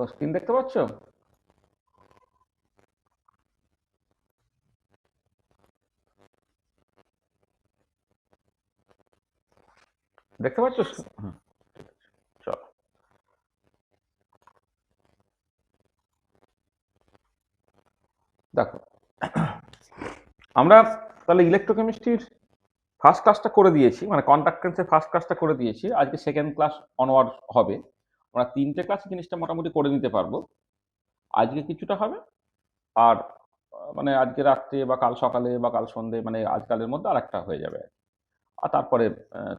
দেখো স্ক্রিন দেখতে পাচ্ছ? দেখতে পাচ্ছ? চলো দেখো, আমরা তাহলে ইলেকট্রোকেমিস্ট্রির ফার্স্ট ক্লাসটা করে দিয়েছি, মানে কন্ডাক্টেন্সের ফার্স্ট ক্লাসটা করে দিয়েছি। আজকে সেকেন্ড ক্লাস অনওয়ার্ড হবে। আমরা 3টে ক্লাস জিনিসটা মোটামুটি করে নিতে পারবো। আজকে কিছুটা হবে, আর মানে আজকে রাত্রে বা কাল সকালে বা কাল সন্ধে, মানে আজকালের মধ্যে আরেকটা হয়ে যাবে। আর তারপরে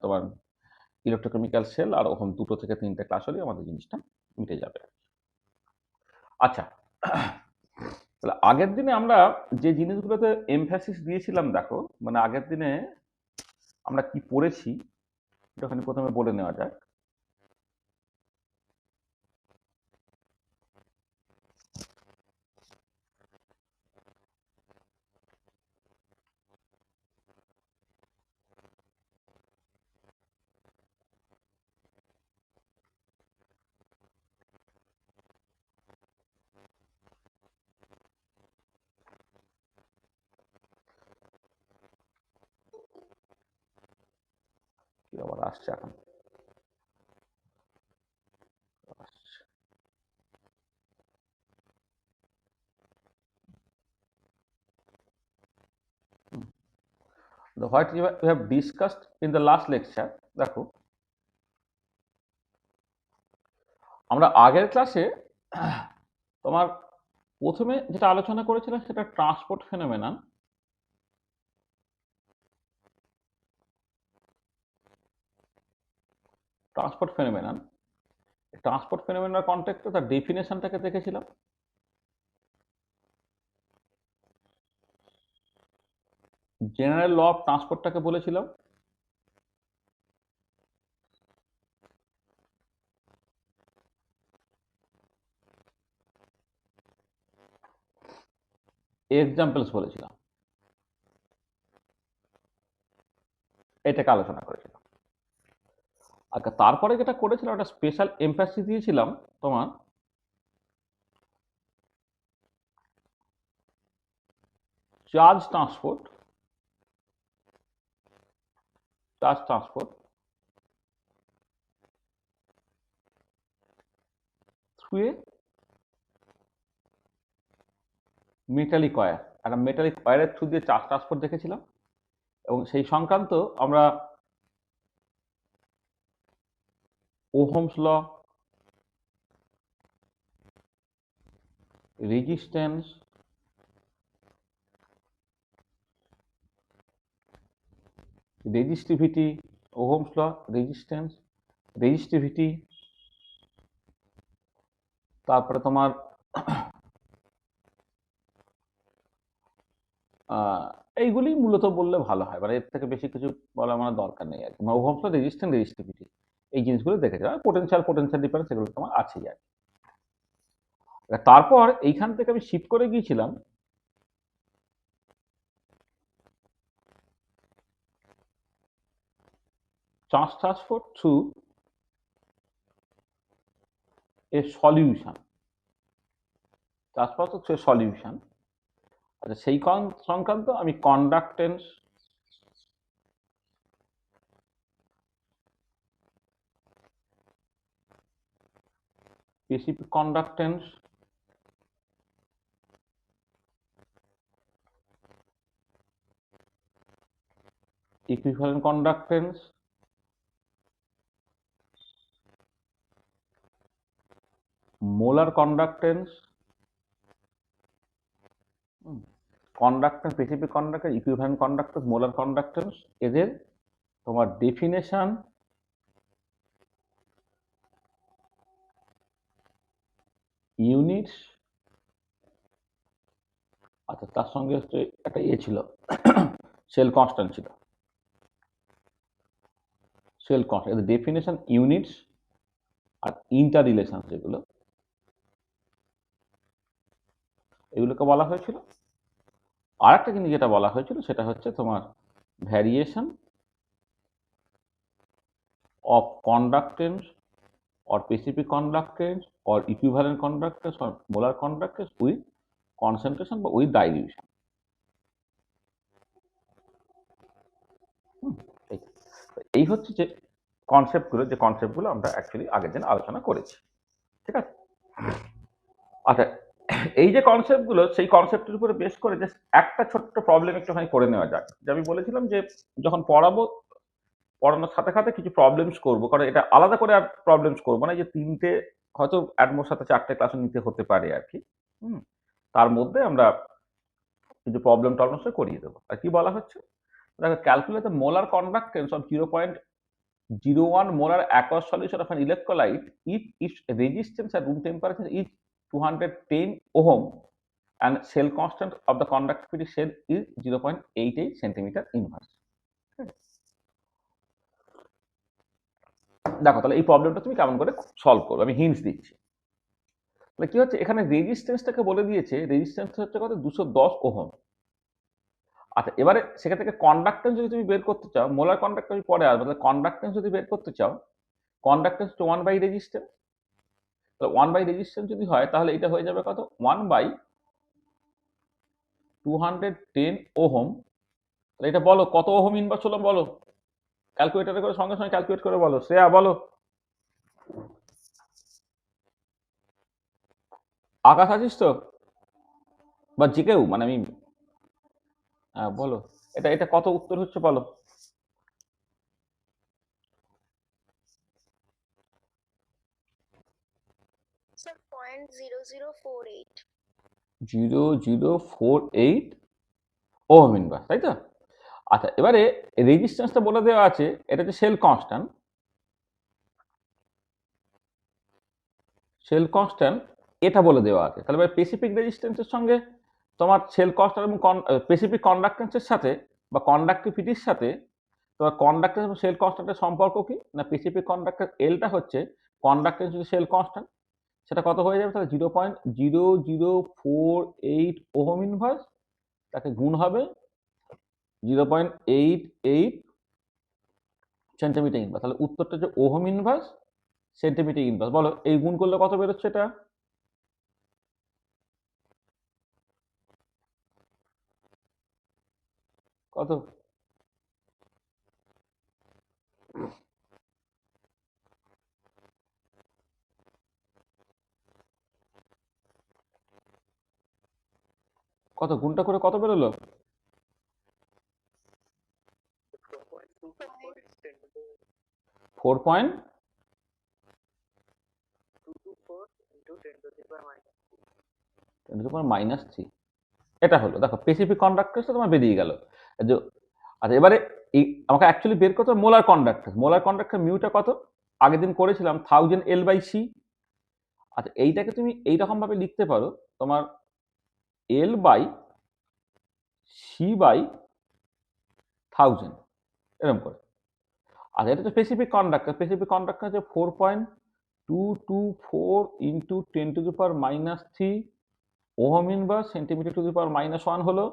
তোমার ইলেকট্রোকেমিক্যাল সেল আর ওরকম 2 থেকে 3টে ক্লাস হলেই আমাদের জিনিসটা মিটে যাবে। আচ্ছা, তাহলে আগের দিনে আমরা যে জিনিসগুলোতে এমফ্যাসিস দিয়েছিলাম দেখো, মানে আগের দিনে আমরা কি পড়েছি একটুখানি প্রথমে বলে নেওয়া যাক। কি আবার আসছে এখন? What you have discussed in the last lecture, দেখো আমরা আগের ক্লাসে তোমার প্রথমে যেটা আলোচনা করেছিলাম সেটা transport phenomenon. Transport phenomenon transport ফেনোমেননের কনটেক্সটে তার ডেফিনেশনটাকে দেখেছিলাম। জেনারেল ল অফ ট্রান্সপোর্টটাকে বলেছিলাম। এক্সাম্পলস বলেছিলাম। এটাকে আলোচনা করেছিলাম। আচ্ছা, তারপরে যেটা করেছিলাম একটা স্পেশাল এমফ্যাসিস দিয়েছিলাম তোমার charge transport. Charge transport through a metallic wire. একটা মেটালিক ওয়্যারের থ্রু দিয়ে চার্জ ট্রান্সপোর্ট দেখেছিলাম, এবং সেই সংক্রান্ত আমরা Ohm's law, resistance, resistivity, Ohm's law, resistance, resistivity, তারপরে তোমার এইগুলি মূলত বললে ভালো হয়, মানে এর থেকে বেশি কিছু বলার আমার দরকার নেই আর কি। ওহমস ল, রেজিস্ট্যান্স, রেজিস্টিভিটি, এই জিনিসগুলো দেখেছি। আর পোটেনশিয়াল ডিফারেন্স এগুলো তোমার আছেই আর কি। তারপর এইখান থেকে আমি শিফট করে গিয়েছিলাম charge transport through a solution. Charge transport through a solution. আচ্ছা, সেই সংক্রান্ত আমি conductance, specific conductance, equivalent conductance, molar conductance, conductance, specific conductance, equivalent conductance, molar conductance, এদের তোমার ডেফিনেশন, ইউনিটস। আচ্ছা, তার সঙ্গে হচ্ছে একটা ছিল সেল কনস্ট্যান্ট ছিল। সেল কনস্ট্যান্ট, এদের ডেফিনেশন, ইউনিটস আর ইন্টার রিলেশন, যেগুলো এগুলোকে বলা হয়েছিল। আর একটা জিনিস যেটা বলা হয়েছিল সেটা হচ্ছে তোমার variation of conductance or specific conductance or equivalent conductance or molar conductance with concentration বা with dilution. এই হচ্ছে যে কনসেপ্টগুলো, যে কনসেপ্টগুলো আমরা অ্যাকচুয়ালি আগের দিন আলোচনা করেছি। ঠিক আছে? আচ্ছা, এই যে কনসেপ্টগুলো, সেই কনসেপ্টের উপরে বেস করে জাস্ট একটা ছোট্ট প্রবলেম একটুখানি করে নেওয়া যাক। যে আমি বলেছিলাম যে যখন পড়ানোর সাথে সাথে কিছু প্রবলেমস করবো, কারণ এটা আলাদা করে আর প্রবলেমস করবো না, যে তিনটে হয়তো অ্যাডমোর সাথে 4টে ক্লাস নিতে হতে পারে আর কি। তার মধ্যে আমরা কিছু প্রবলেম টবলেম করিয়ে দেবো। আর কি বলা হচ্ছে, দেখো, calculate the molar conductance of 0.01 molar aqueous solution of an electrolyte if its resistance at room temperature is 210 ohm and cell constant of the conductivity cell is 0.88 centimeter inverse. দেখো তাহলে এই প্রবলেমটা তুমি কেমন করে সলভ করবে, আমি হিন্টস দিচ্ছি। তাহলে কি হচ্ছে, এখানে রেজিস্ট্যান্সটাকে বলে দিয়েছে, রেজিস্ট্যান্স হচ্ছে কত, 210 ওহম। আচ্ছা, এবারে সেখান থেকে কন্ডাক্টেন্স যদি তুমি বের করতে চাও, মোলার কন্ডাক্টেন্স পরে আসবে, তাহলে কন্ডাক্টেন্স যদি বের করতে চাও, কন্ডাক্টেন্স টু 1 বাই রেজিস্ট্যান্স। তাহলে 1 বাই রেজিস্ট্যান্স যদি হয়, তাহলে এটা হয়ে যাবে কত, 1 বাই 210 ওহম। তাহলে এটা বলো কত ওহম ইনভার্স হলো, বলো ক্যালকুলেটরে করে, সঙ্গে সঙ্গে ক্যালকুলেট করে বলো। শ্রেয়া বলো, আকাশ আছিস তো, বা যে কেউ, মানে আমি, হ্যাঁ বলো, এটা এটা কত উত্তর হচ্ছে বলো। Sir, 0.0048. 0048 ওহম ইনভার্স, তাই তো? আচ্ছা, এবারে রেজিস্ট্যান্সটা বলে দেওয়া আছে, এটা হচ্ছে সেল কনস্ট্যান্ট। সেল কনস্ট্যান্ট এটা বলে দেওয়া আছে। তাহলে স্পেসিফিক রেজিস্ট্যান্সের সঙ্গে তোমার সেল কনস্ট্যান্ট এবং স্পেসিফিক কন্ডাক্টেন্সের সাথে বা কন্ডাক্টিভিটির সাথে তোমার কন্ডাক্টেন্স এবং সেল কনস্ট্যান্টের সম্পর্ক কি না, স্পেসিফিক কন্ডাক্টেন্স এলটা হচ্ছে কন্ডাক্টেন্স যদি সেল কনস্ট্যান্ট, সেটা কত হয়ে যাবে, তাহলে 0.0048 ওহম ইনভার্স, তাকে গুণ হবে 0.88 সেন্টিমিটার ইনভার্স। তাহলে উত্তরটা হচ্ছে ওহম ইনভার্স সেন্টিমিটার ইনভার্স। বলো এই গুণ করলে কত বেরোচ্ছে, এটা কত? কত গুণটা করে কত বেরোলো? 4.-10⁻³ এটা হলো। দেখো স্পেসিফিক কন্ডাক্টেন্সটা তোমার বেরিয়ে গেল। আচ্ছা, এবারে এই আমাকে অ্যাকচুয়ালি বের করতে হবে মোলার কন্ডাক্টেন্স। মোলার কন্ডাক্টেন্স মিউটা কত, আগের দিন করেছিলাম 1000 L/C। আচ্ছা, এইটাকে তুমি এইরকম ভাবে লিখতে পারো, তোমার L/C/1000 এরকম করে। আচ্ছা, এটা তো স্পেসিফিক কন্ডাক্টর। স্পেসিফিক কন্ডাক্টর হচ্ছে 4.224 into 10⁻³ ohm inverse centimetre to the power -1 হলো।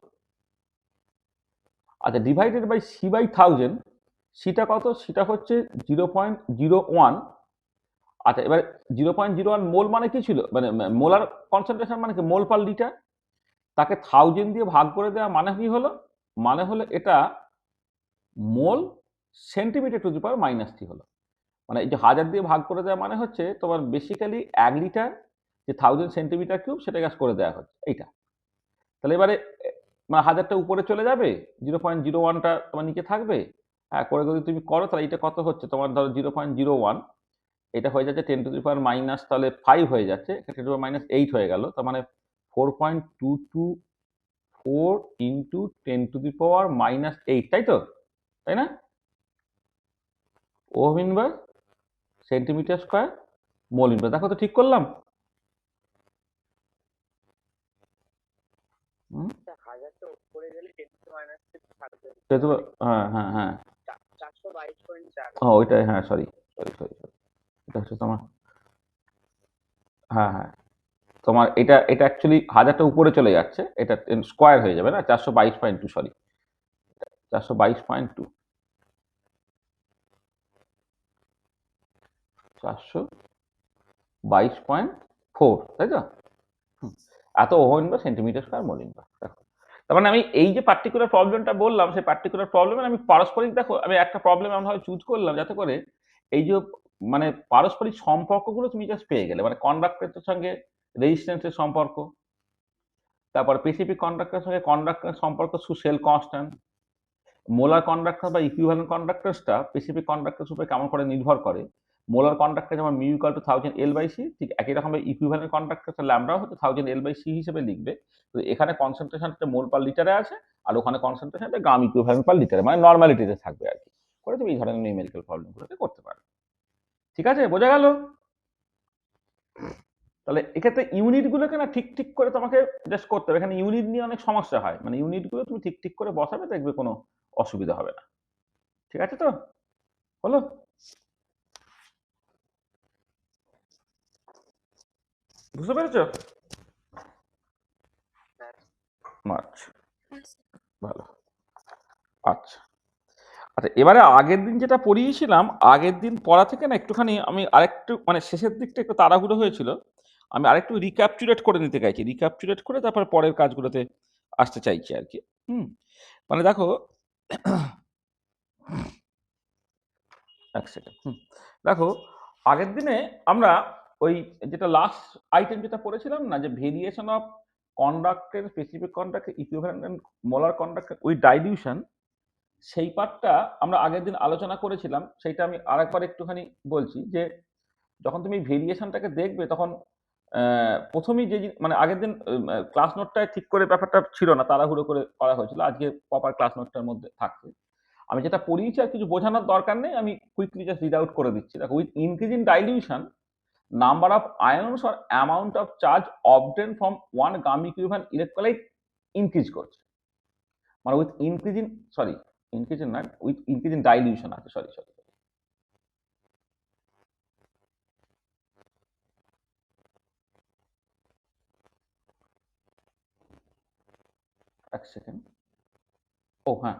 আচ্ছা, ডিভাইডেড বাই C/1000, সিটা কত, সিটা হচ্ছে 0.01। আচ্ছা, এবার 0.01 মোল মানে কি ছিল, মানে মোলার কনসেন্ট্রেশন মানে কি, মোল পার লিটার। তাকে 1000 দিয়ে ভাগ করে দেওয়া মানে কি হলো, মানে হলো এটা মোল সেন্টিমিটার টু দি পাওয়ার -3 হলো। মানে এই যে 1000 দিয়ে ভাগ করে দেওয়া মানে হচ্ছে তোমার বেসিক্যালি 1 লিটার যে 1000 সেন্টিমিটার কিউব, সেটা গ্যাস করে দেওয়া হচ্ছে এইটা। তাহলে এবারে মানে 1000টা উপরে চলে যাবে, 0.01টা তোমার নিচে থাকবে। হ্যাঁ, করে যদি তুমি করো, তাহলে এটা কত হচ্ছে তোমার, ধরো 0.01, এটা হয়ে যাচ্ছে 10⁻⁻, তাহলে 5 হয়ে যাচ্ছে, 10⁻⁸ হয়ে গেল। তার মানে 4.224 ইন্টু 10⁻⁻8, তাই তো, তাই না? Ohm inverse centimetre square mole inverse. দেখো তো ঠিক করলাম? হ্যাঁ হ্যাঁ হ্যাঁ, ওইটাই, হ্যাঁ সরি সরি সরি সরি, এটা হচ্ছে তোমার, হ্যাঁ হ্যাঁ, তোমার এটা এটা অ্যাকচুয়ালি 1000টা উপরে চলে যাচ্ছে, এটা স্কোয়ার হয়ে যাবে না, 422.2, সরি 422.2, 22.4, তাই তো? এত ohm inverse centimetre square mole inverse. দেখো, তার মানে আমি এই যে পার্টিকুলার প্রবলেমটা বললাম, সেই পার্টিকুলার প্রবলেমে আমি পারস্পরিক, দেখো আমি একটা প্রবলেম এমনভাবে চুজ করলাম যাতে করে এই যে মানে পারস্পরিক সম্পর্কগুলো তুমি জাস্ট পেয়ে গেলে, মানে কন্ডাক্টরের সঙ্গে রেজিস্ট্যান্সের সম্পর্ক, তারপর স্পেসিফিক কন্ডাক্টরের সঙ্গে কন্ডাক্টরের সম্পর্ক through cell constant, molar conductor বা ইকুইভ্যালেন্ট কন্ডাক্টরসটা স্পেসিফিক কন্ডাক্টরস উপরে কেমন করে নির্ভর করে। মোলার কন্ডাক্টর যেমন mu equal to 1000 L by C, ঠিক একই রকম ইকুইভ্যালেন্ট কন্ডাক্টর ল্যামডাও হচ্ছে 1000 এল বাই সি হিসেবে লিখবে। তো এখানে কনসেন্ট্রেশনটা মোল পার লিটারে আছে, আর ওখানে কনসেন্ট্রেশনটা গ্রাম ইকুইভ্যালেন্ট পার লিটারে, মানে নর্মালিটিতে থাকবে আর কি। করে তুমি এই ধরনের নিউমেরিক্যাল প্রবলেমগুলোকে করতে পারো। ঠিক আছে, বোঝা গেল? তাহলে এক্ষেত্রে ইউনিটগুলোকে না ঠিক ঠিক করে তোমাকে জাস্ট করতে হবে। এখানে ইউনিট নিয়ে অনেক সমস্যা হয়, মানে ইউনিটগুলো তুমি ঠিক ঠিক করে বসাবে, দেখবে কোনো অসুবিধা হবে না। ঠিক আছে তো? হলো? বুঝতে পেরেছো? মার্চ, ভালো। আচ্ছা আচ্ছা, এবারে আগের দিন যেটা পড়িয়েছিলাম, আগের দিন পড়া থেকে না একটুখানি আমি আরেকটু, মানে শেষের দিকটা একটু তাড়াহুড়ো হয়েছিল, আমি আরেকটু রিক্যাপচুলেট করে নিতে চাইছি, রিক্যাপচুলেট করে তারপর পরের কাজগুলোতে আসতে চাইছি আর কি। মানে দেখো, এক সেকেন্ড। দেখো, আগের দিনে আমরা ওই যেটা লাস্ট আইটেম যেটা পড়েছিলাম না, যে ভেরিয়েশন অফ কন্ডাক্টের স্পেসিফিক কন্ডাক্টের ইকুইভ্যালেন্ট মোলার কন্ডাক্টের উইথ ডাইলিউশন, সেই পার্টটা আমরা আগের দিন আলোচনা করেছিলাম। সেইটা আমি আরেকবার একটুখানি বলছি, যে যখন তুমি ভেরিয়েশনটাকে দেখবে তখন প্রথমেই যে মানে আগের দিন ক্লাস নোটটায় ঠিক করে ব্যাপারটা ছিল না, তাড়াহুড়ো করে করা হয়েছিল, আজকে প্রপার ক্লাস নোটটার মধ্যে থাকছে। আমি যেটা পড়িয়েছি আর কিছু বোঝানোর দরকার নেই, আমি কুইকলি জাস্ট রিড আউট করে দিচ্ছি। দেখো, with increase in dilution, number of ions or amount of charge obtain from one gram equivalent electrolyte increase করছে। মানে with increase in, sorry increase in নয়, উইথ ইনক্রিজ ইন ডাইলিউশন আছে, sorry sorry. এক second. ও হ্যাঁ,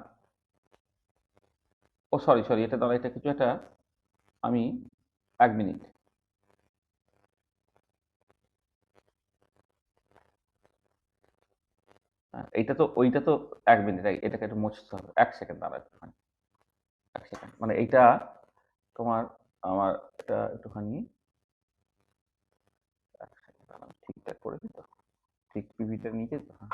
ও sorry sorry, এটা দাঁড়া, এটা কিছু একটা, আমি 1 মিনিট। এইটা তো, ওইটা তো 1 মিনিট, এটাকে একটু মুছতে হবে। 1 সেকেন্ড দাঁড়া একটুখানি, 1 সেকেন্ড, মানে এইটা তোমার, আমার এটা একটুখানি 1 সেকেন্ড দাঁড়া, আমি ঠিকঠাক করে দিই তো, ঠিক পিভিটা নিচে তো, হ্যাঁ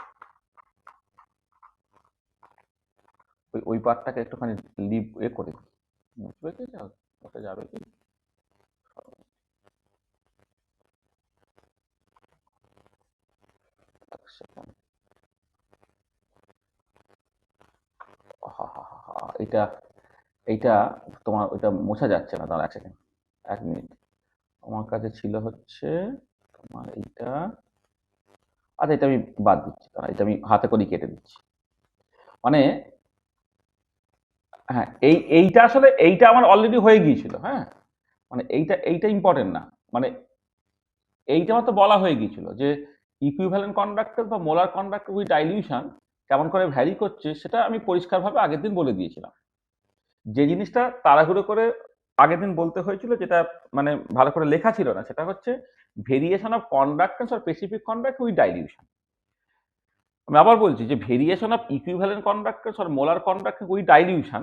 ওই পার্টটাকে একটুখানি লিভ করে দিই, মুছবে কি যাও, ওটা যাবে কি? এক সেকেন্ড। এটা, এইটা তোমার ওইটা মোছা যাচ্ছে না, দাঁড়া 1 সেকেন্ড, 1 মিনিট। আমার কাছে ছিল হচ্ছে তোমার এইটা, আচ্ছা এটা আমি বাদ দিচ্ছি, দাঁড়া এটা আমি হাতে করে কেটে দিচ্ছি। মানে হ্যাঁ, এইটা আসলে এইটা আমার অলরেডি হয়ে গিয়েছিল, হ্যাঁ, মানে এইটা ইম্পর্টেন্ট না, মানে এইটা আমার তো বলা হয়ে গিয়েছিল যে ইকুইভ্যালেন্ট কন্ডাক্টর বা মোলার কন্ডাক্টর উইথ ডাইলিউশন কেমন করে ভ্যারি করছে, সেটা আমি পরিষ্কারভাবে আগের দিন বলে দিয়েছিলাম। যে জিনিসটা তাড়াহুড়ো করে আগের দিন বলতে হয়েছিল, যেটা মানে ভালো করে লেখা ছিল না, সেটা হচ্ছে variation of conductance or specific conduct with dilution. আমি আবার বলছি যে variation of equivalent কন্ডাক্টরস or molar conduct with dilution,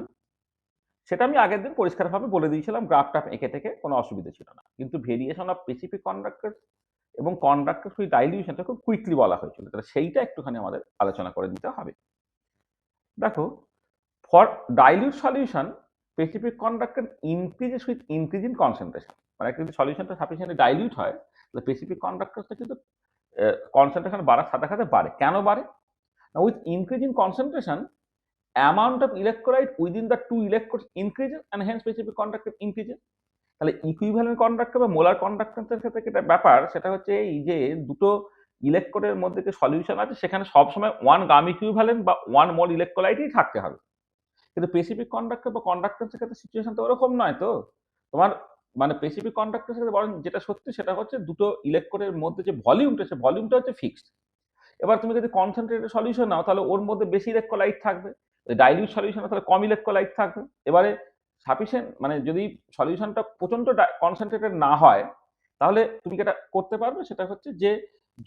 সেটা আমি আগের দিন পরিষ্কারভাবে বলে দিয়েছিলাম, গ্রাফটা এঁকে থেকে কোনো অসুবিধা ছিল না। কিন্তু ভেরিয়েশন অফ স্পেসিফিক কন্ডাক্টর এবং কন্ডাক্টর উইথ ডাইলিউশনটা খুব কুইকলি বলা হয়েছিল, তাহলে সেইটা একটুখানি আমাদের আলোচনা করে দিতে হবে। দেখো, for dilute solution specific conductor increases with increase in concentration, মানে একটা যদি সলিউশনটা সাফিসিয়েন্টলি ডাইলিউট হয়, তাহলে স্পেসিফিক কন্ডাক্টরটা কিন্তু কনসেন্ট্রেশন বাড়ার সাথে সাথে বাড়ে। কেন বাড়ে? With increase in concentration, amount of electrolyte within the two electrodes increases and hence specific conductor increases। তাহলে ইকুইভ্যালেন্ট কন্ডাক্টর বা মোলার কন্ডাক্টরের ক্ষেত্রে যেটা ব্যাপার, সেটা হচ্ছে এই যে দুটো ইলেকট্রোডের মধ্যে যে সলিউশন আছে, সেখানে সবসময় 1 গাম ইকুইভ্যালেন্ট বা 1 মোল ইলেকট্রোলাইটই থাকতে হবে। কিন্তু স্পেসিফিক কন্ডাক্টর বা কন্ডাক্টরের ক্ষেত্রে সিচুয়েশন তো ওরকম নয় তো। তোমার মানে স্পেসিফিক কন্ডাক্টরের ক্ষেত্রে বরং যেটা সত্যি, সেটা হচ্ছে দুটো ইলেকট্রোডের মধ্যে যে ভলিউমটা, সে ভলিউমটা হচ্ছে ফিক্সড। এবার তুমি যদি কনসেন্ট্রেটেড সলিউশন নাও, তাহলে ওর মধ্যে বেশি ইলেকট্রোলাইট থাকবে, ডাইলিউট সলিউশনে তাহলে কম ইলেকট্রোলাইট থাকবে। এবারে সাফিসিয়েন্ট, মানে যদি সলিউশনটা প্রচন্ড কনসেন্ট্রেটেড না হয়, তাহলে তুমি যেটা করতে পারবে সেটা হচ্ছে যে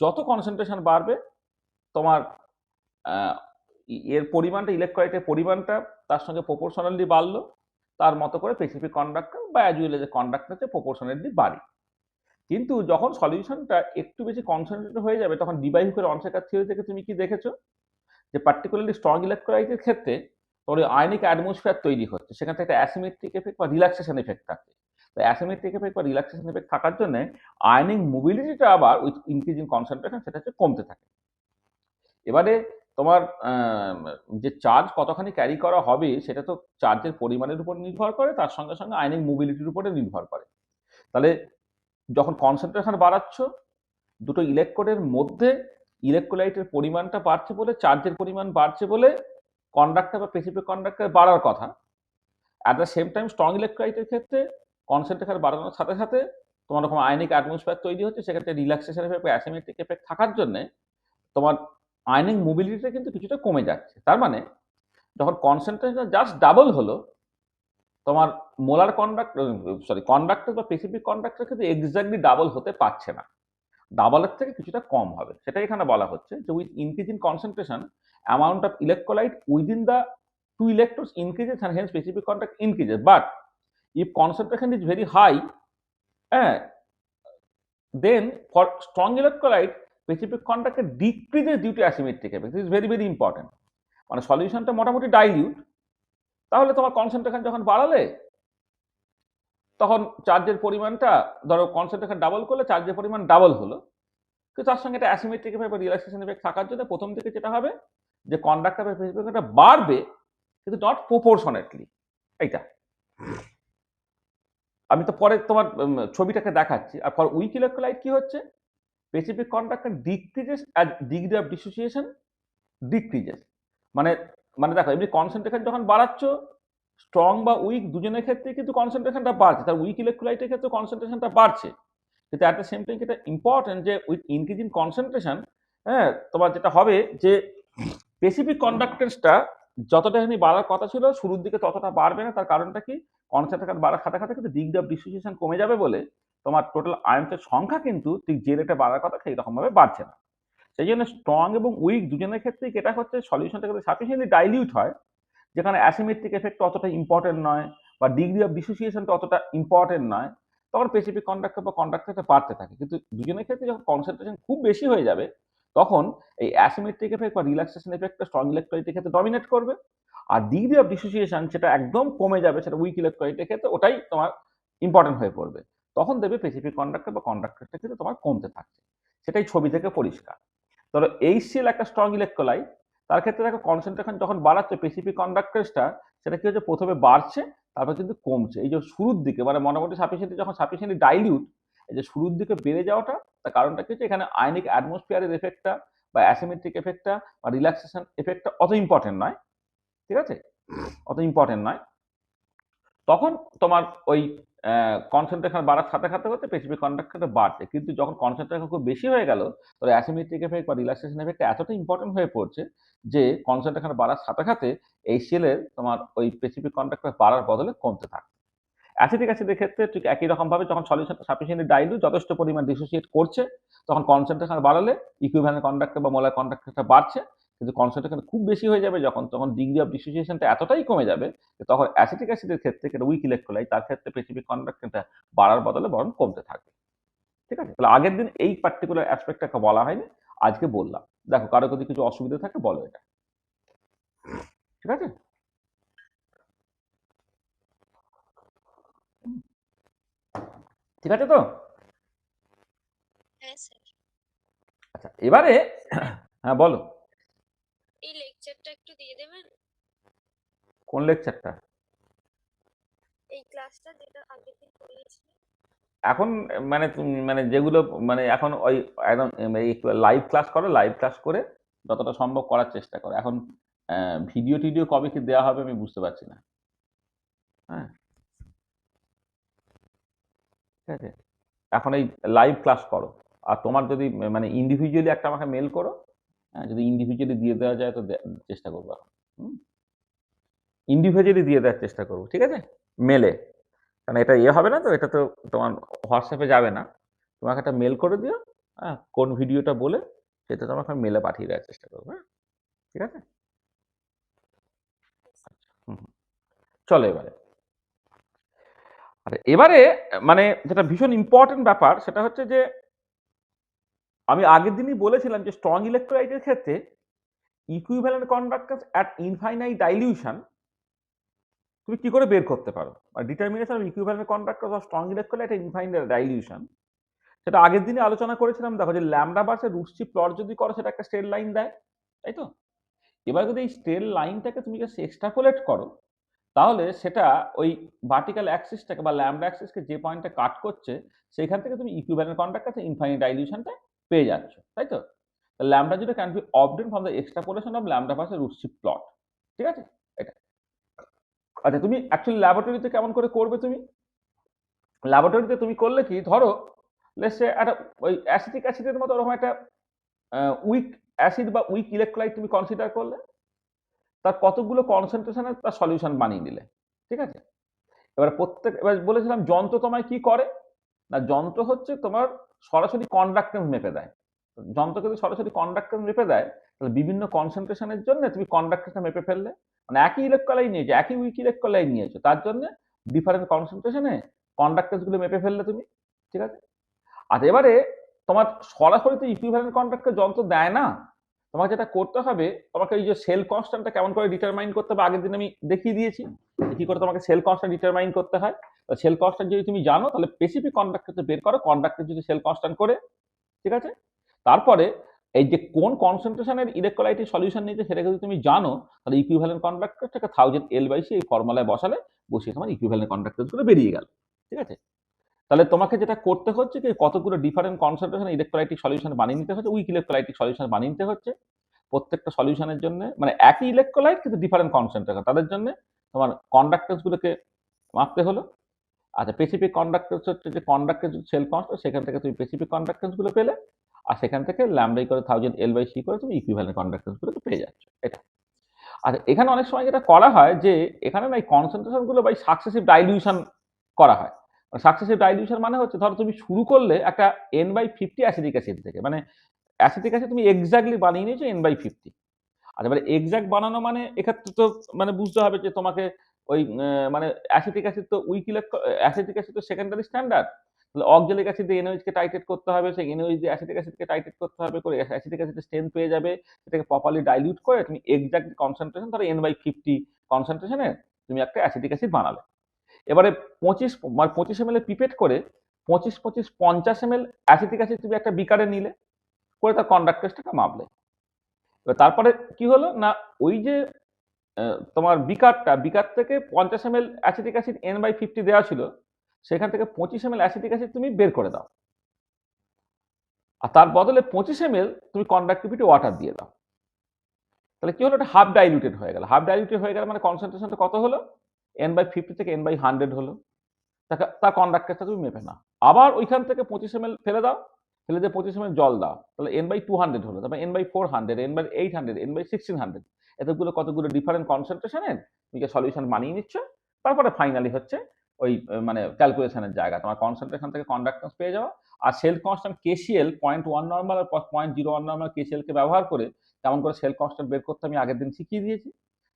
যত কনসেন্ট্রেশন বাড়বে তোমার এর পরিমাণটা, ইলেকট্রোলাইটের পরিমাণটা তার সঙ্গে প্রপোর্শনালি বাড়লো, তার মতো করে স্পেসিফিক কন্ডাক্টর বা অ্যাজ ওয়েল যে কন্ডাক্টর হচ্ছে প্রপোর্শনালি বাড়ে। কিন্তু যখন সলিউশনটা একটু বেশি কনসেন্ট্রেটেড হয়ে যাবে তখন ডিবাই হুকের অনসেকার থিওরি থেকে তুমি কি দেখেছো যে পার্টিকুলারলি স্ট্রং ইলেকট্রোলাইটের ক্ষেত্রে তোর আয়নিক অ্যাটমসফিয়ার তৈরি হচ্ছে, সেখান থেকে একটা অ্যাসিমেট্রিক এফেক্ট বা রিল্যাক্সেশন এফেক্ট থাকে। তো অ্যাসিমেট্রিক এফেক্ট বা রিল্যাক্সেশন এফেক্ট থাকার জন্য আয়নিক মোবিলিটিটা আবার উইথ ইনক্রিজিং কনসেন্ট্রেশন সেটা হচ্ছে কমতে থাকে। এবারে তোমার যে চার্জ কতখানি ক্যারি করা হবে সেটা তো চার্জের পরিমাণের উপর নির্ভর করে, তার সঙ্গে সঙ্গে আয়নিক মোবিলিটির উপরে নির্ভর করে। তাহলে যখন কনসেন্ট্রেশন বাড়াচ্ছ দুটো ইলেকট্রোডের মধ্যে ইলেকট্রোলাইটের পরিমাণটা বাড়ছে বলে, চার্জের পরিমাণ বাড়ছে বলে কন্ডাক্টর বা স্পেসিফিক কন্ডাক্টর বাড়ার কথা। At the same time strong ইলেকট্রোলাইটের ক্ষেত্রে কনসেন্ট্রেশন বাড়ানোর সাথে সাথে তোমার রকম আয়নিক অ্যাটমসফিয়ার তৈরি হচ্ছে, সেক্ষেত্রে রিল্যাক্সেশন এফেক্ট বা অ্যাসিমেট্রিক এফেক্ট থাকার জন্য তোমার আয়নিক মোবিলিটিটা কিন্তু কিছুটা কমে যাচ্ছে। তার মানে যখন কনসেন্ট্রেশন জাস্ট ডাবল হলো তোমার মোলার কন্ডাক্টর বা স্পেসিফিক কন্ডাক্টর কিন্তু এক্স্যাক্টলি ডাবল হতে পারছে না, ডাবলের থেকে কিছুটা কম হবে। সেটাই এখানে বলা হচ্ছে যে with increase in concentration amount of electrolyte within the two electrodes increases and hence specific contact increases, but if concentration is very high, then for strong electrolyte specific contact decreases due to asymmetric effect. This is very very important. মানে সলিউশনটা মোটামুটি dilute, তাহলে তোমার concentration যখন বাড়ালে তখন চার্জের পরিমাণটা ধরো কনসেন্ট্রেশন ডাবল করলে চার্জের পরিমাণ ডাবল হলো, কিন্তু তার সঙ্গে একটা অ্যাসিমেট্রিক এফেক্ট বা রিল্যাক্সেশন এফেক্ট থাকার জন্য প্রথম দিকে যেটা হবে যে কন্ডাক্টর বা স্পেসিফিকটা বাড়বে কিন্তু নট প্রপোর্শনেটলি। এইটা আমি তো পরে তোমার ছবিটাকে দেখাচ্ছি। আর ফর উইক ইলেকট্রোলাইট কি হচ্ছে, specific conductor decreases as degree of dissociation decreases. মানে মানে দেখো এমনি কনসেন্ট্রেশন যখন বাড়াচ্ছ স্ট্রং বা উইক দুজনের ক্ষেত্রে কিন্তু কনসেন্ট্রেশনটা বাড়ছে, তার উইক ইলেকট্রোলাইটের ক্ষেত্রে কনসেন্ট্রেশনটা বাড়ছে। কিন্তু অ্যাট দ্য সেম টাইম এটা ইম্পর্টেন্ট যে উইথ ইনক্রিজিং কনসেন্ট্রেশন তোমার যেটা হবে যে স্পেসিফিক কন্ডাক্টেন্সটা যতটাখানি বাড়ার কথা ছিল শুরুর দিকে ততটা বাড়বে না। তার কারণটা কি, কনসেন্ট্রেশন বাড়ার সাথে সাথে কিন্তু ডিগ্রি অফ ডিসোসিয়েশন কমে যাবে বলে তোমার টোটাল আয়ন্সের সংখ্যা কিন্তু ঠিক যে রেটে বাড়ার কথা সেই রকম ভাবে বাড়ছে না। সেই জন্য স্ট্রং এবং উইক দুজনের ক্ষেত্রেই এটা হচ্ছে সলিউশনটা কিন্তু সাফিসিয়েন্টলি ডাইলিউট হয়, যেখানে অ্যাসিমেট্রিক এফেক্ট অতটা ইম্পর্টেন্ট নয় বা ডিগ্রি অফ ডিসোসিয়েশনটা অতটা ইম্পর্টেন্ট নয়, তখন স্পেসিফিক কন্ডাক্টর বা কন্ডাক্টরটা বাড়তে থাকে। কিন্তু দুজনের ক্ষেত্রে যখন কনসেন্ট্রেশন খুব বেশি হয়ে যাবে তখন এই অ্যাসিমেট্রিক এফেক্ট বা রিল্যাক্সেশন এফেক্টটা স্ট্রং ইলেকট্রোলাইটের ক্ষেত্রে ডমিনেট করবে, আর ডিগ্রি অফ ডিসোসিয়েশন সেটা একদম কমে যাবে, সেটা উইক ইলেকট্রোলাইটের ক্ষেত্রে ওটাই তোমার ইম্পর্টেন্ট হয়ে পড়বে। তখন দেবে স্পেসিফিক কন্ডাক্টর বা কন্ডাক্টরটা কিন্তু তোমার কমতে থাকছে। সেটাই ছবি থেকে পরিষ্কার। ধরো HCl একটা স্ট্রং ইলেকট্রোলাইট, তার ক্ষেত্রে দেখো কনসেন্ট্রেশন যখন বাড়াচ্ছে স্পেসিফিক কন্ডাক্টরটা সেটা কি হচ্ছে প্রথমে বাড়ছে তারপর কিন্তু কমছে। এই যে শুরুর দিকে মানে মোটামুটি সাফিসিয়েন্টলি যখন সাফিসিয়েন্টলি ডাইলিউট, এই যে শুরুর দিকে বেড়ে যাওয়াটা তার কারণটা কি হচ্ছে, এখানে আয়নিক অ্যাটমসফিয়ারের এফেক্টটা বা অ্যাসিমেট্রিক এফেক্টটা বা রিল্যাক্সেশন এফেক্টটা অত ইম্পর্টেন্ট নয়, ঠিক আছে, অত ইম্পর্টেন্ট নয়। তখন তোমার ওই কনসেন্ট্রেশন বাড়ার সাথে সাথে হচ্ছে স্পেসিফিক কন্ডাক্টরটা বাড়ছে। কিন্তু যখন কনসেন্ট্রেশন খুব বেশি হয়ে গেল তাহলে অ্যাসিমেট্রিক এফেক্ট বা রিল্যাক্সেশন এফেক্ট এতটা ইম্পর্টেন্ট হয়ে পড়ছে যে কনসেন্ট্রেশন বাড়ার সাথে সাথে HCl এর তোমার ওই স্পেসিফিক কন্ডাক্টর বাড়ার বদলে কমতে থাকে। অ্যাসিটিক অ্যাসিডের ক্ষেত্রে ঠিক একই রকমভাবে যখন সলিউশন সাফিসিয়েন্টলি ডাইলিউট যথেষ্ট পরিমাণ ডিসোসিয়েট করছে তখন কনসেন্ট্রেশন বাড়ালে ইকুইভ্যালেন্ট কন্ডাক্টর বা মোলার কন্ডাক্টরটা বাড়ছে। কিন্তু কনসেন্ট্রেশন খুব বেশি হয়ে যাবে যখন, তখন ডিগ্রি অফ ডিসোসিয়েশনটা এতটাই কমে যাবে যে তখন অ্যাসিটিক অ্যাসিডের ক্ষেত্রে যেটা উইক ইলেকট্রোলাইট তার ক্ষেত্রে স্পেসিফিক কন্ডাক্টরটা বাড়ার বদলে বরং কমতে থাকবে। ঠিক আছে, তাহলে আগের দিন এই পার্টিকুলার অ্যাসপেক্টটাকে বলা হয়নি, আজকে বললাম। দেখো কারো যদি কিছু অসুবিধা থাকে বলো এটা, ঠিক আছে। ঠিক আছে তো, হ্যাঁ স্যার। আচ্ছা এবারে হ্যাঁ বলো। এই লেকচারটা একটু দিয়ে দেবেন, কোন লেকচারটা? এই ক্লাসটা যেটা আগের দিন করিয়েছিলেন। এখন মানে মানে যেগুলো মানে এখন ওই একদম লাইভ ক্লাস করো, লাইভ ক্লাস করে যতটা সম্ভব করার চেষ্টা করো। এখন ভিডিও টিডিও কবে কি দেওয়া হবে আমি বুঝতে পারছি না। হ্যাঁ ঠিক আছে, এখন এই লাইভ ক্লাস করো। আর তোমার যদি মানে ইন্ডিভিজুয়ালি একটা আমাকে মেল করো, যদি ইন্ডিভিজুয়ালি দিয়ে দেওয়া যায় তো চেষ্টা করবো এখন। ইন্ডিভিজুয়ালি দিয়ে দেওয়ার চেষ্টা করবো, ঠিক আছে, মেলে। কারণ এটা ইয়ে হবে না তো, এটা তো তোমার হোয়াটসঅ্যাপে যাবে না, তোমাকে একটা মেল করে দিও, হ্যাঁ, কোন ভিডিওটা বলে সেটা তোমাকে আমি মেলে পাঠিয়ে দেওয়ার চেষ্টা করবো, হ্যাঁ, ঠিক আছে? হুম হুম। চলো এবারে, আচ্ছা এবারে মানে যেটা ভীষণ ইম্পর্টেন্ট ব্যাপার সেটা হচ্ছে যে আমি আগের দিনই বলেছিলাম যে স্ট্রং ইলেকট্রোলাইটের ক্ষেত্রে equivalent conductance at infinite dilution তুমি কি করে বের করতে পারো, determination of equivalent conductance of strong electrolyte at infinite dilution, সেটা আগের দিনে আলোচনা করেছিলাম। দেখো যে ল্যামডা বাসের রুটসি প্লট যদি করো সেটা একটা স্ট্রেট লাইন দেয়, তাই তো? এবার যদি এই স্ট্রেট লাইনটাকে তুমি জাস্ট এক্সট্রাপোলেট করো তাহলে সেটা ওই ভার্টিক্যাল অ্যাক্সিসটাকে বা ল্যামডা অ্যাক্সিসকে যে পয়েন্টে কাট করছে সেইখান থেকে তুমি ইকুইভ্যালেন্ট কন্ডাক্ট্যান্স ইনফাইনাইট ডাইলিউশনটা পেয়ে যাচ্ছ, তাই তো? ল্যামডা যেটা can be obtain from the extrapolation of lambda বাসের রুটসি প্লট, ঠিক আছে? এটা আচ্ছা তুমি অ্যাকচুয়ালি ল্যাবরেটরিতে কেমন করে করবে তুমি? ল্যাবরেটরিতে তুমি করলে কি, ধরো লেটস সে একটা ওই অ্যাসিটিক অ্যাসিডের মতো ওরকম একটা উইক অ্যাসিড বা উইক ইলেকট্রোলাইট তুমি কনসিডার করলে, তার কতগুলো কনসেন্ট্রেশনে তার সলিউশন বানিয়ে নিলে, ঠিক আছে? এবার বলেছিলাম যন্ত্র তোমায় কি করে না, যন্ত্র হচ্ছে তোমার সরাসরি কন্ডাক্টেন্স মেপে দেয়। যন্ত্রকে যদি সরাসরি কন্ডাক্টেন্স মেপে দেয় তাহলে বিভিন্ন কনসেন্ট্রেশনের জন্য তুমি কন্ডাক্টেন্সটা মেপে ফেললে, মানে একই ইলেকট্রোলাইট নিয়েছো, একই উইক ইলেকট্রোলাইট নিয়েছো, তার জন্য ডিফারেন্ট কনসেন্ট্রেশনে কন্ডাক্টেন্স গুলো মেপে ফেললে তুমি, ঠিক আছে? আর এবারে তোমার সরাসরি তো ইকুইভ্যালেন্ট কন্ডাক্টর যন্ত্র দেয় না, তোমাকে যেটা করতে হবে তোমাকে এই যে সেল কনস্ট্যান্টটা কেমন করে ডিটারমাইন করতে হবে আগের দিন আমি দেখিয়ে দিয়েছি কি করে তোমাকে সেল কনস্ট্যান্ট ডিটারমাইন করতে হয়। সেল কনস্ট্যান্ট যদি তুমি জানো তাহলে স্পেসিফিক কন্ডাক্টরতে বের করো কন্ডাক্টর যদি সেল কনস্ট্যান্ট করে, ঠিক আছে? তারপরে এই যে কোন কনসেন্ট্রেশনের ইলেকট্রোলাইটের সলিউশন নিতে সেটা যদি তুমি জানো তাহলে ইকুইভ্যালেন্ট কন্ডাক্টরটাকে 1000 L/C এই ফর্মুলায় বসালে, বসিয়ে তোমার ইকুইভ্যালেন্ট কন্ডাক্টরগুলো বেরিয়ে গেল, ঠিক আছে? তাহলে তোমাকে যেটা করতে হচ্ছে কি কতগুলো ডিফারেন্ট কনসেন্ট্রেশন ইলেকট্রোলাইটিক সলিউশন বানিয়ে নিতে হচ্ছে, উইক ইলেকট্রোলাইটিক সলিউশন বানিয়ে নিতে হচ্ছে প্রত্যেকটা সলিউশনের জন্য, মানে একই ইলেকট্রোলাইট কিন্তু ডিফারেন্ট কনসেন্ট্রেশন, তাদের জন্য তোমার কন্ডাক্টেন্স গুলোকে মাপতে হলো। আচ্ছা স্পেসিফিক কন্ডাক্টেন্স হচ্ছে যে কন্ডাক্টেন্স সেল কনস্ট্যান্ট, সেখান থেকে তুমি স্পেসিফিক কন্ডাক্টেন্স গুলো পেলে, আর সেখান থেকে ল্যামডা করে 1000 L/C করে তুমি ইকুইভ্যালেন্ট কন্ডাক্টেন্স গুলোকে পেয়ে যাচ্ছ, এটা। আর এখানে অনেক সময় যেটা করা হয় যে এখানে না এই কনসেন্ট্রেশন গুলো বাই সাকসেসিভ ডাইলিউশন করা হয়। সাকসেসিভ ডাইলিউশন মানে হচ্ছে ধরো তুমি শুরু করলে একটা N/50 অ্যাসিডিক অ্যাসিড থেকে, মানে অ্যাসিডিক অ্যাসিড তুমি এক্স্যাক্টলি বানিয়ে নিয়েছো N/50। আর এবারে এক্স্যাক্ট বানানো মানে এক্ষেত্রে তো মানে বুঝতে হবে যে তোমাকে ওই মানে অ্যাসিটিক অ্যাসিড তো উইক অ্যাসিটিক অ্যাসিড তো সেকেন্ডারি স্ট্যান্ডার্ড, তাহলে অক্সালিক অ্যাসিড দিয়ে এনওএইচ কে টাইট্রেট করতে হবে, সেই এনওএইচ দিয়ে অ্যাসিটিক অ্যাসিডকে টাইট্রেট করতে হবে, করে অ্যাসিটিক অ্যাসিডের স্ট্রেংথ পেয়ে যাবে, সেটাকে প্রপারলি ডাইলিউট করে তুমি এক্স্যাক্ট কনসেন্ট্রেশন ধরো N/50 কনসেন্ট্রেশনে তুমি একটা অ্যাসিটিক অ্যাসিড বানালে। এবারে 25 ml পিপেট করে 25-50 ml অ্যাসিটিক অ্যাসিড তুমি একটা বিকারে নিলে, করে তার কন্ডাক্টেন্সটাকে মাপলে। এবার তারপরে কি হলো না, ওই যে তোমার বিকার থেকে 50 ml অ্যাসিটিক অ্যাসিড N/50 দেওয়া ছিল, সেখান থেকে 25 ml অ্যাসিটিক অ্যাসিড তুমি বের করে দাও, আর তার বদলে 25 ml তুমি কন্ডাক্টিভিটি ওয়াটার দিয়ে দাও। তাহলে কি হলো, এটা হাফ ডাইলিউটেড হয়ে গেল। হাফ ডাইলিউটেড হয়ে গেল মানে কনসেন্ট্রেশনটা কত হলো, N/50 থেকে N/100 হলো। তার কন্ডাক্টেন্সটা তুমি মেপে নাও। আবার ওইখান থেকে 25 ml ফেলে দাও, ফেলে দিয়ে 25 ml জল দাও, তাহলে N/200 হলো, তারপর N/400, N/800, N/1600, এতগুলো কতগুলো ডিফারেন্ট কনসেন্ট্রেশনের তুমি সলিউশন বানিয়ে নিচ্ছ। তারপরে ফাইনালি হচ্ছে ওই মানে ক্যালকুলেশনের জায়গা তোমার কনসেন্ট্রেশন থেকে কন্ডাক্টেন্স পেয়ে যাওয়া। আর সেল কনস্ট্যান্ট KCl 0.1 নর্মাল আর 0.01 নর্মাল KCl কে ব্যবহার করে কেমন করে সেল কনস্ট্যান্ট বের করতে আমি আগের দিন শিখিয়ে দিয়েছি।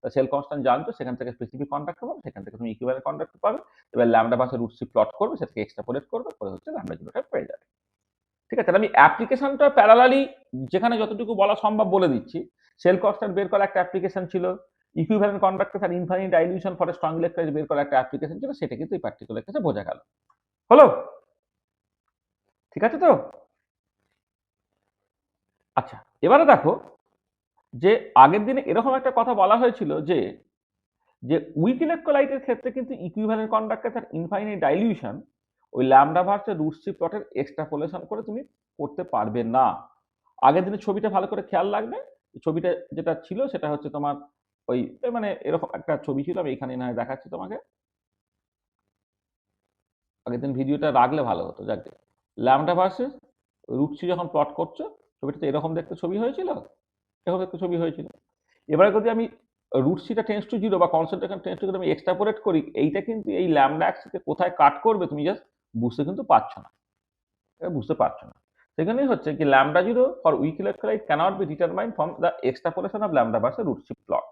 সেল কনস্ট্যান্ট জানতো, সেখান থেকে স্পেসিফিক কন্ডাক্টর পাবে, সেখান থেকে তুমি ইকুইভ্যালেন্ট কন্ডাক্টর পাবে। এবার ল্যামডা বাসের রুটসি প্লট করবে, সেটাকে এক্সট্রাপোলেট করবে, করে হচ্ছে ল্যামডা জিরোটা পেয়ে যাবে, ঠিক আছে? আমি অ্যাপ্লিকেশনটা প্যারালালি যেখানে যতটুকু বলা সম্ভব বলে দিচ্ছি। সেল কনস্ট্যান্ট বের করা একটা অ্যাপ্লিকেশন ছিল, ইকুইভ্যালেন্ট কন্ডাক্টর আর infinite dilution for strong electrolyte বের করা একটা অ্যাপ্লিকেশন ছিল, সেটা কিন্তু এই পার্টিকুলার কেসে বোঝা গেল। হলো? ঠিক আছে তো? আচ্ছা এবারে দেখো যে আগের দিনে এরকম একটা কথা বলা হয়েছিল যে উইক ইলেকট্রোলাইটের ক্ষেত্রে কিন্তু ইকুইভ্যালেন্ট কন্ডাক্টর আর ইনফাইনাইট ডাইলিউশন ওই ল্যামডা ভার্সেস রুটসি প্লটের এক্সট্রাপোলেশন করে তুমি করতে পারবে না। আগের দিনের ছবিটা ভালো করে খেয়াল রাখবে। ছবিটা যেটা ছিল সেটা হচ্ছে তোমার ওই মানে এরকম একটা ছবি ছিল, আমি এখানে না হয় দেখাচ্ছি তোমাকে। আগের দিন ভিডিওটা রাখলে ভালো হতো। যাক, ল্যামডা ভার্সেস রুটসি যখন প্লট করছো ছবিটা তো এরকম দেখতে ছবি হয়েছিল, এরকম দেখতে ছবি হয়েছিল। এবারে যদি আমি রুটসিটা টেন্স টু জিরো বা কনসেন্ট্রেশন টেন্স টু জিরো আমি এক্সট্রাপোলেট করি, এইটা কিন্তু এই ল্যামডা অ্যাক্সিসকে কোথায় কাট করবে তুমি জাস্ট বুঝতে কিন্তু পারছো না। এটা বুঝতে পারছো না। সেখানেই হচ্ছে কি lambda zero for weak electrolyte cannot be determined from the extrapolation of lambda versus root shift plot.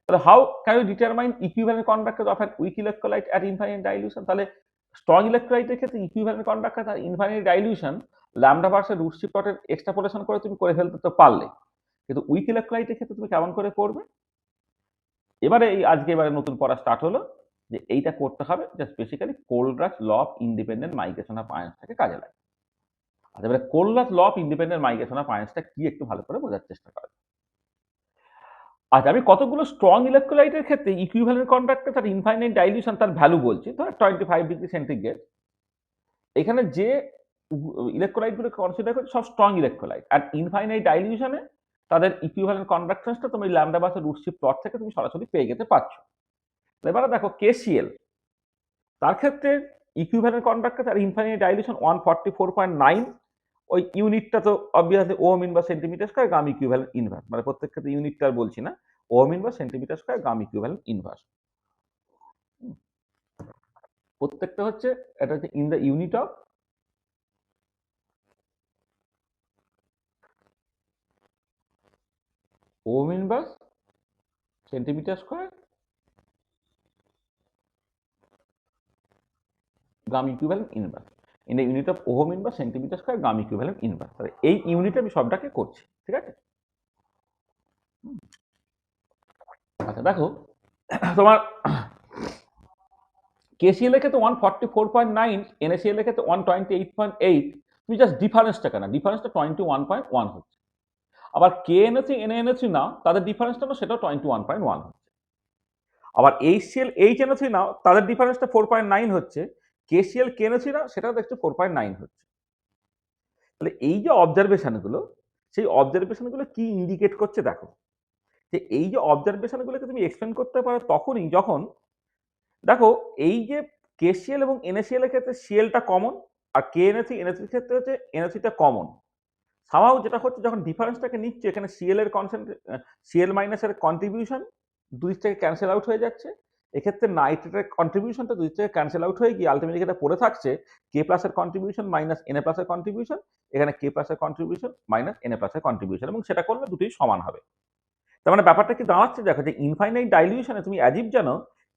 তাহলে how can you determine equivalent conductor of an weak electrolyte at infinite dilution? তাহলে স্ট্রং ইলেকট্রোলাইটের ক্ষেত্রে equivalent conductor আর infinite dilution lambda versus root shift প্লটের extrapolation করে তুমি করে ফেলতে তো পারলে, কিন্তু উইক ইলেকট্রোলাইটের ক্ষেত্রে তুমি কেমন করে করবে? এবারে নতুন পড়া স্টার্ট হলো যে এইটা করতে হবে, জাস্ট বেসিক্যালি কোলব্রাস law of independent migration of আয়নসটাকে কাজে লাগে। আচ্ছা, এবারে কোলব্রাস law of independent migration of আয়নসটা কি একটু ভালো করে বোঝার চেষ্টা করা। আচ্ছা, আমি কতগুলো স্ট্রং ইলেকট্রোলাইটের ক্ষেত্রে ইকুইভ্যালেন্ট কন্ডাক্টর তার ইনফাইনাইট ডাইলিউশন তার ভ্যালু বলছি, ধর 25 ডিগ্রি সেন্টিগ্রেড। এখানে যে ইলেকট্রোলাইটগুলোকে কনসিডার করছি সব স্ট্রং ইলেকট্রোলাইট, আর ইনফাইনাইট ডাইলিউশনে তাদের ইকুইভ্যালেন্ট কন্ডাক্ট্যান্সটা তুমি ল্যামডা বাসের রুট শিফট প্লট থেকে তুমি সরাসরি পেয়ে যেতে পারছো। এবারে দেখো কেসিএল, তার ক্ষেত্রে ইকুইভ্যালেন্ট কন্ডাক্টর আর ইনফাইনাইট ডাইলিউশন 144.9। ওই ইউনিটটা তো অবভিয়াসলি ওহম ইন বা centimetre square gram equivalent inverse, মানে প্রত্যেক ক্ষেত্রে ইউনিটটা আর বলছি না, ওহম ইন বা centimetre square gram equivalent inverse. প্রত্যেকটা হচ্ছে এটা হচ্ছে in the unit of ohm inverse centimetre square gram equivalent inverse, in the unit of ohm inverse centimetre square gram equivalent inverse. তাহলে এই ইউনিটে আমি সবটাকে করছি, ঠিক আছে? আচ্ছা দেখো, তোমার কেসিএল এর ক্ষেত্রে 144.9, এনএসিএল এর ক্ষেত্রে 128.8। তুমি জাস্ট ডিফারেন্সটা কেন, ডিফারেন্সটা 21.1 হচ্ছে। আবার কে এনেছি এনে এনেছি না, তাদের ডিফারেন্সটা না সেটাও 21.1 হচ্ছে। আবার এইচসিএল এইচ এনেছি না, তাদের ডিফারেন্সটা 4.9 হচ্ছে। কেসিএল কে এনেছি না, সেটাও দেখছো 4.9 হচ্ছে। তাহলে এই যে অবজারভেশনগুলো, সেই অবজারভেশনগুলো কি ইন্ডিকেট করছে দেখো, যে এই যে অবজারভেশনগুলোকে তুমি এক্সপ্লেন করতে পারো তখনই যখন দেখো এই যে কেসিএল এবং এনএসিএল এর ক্ষেত্রে সিএলটা কমন, আর কে এনএসি এনএসির ক্ষেত্রে হচ্ছে এনএসিটা কমন। সামাও যেটা হচ্ছে যখন ডিফারেন্সটাকে নিচ্ছে, এখানে সিএল এর সিএল মাইনাসের কন্ট্রিবিউশন দুই থেকে ক্যান্সেল আউট হয়ে যাচ্ছে। এক্ষেত্রে নাইট্রেটের কন্ট্রিবিউশনটা দুই থেকে ক্যান্সেল আউট হয়ে গিয়ে আলটিমেটলি এটা পড়ে থাকছে কে প্লাসের কন্ট্রিবিউশন মাইনাস এন এ প্লাসের কন্ট্রিবিউশন, এখানে কে প্লাসের কন্ট্রিবিউশন মাইনাস এন এ প্লাসের কন্ট্রিবিউশন, এবং সেটা করলে দুটোই সমান হবে। তার মানে ব্যাপারটা কি দাঁড়াচ্ছে দেখো, যে ইনফাইনাইট ডাইলিউশনে তুমি অ্যাজিভ জানো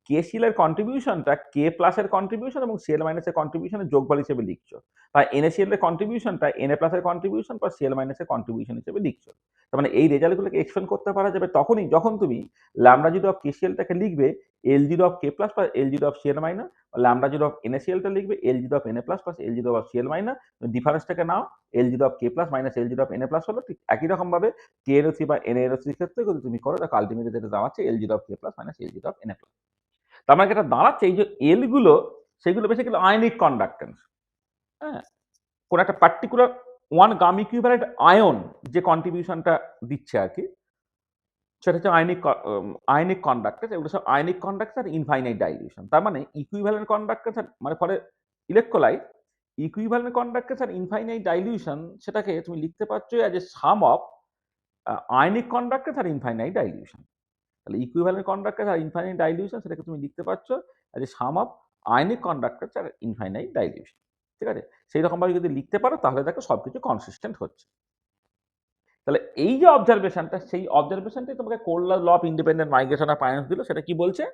কে সিএল এর কন্ট্রিবিউশনটা কে প্লাসের কন্ট্রিবিউশন এবং সিএল মাইনাসের কন্ট্রিবিউশনের যোগফল হিসেবে লিখছো, বা এনএসিএল এর কন্ট্রিবিউশনটা এন এ প্লাসের কন্ট্রিবিউশন বা সিএল মাইনাসের কন্ট্রিবিউশন হিসেবে লিখছো। তার মানে এই রেজাল্টগুলোকে এক্সপ্লেন করতে পারা যাবে তখনই যখন তুমি ল্যামডা জিরো অফ কেসিএলটাকে লিখবে L zero of K plus বা L zero of CL minus, বা ল্যামডা জিরো অফ এনএসিএলটা লিখবে L zero of N A plus plus L zero of CL minus. ডিফারেন্সটাকে নাও L zero of K plus minus L zero of N A plus হলো। ঠিক একই রকম ভাবে কে এর বা এন এর ক্ষেত্রে যদি তুমি করো তাহলে আলটিমেটলি যেটা দাঁড়াচ্ছে এল zero of K plus minus L zero of N A plus. তার মানে এটা দাঁড়াচ্ছে এই যে এল গুলো, সেগুলো বেসিক্যালি আয়নিক কন্ডাক্টেন্স। হ্যাঁ, কোন একটা particular one gram equivalent ion যে কন্ট্রিবিউশনটা দিচ্ছে আর কি, সেটা হচ্ছে আয়নিক কন্ডাক্টেন্স। এগুলো সব আয়নিক কন্ডাক্টেন্স আর ইনফাইনাইট ডাইলিউশন। তার মানে ইকুইভ্যালেন্ট কন্ডাক্টেন্স মানে ফলে ইলেকট্রোলাইট ইকুইভ্যালেন্ট কন্ডাক্টেন্স আর ইনফাইনাইট ডাইলিউশন, সেটাকে তুমি লিখতে পারছো as a sum of ionic conductance আর ইনফাইনাইট ডাইলিউশন। তাহলে ইকুইভ্যালেন্ট কন্ডাক্টর আর ইনফাইনাইট ডাইলিউশন সেটাকে তুমি লিখতে পারছো as a sum of ionic conductor আর ইনফাইনাইট ডাইলিউশন। ঠিক আছে, সেই রকমভাবে যদি লিখতে পারো তাহলে দেখো সবকিছু কনসিস্টেন্ট হচ্ছে। তাহলে এই যে অবজারভেশনটা, সেই অবজারভেশনটাই তোমাকে Kohlrausch law of independent migration of ions দিল। সেটা কি বলছে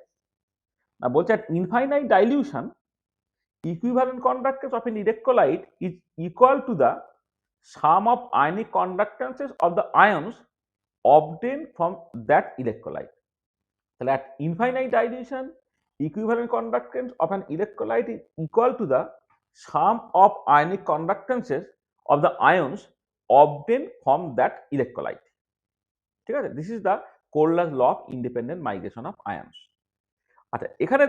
না, বলছে at infinite dilution equivalent conductance of an electrolyte is equal to the sum of ionic conductances of the ions obtained from that electrolyte. তাহলে at infinite dilution equivalent conductance of an electrolyte is equal to the sum of ionic conductances of the ions obtained from that electrolyte. ঠিক আছে, this is the Kohlrausch law of independent migration of ions. আচ্ছা, এখানে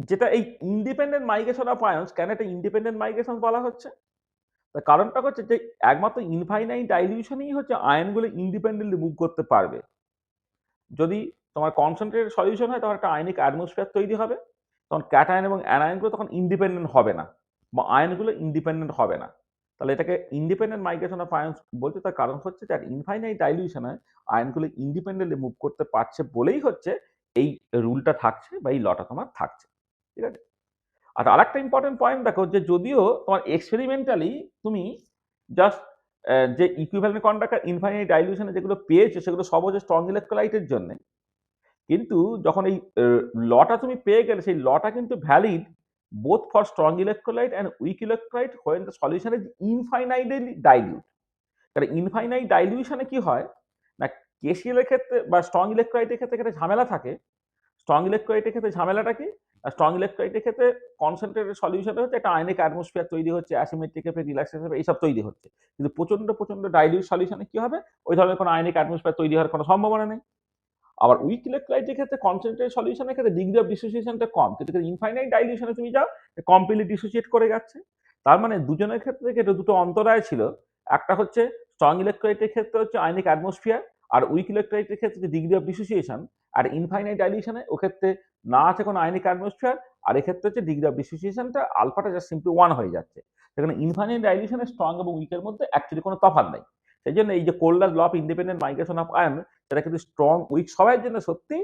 যেটা এই independent migration of আয়ন্স, কেন এটা independent migration বলা হচ্ছে, তার কারণটা হচ্ছে যে একমাত্র ইনফাইনাইট ডাইলিউশনেই হচ্ছে আয়নগুলো ইন্ডিপেন্ডেন্টলি মুভ করতে পারবে। যদি তোমার কনসেন্ট্রেটেড সলিউশন হয় তখন একটা আয়নিক অ্যাটমসফিয়ার তৈরি হবে, তখন ক্যাটায়ন এবং অ্যানায়নগুলো তখন ইন্ডিপেন্ডেন্ট হবে না, বা আয়নগুলো ইন্ডিপেন্ডেন্ট হবে না। তাহলে এটাকে ইন্ডিপেন্ডেন্ট মাইগ্রেশন অফ আয়ন্স বলছে। তার কারণ হচ্ছে যে ইনফাইনাইট ডাইলিউশনে আয়নগুলো ইন্ডিপেন্ডেন্টলি মুভ করতে পারছে বলেই হচ্ছে এই রুলটা থাকছে বা এই লটা তোমার থাকছে। ঠিক আছে, আর আরেকটা ইম্পর্টেন্ট পয়েন্ট দেখো যে যদিও তোমার এক্সপেরিমেন্টালি তুমি জাস্ট যে ইকুইভ্যালেন্ট কন্ডাক্ট আর ইনফাইনাইট ডাইলিউশনে যেগুলো পেয়েছো সেগুলো সব হচ্ছে স্ট্রং ইলেকট্রোলাইটের জন্য, কিন্তু যখন এই লটা তুমি পেয়ে গেলে সেই লটা কিন্তু valid both for strong electrolyte and weak electrolyte when the solution is infinitely dilute. কারণ ইনফাইনাইট ডাইলিউশনে কি হয় না, কেসিএল এর ক্ষেত্রে বা স্ট্রং ইলেকট্রোলাইটের ক্ষেত্রে একটা ঝামেলা থাকে। স্ট্রং ইলেকট্রোলাইটের ক্ষেত্রে ঝামেলাটা কি, স্ট্রং ইলেকট্রোলাইটের ক্ষেত্রে কনসেন্ট্রেটেড সলিউশন হচ্ছে একটা আয়নিক অ্যাটমসফিয়ার তৈরি হচ্ছে, অ্যাসিমেট্রিক এফেক্ট, রিল্যাক্সেশন এইসব তৈরি হচ্ছে, কিন্তু প্রচন্ড প্রচন্ড ডাইলিউট সলিউশনে কি হবে, ওই ধরনের কোনো আয়নিক অ্যাটমসফিয়ার তৈরি হওয়ার কোনো সম্ভাবনা নেই। আবার উইক ইলেকট্রোলাইটের ক্ষেত্রে কনসেন্ট্রেটেড সলিউশনের ক্ষেত্রে ডিগ্রি অফ ডিসোসিয়েশনটা কম, কিন্তু ইনফাইনাইট ডাইলিউশনে তুমি যাও কমপ্লিটলি ডিসোসিয়েট করে যাচ্ছে। তার মানে দুজনের ক্ষেত্রে এটা দুটো অন্তরায় ছিল, একটা হচ্ছে স্ট্রং ইলেকট্রোলাইটের ক্ষেত্রে হচ্ছে আয়নিক অ্যাটমসফিয়ার, আর উইক ইলেকট্রোলাইটের ক্ষেত্রে যে ডিগ্রি অফ ডিসোসিয়েশন। আর ইনফাইনাইট ডাইলিউশনে ও ক্ষেত্রে না আছে কোনো আয়নিক অ্যাটমসফিয়ার, আর এক্ষেত্রে হচ্ছে ডিগ্রি অফ ডিসোসিয়েশনটা আলফাটা জাস্ট সিম্পলি 1 হয়ে যাচ্ছে। সেখানে ইনফাইনাইট ডাইলিউশনে স্ট্রং এবং উইকের মধ্যে অ্যাকচুয়ালি কোনো তফাৎ নাই। সেই জন্য এই যে Kohlrausch law of independent migration of ion, সেটা কিন্তু স্ট্রং উইক সবার জন্য সত্যি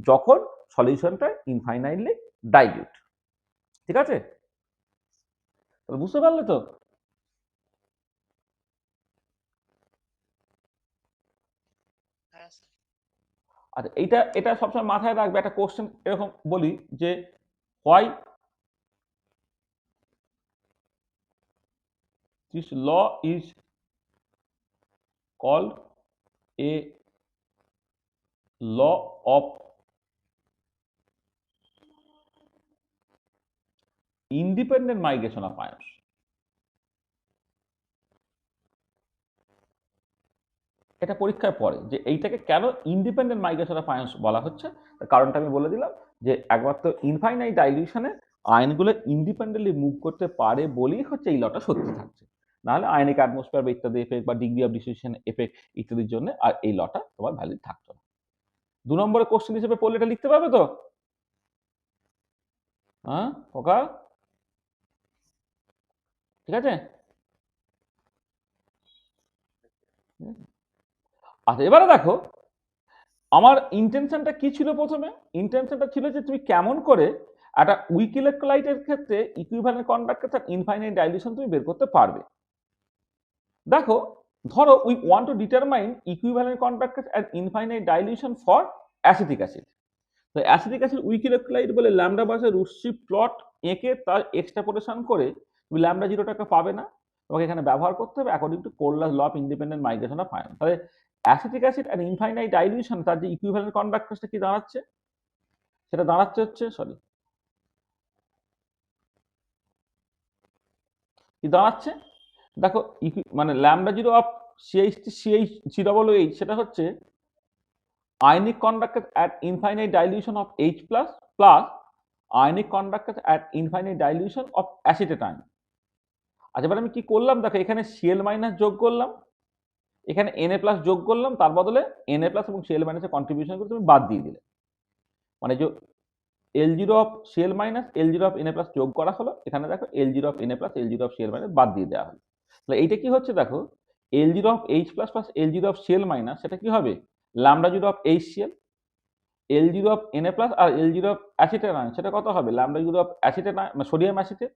যখন সলিউশনটা ইনফাইনাইটলি ডাইলিউট। ঠিক আছে, তাহলে বুঝতে পারলে তো? হ্যাঁ স্যার। আচ্ছা, এটা সবসময় মাথায় রাখবে। একটা কোশ্চেন এরকম বলি যে why this law is called a law of independent migration of ions. এটা পরীক্ষায় পড়ে যে এইটাকে কেন ইন্ডিপেন্ডেন্ট মাইগ্রেশন অফ আয়নস বলা হচ্ছে। তার কারণটা আমি বলে দিলাম যে একমাত্র ইনফাইনাইট ডাইলিউশনে আয়নগুলো ইন্ডিপেন্ডেন্টলি মুভ করতে পারে বলেই হচ্ছে এই লটা সত্যি থাকছে, নাহলে আয়নিক অ্যাটমসফিয়ার বা ইত্যাদি এফেক্ট বা ডিগ্রি অফ ডিসোসিয়েশন এফেক্ট ইত্যাদির জন্য আর এই লটা তোমার ভ্যালিড থাকতো না। 2 নম্বরের কোশ্চেন হিসেবে পড়লে এটা লিখতে পারবে তো? হ্যাঁ ওকা, ঠিক আছে। আচ্ছা, এবারে দেখো আমার ইন্টেনশনটা কি ছিল। প্রথমে ইন্টেনশনটা ছিল যে তুমি কেমন করে একটা উইক ইলেকট্রোলাইটের ক্ষেত্রে ইকুইভ্যালেন্ট কন্ডাক্টর তার ইনফাইনাইট ডাইলিউশন তুমি বের করতে পারবে। দেখো, ধরো we want to determine equivalent conductor at infinite dilution for acetic acid. তো অ্যাসিটিক অ্যাসিড উইক ইলেকট্রোলাইট বলে ল্যামডা বাসের রুটসি প্লট এঁকে তার এক্সট্রাপোলেশন করে তুমি ল্যামডা জিরোটাকে পাবে না, তোমাকে এখানে ব্যবহার করতে হবে according to Kohlrausch law of independent migration of ion. তাহলে acetic acid and infinite dilution তার যে ইকুইভ্যালেন্ট কন্ডাক্টরটা কি দাঁড়াচ্ছে, সেটা দাঁড়াচ্ছে হচ্ছে কি দাঁড়াচ্ছে দেখো, মানে lambda zero of C double H, সেটা হচ্ছে ionic conductors at infinite dilution of H plus plus ionic conductors at infinite dilution of acetate. আচ্ছা, এবার আমি কি করলাম দেখো, এখানে Cl মাইনাস যোগ করলাম, এখানে Na প্লাস যোগ করলাম, তার বদলে Na প্লাস এবং Cl মাইনাসের কন্ট্রিবিউশন করে তুমি বাদ দিয়ে দিলে, মানে যে এল zero of Cl minus L zero of Na plus যোগ করা হলো, এখানে দেখো এল zero of Na plus L zero of Cl minus বাদ দিয়ে দেওয়া হলো। তাহলে এইটা কি হচ্ছে দেখো, এল zero of H plus plus L zero of Cl minus, সেটা কি হবে lambda zero of HCl, L zero of Na plus আর L zero of acetate ion, সেটা কত হবে ল্যামডা জিরো অফ অ্যাসিটেট মানে সোডিয়াম অ্যাসিটেট।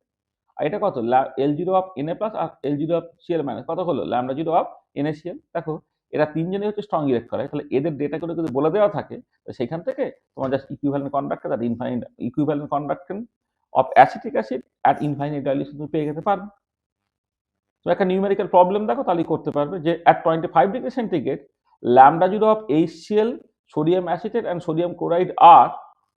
আর এটা কত L zero of Na plus আর L zero of Cl minus কত হলো ল্যামডা জিরো অফ NaCl। দেখো এরা তিনজনই হচ্ছে স্ট্রং ইলেকট্রোলাইট, তাহলে এদের ডেটাগুলো যদি বলে দেওয়া থাকে সেখান থেকে তোমার জাস্ট ইকুইভ্যালেন্ট কন্ডাক্টর আর ইনফাইনাইট equivalent conductor of acetic acid at infinite dilution তুমি পেয়ে যেতে পারবে। তো একটা নিউমেরিক্যাল প্রবলেম দেখো তাহলেই করতে পারবে যে at 25 degree centigrade lambda zero of HCl, sodium acetate and sodium chloride are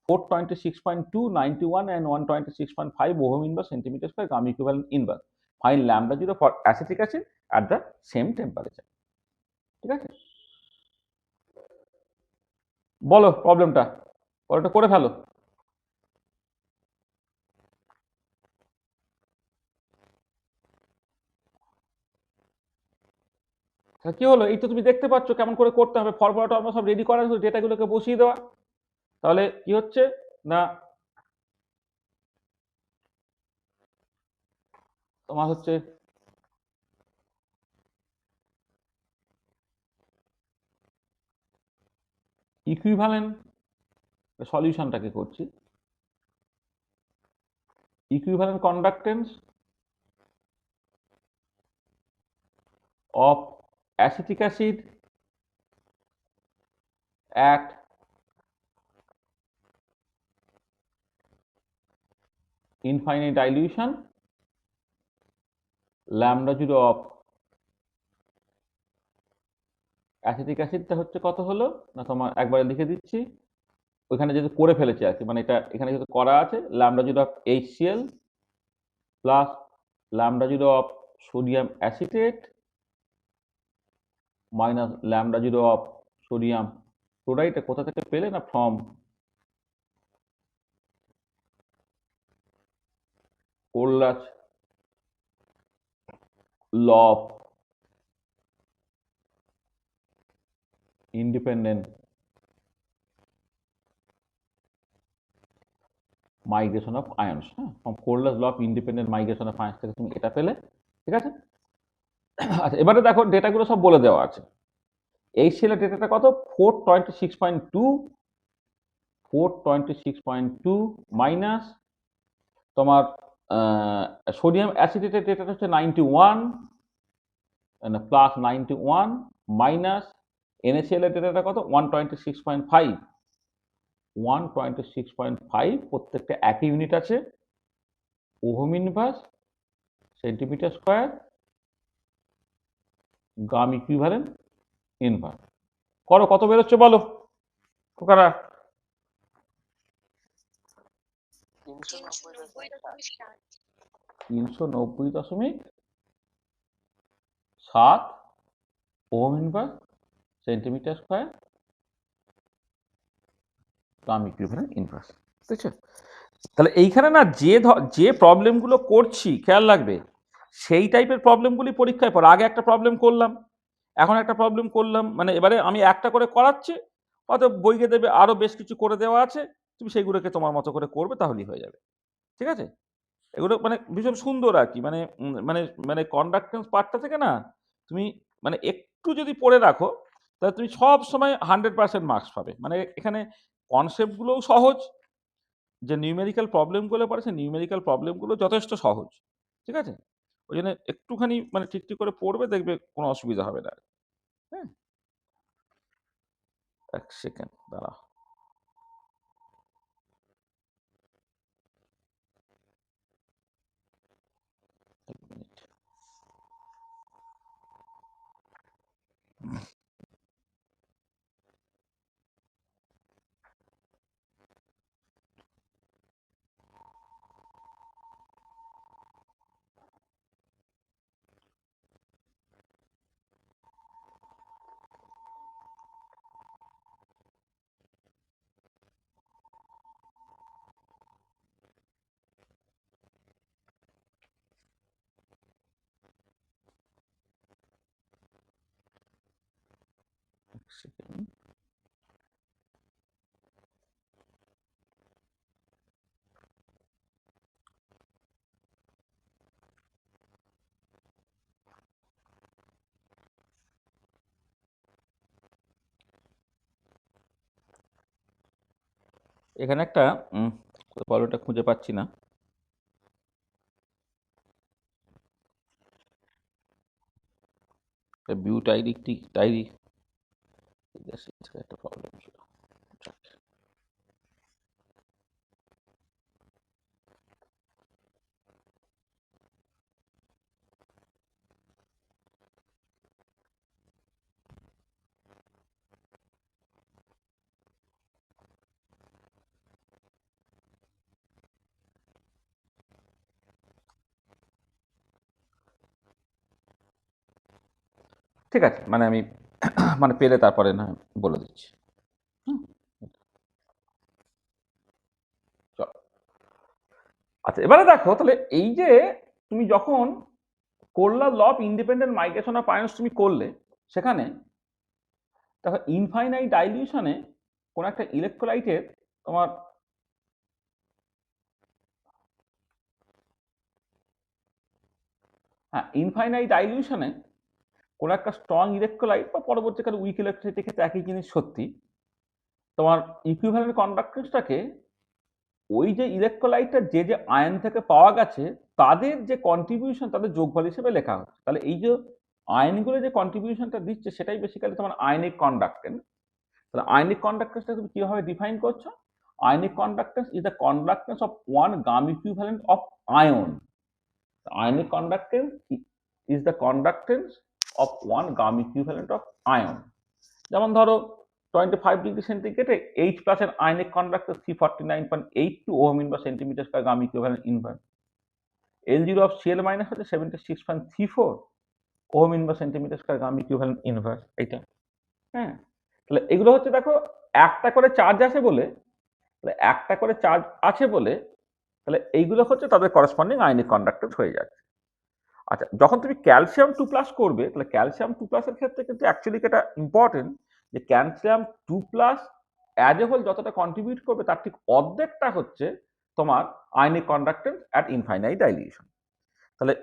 426.2, 91 and 126.5 ohm inverse centimeter square gram equivalent inverse. Find lambda zero for acetic acid at the same temperature. ঠিক আছে, বলো প্রবলেমটা, ওটা করে ফেলো। কি হলো, এই তো তুমি দেখতে পাচ্ছ কেমন করে করতে হবে, ফর্মুলাটা আমরা সব রেডি করা, ডেটাগুলোকে বসিয়ে দেওয়া। তাহলে কি হচ্ছে না, তোমার হচ্ছে ইকুইভ্যালেন্ট সলিউশনটাকে করছি, equivalent conductance of acetic acid at infinite dilution, lambda 0 of acetic অ্যাসিডটা হচ্ছে কত হলো না, তোমার একবারে লিখে দিচ্ছি, ওইখানে যেহেতু করে ফেলেছি আর কি, মানে এটা এখানে যেহেতু করা আছে, lambda 0 of HCl plus lambda 0 of sodium acetate minus lambda 0 of sodium chloride. কোথা থেকে পেলে না, from Kohlrausch law of independent migration of ions. হ্যাঁ, from Kohlrausch law of independent migration of ions থেকে তুমি এটা পেলে, ঠিক আছে। আচ্ছা, এবারে দেখো ডেটাগুলো সব বলে দেওয়া আছে। HCl এর ডেটাটা কত, 426.2 426.2 মাইনাস তোমার সোডিয়াম অ্যাসিটেটের ডেটাটা হচ্ছে 91 প্লাস 91 মাইনাস NaCl এর ডেটাটা কত 126.5 126.5, প্রত্যেকটা একই ইউনিট আছে, ওহম ইনভার্স সেন্টিমিটার স্কোয়ার গ্রাম ইকুইভ্যালেন্ট ইনভার্স। করো, কত বেরোচ্ছে বলো খোকারা? 390.7 ওহম ইনভার্স সেন্টিমিটার স্কোয়ার গ্রাম ইকুইভ্যালেন্ট ইনভার্স। বুঝছো? তাহলে এইখানে না যে প্রবলেমগুলো করছি, খেয়াল রাখবে, সেই টাইপের প্রবলেমগুলি পরীক্ষায় পড়ে। আগে একটা প্রবলেম করলাম, এখন একটা প্রবলেম করলাম, মানে এবারে আমি একটা করে করাচ্ছি, হয়তো বইকে দেবে আরো বেশ কিছু করে দেওয়া আছে, তুমি সেইগুলোকে তোমার মতো করে করবে, তাহলেই হয়ে যাবে, ঠিক আছে। এগুলো মানে ভীষণ সুন্দর আর কি, মানে মানে মানে কন্ডাক্টেন্স পার্টটা থেকে না তুমি মানে একটু যদি পড়ে রাখো, তাহলে তুমি সব সময় 100% মার্কস পাবে। মানে এখানে কনসেপ্টগুলোও সহজ, যে নিউমেরিক্যাল প্রবলেমগুলো পড়ে সেই নিউমেরিক্যাল প্রবলেমগুলো যথেষ্ট সহজ, ঠিক আছে। ওই জন্য একটুখানি মানে ঠিক ঠিক করে পড়বে, দেখবে কোনো অসুবিধা হবে না। হ্যাঁ, এক সেকেন্ড দাঁড়া। এক মিনিট। সেকেন্ড। এখানে একটা বলটা খুঁজে পাচ্ছি না। বিউটাইরিক ডাইরি একটা প্রবলেম ছিল। ঠিক আছে, মানে আমি মানে পেলে তারপরে না বলে দিচ্ছি। চলো, আচ্ছা এবারে দেখো, তাহলে এই যে তুমি যখন Kohlrausch law of independent migration of ions তুমি করলে, সেখানে দেখো ইনফাইনাইট ডাইলিউশনে কোন একটা ইলেকট্রোলাইটের তোমার ইনফাইনাইট ডাইলিউশনে কোন একটা স্ট্রং ইলেকট্রোলাইট বা পরবর্তীকালে উইক ইলেকট্রোলাইটের ক্ষেত্রে একই জিনিস সত্যি, তোমার ইকুইভ্যালেন্ট কন্ডাক্টেন্সটাকে ওই যে ইলেকট্রোলাইটটা যে যে আয়ন থেকে পাওয়া গেছে তাদের যে কন্ট্রিবিউশন তাদের যোগফল হিসেবে লেখা হচ্ছে। তাহলে এই যে আয়নগুলো যে কন্ট্রিবিউশনটা দিচ্ছে সেটাই বেসিক্যালি তোমার আয়নিক কন্ডাক্টেন্স। তাহলে আয়নিক কন্ডাক্টেন্সটা তুমি কিভাবে ডিফাইন করছো? Ionic conductance is the conductance of one gram equivalent of ion. Ionic conductance is the conductance of one Gauss equivalent of ion. যেমন ধরো 25 ডিগ্রি সেন্টিগ্রেডে H প্লাস এর ionic conductance 349.82 ohm inverse centimetre square gram equivalent inverse. L0 of Cl minus হচ্ছে 76.34 ohm inverse centimetre square gram equivalent inverse. এইটা হ্যাঁ, তাহলে এগুলো হচ্ছে দেখো একটা করে চার্জ আছে বলে, তাহলে একটা করে চার্জ আছে বলে তাহলে এইগুলো হচ্ছে তাদের করসপন্ডিং আয়নিক কন্ডাক্টেন্স হয়ে যাচ্ছে। আচ্ছা, যখন তুমি ক্যালসিয়াম 2+ করবে তাহলে ক্যালসিয়াম 2+ এর ক্ষেত্রে কিন্তু অ্যাকচুয়ালি এটা ইম্পর্টেন্ট যে ক্যালসিয়াম 2+ অ্যাজ এ হোল যতটা কন্ট্রিবিউট করবে তার ঠিক অর্ধেকটা হচ্ছে তোমার ionic conductance at infinite dilution. তাহলে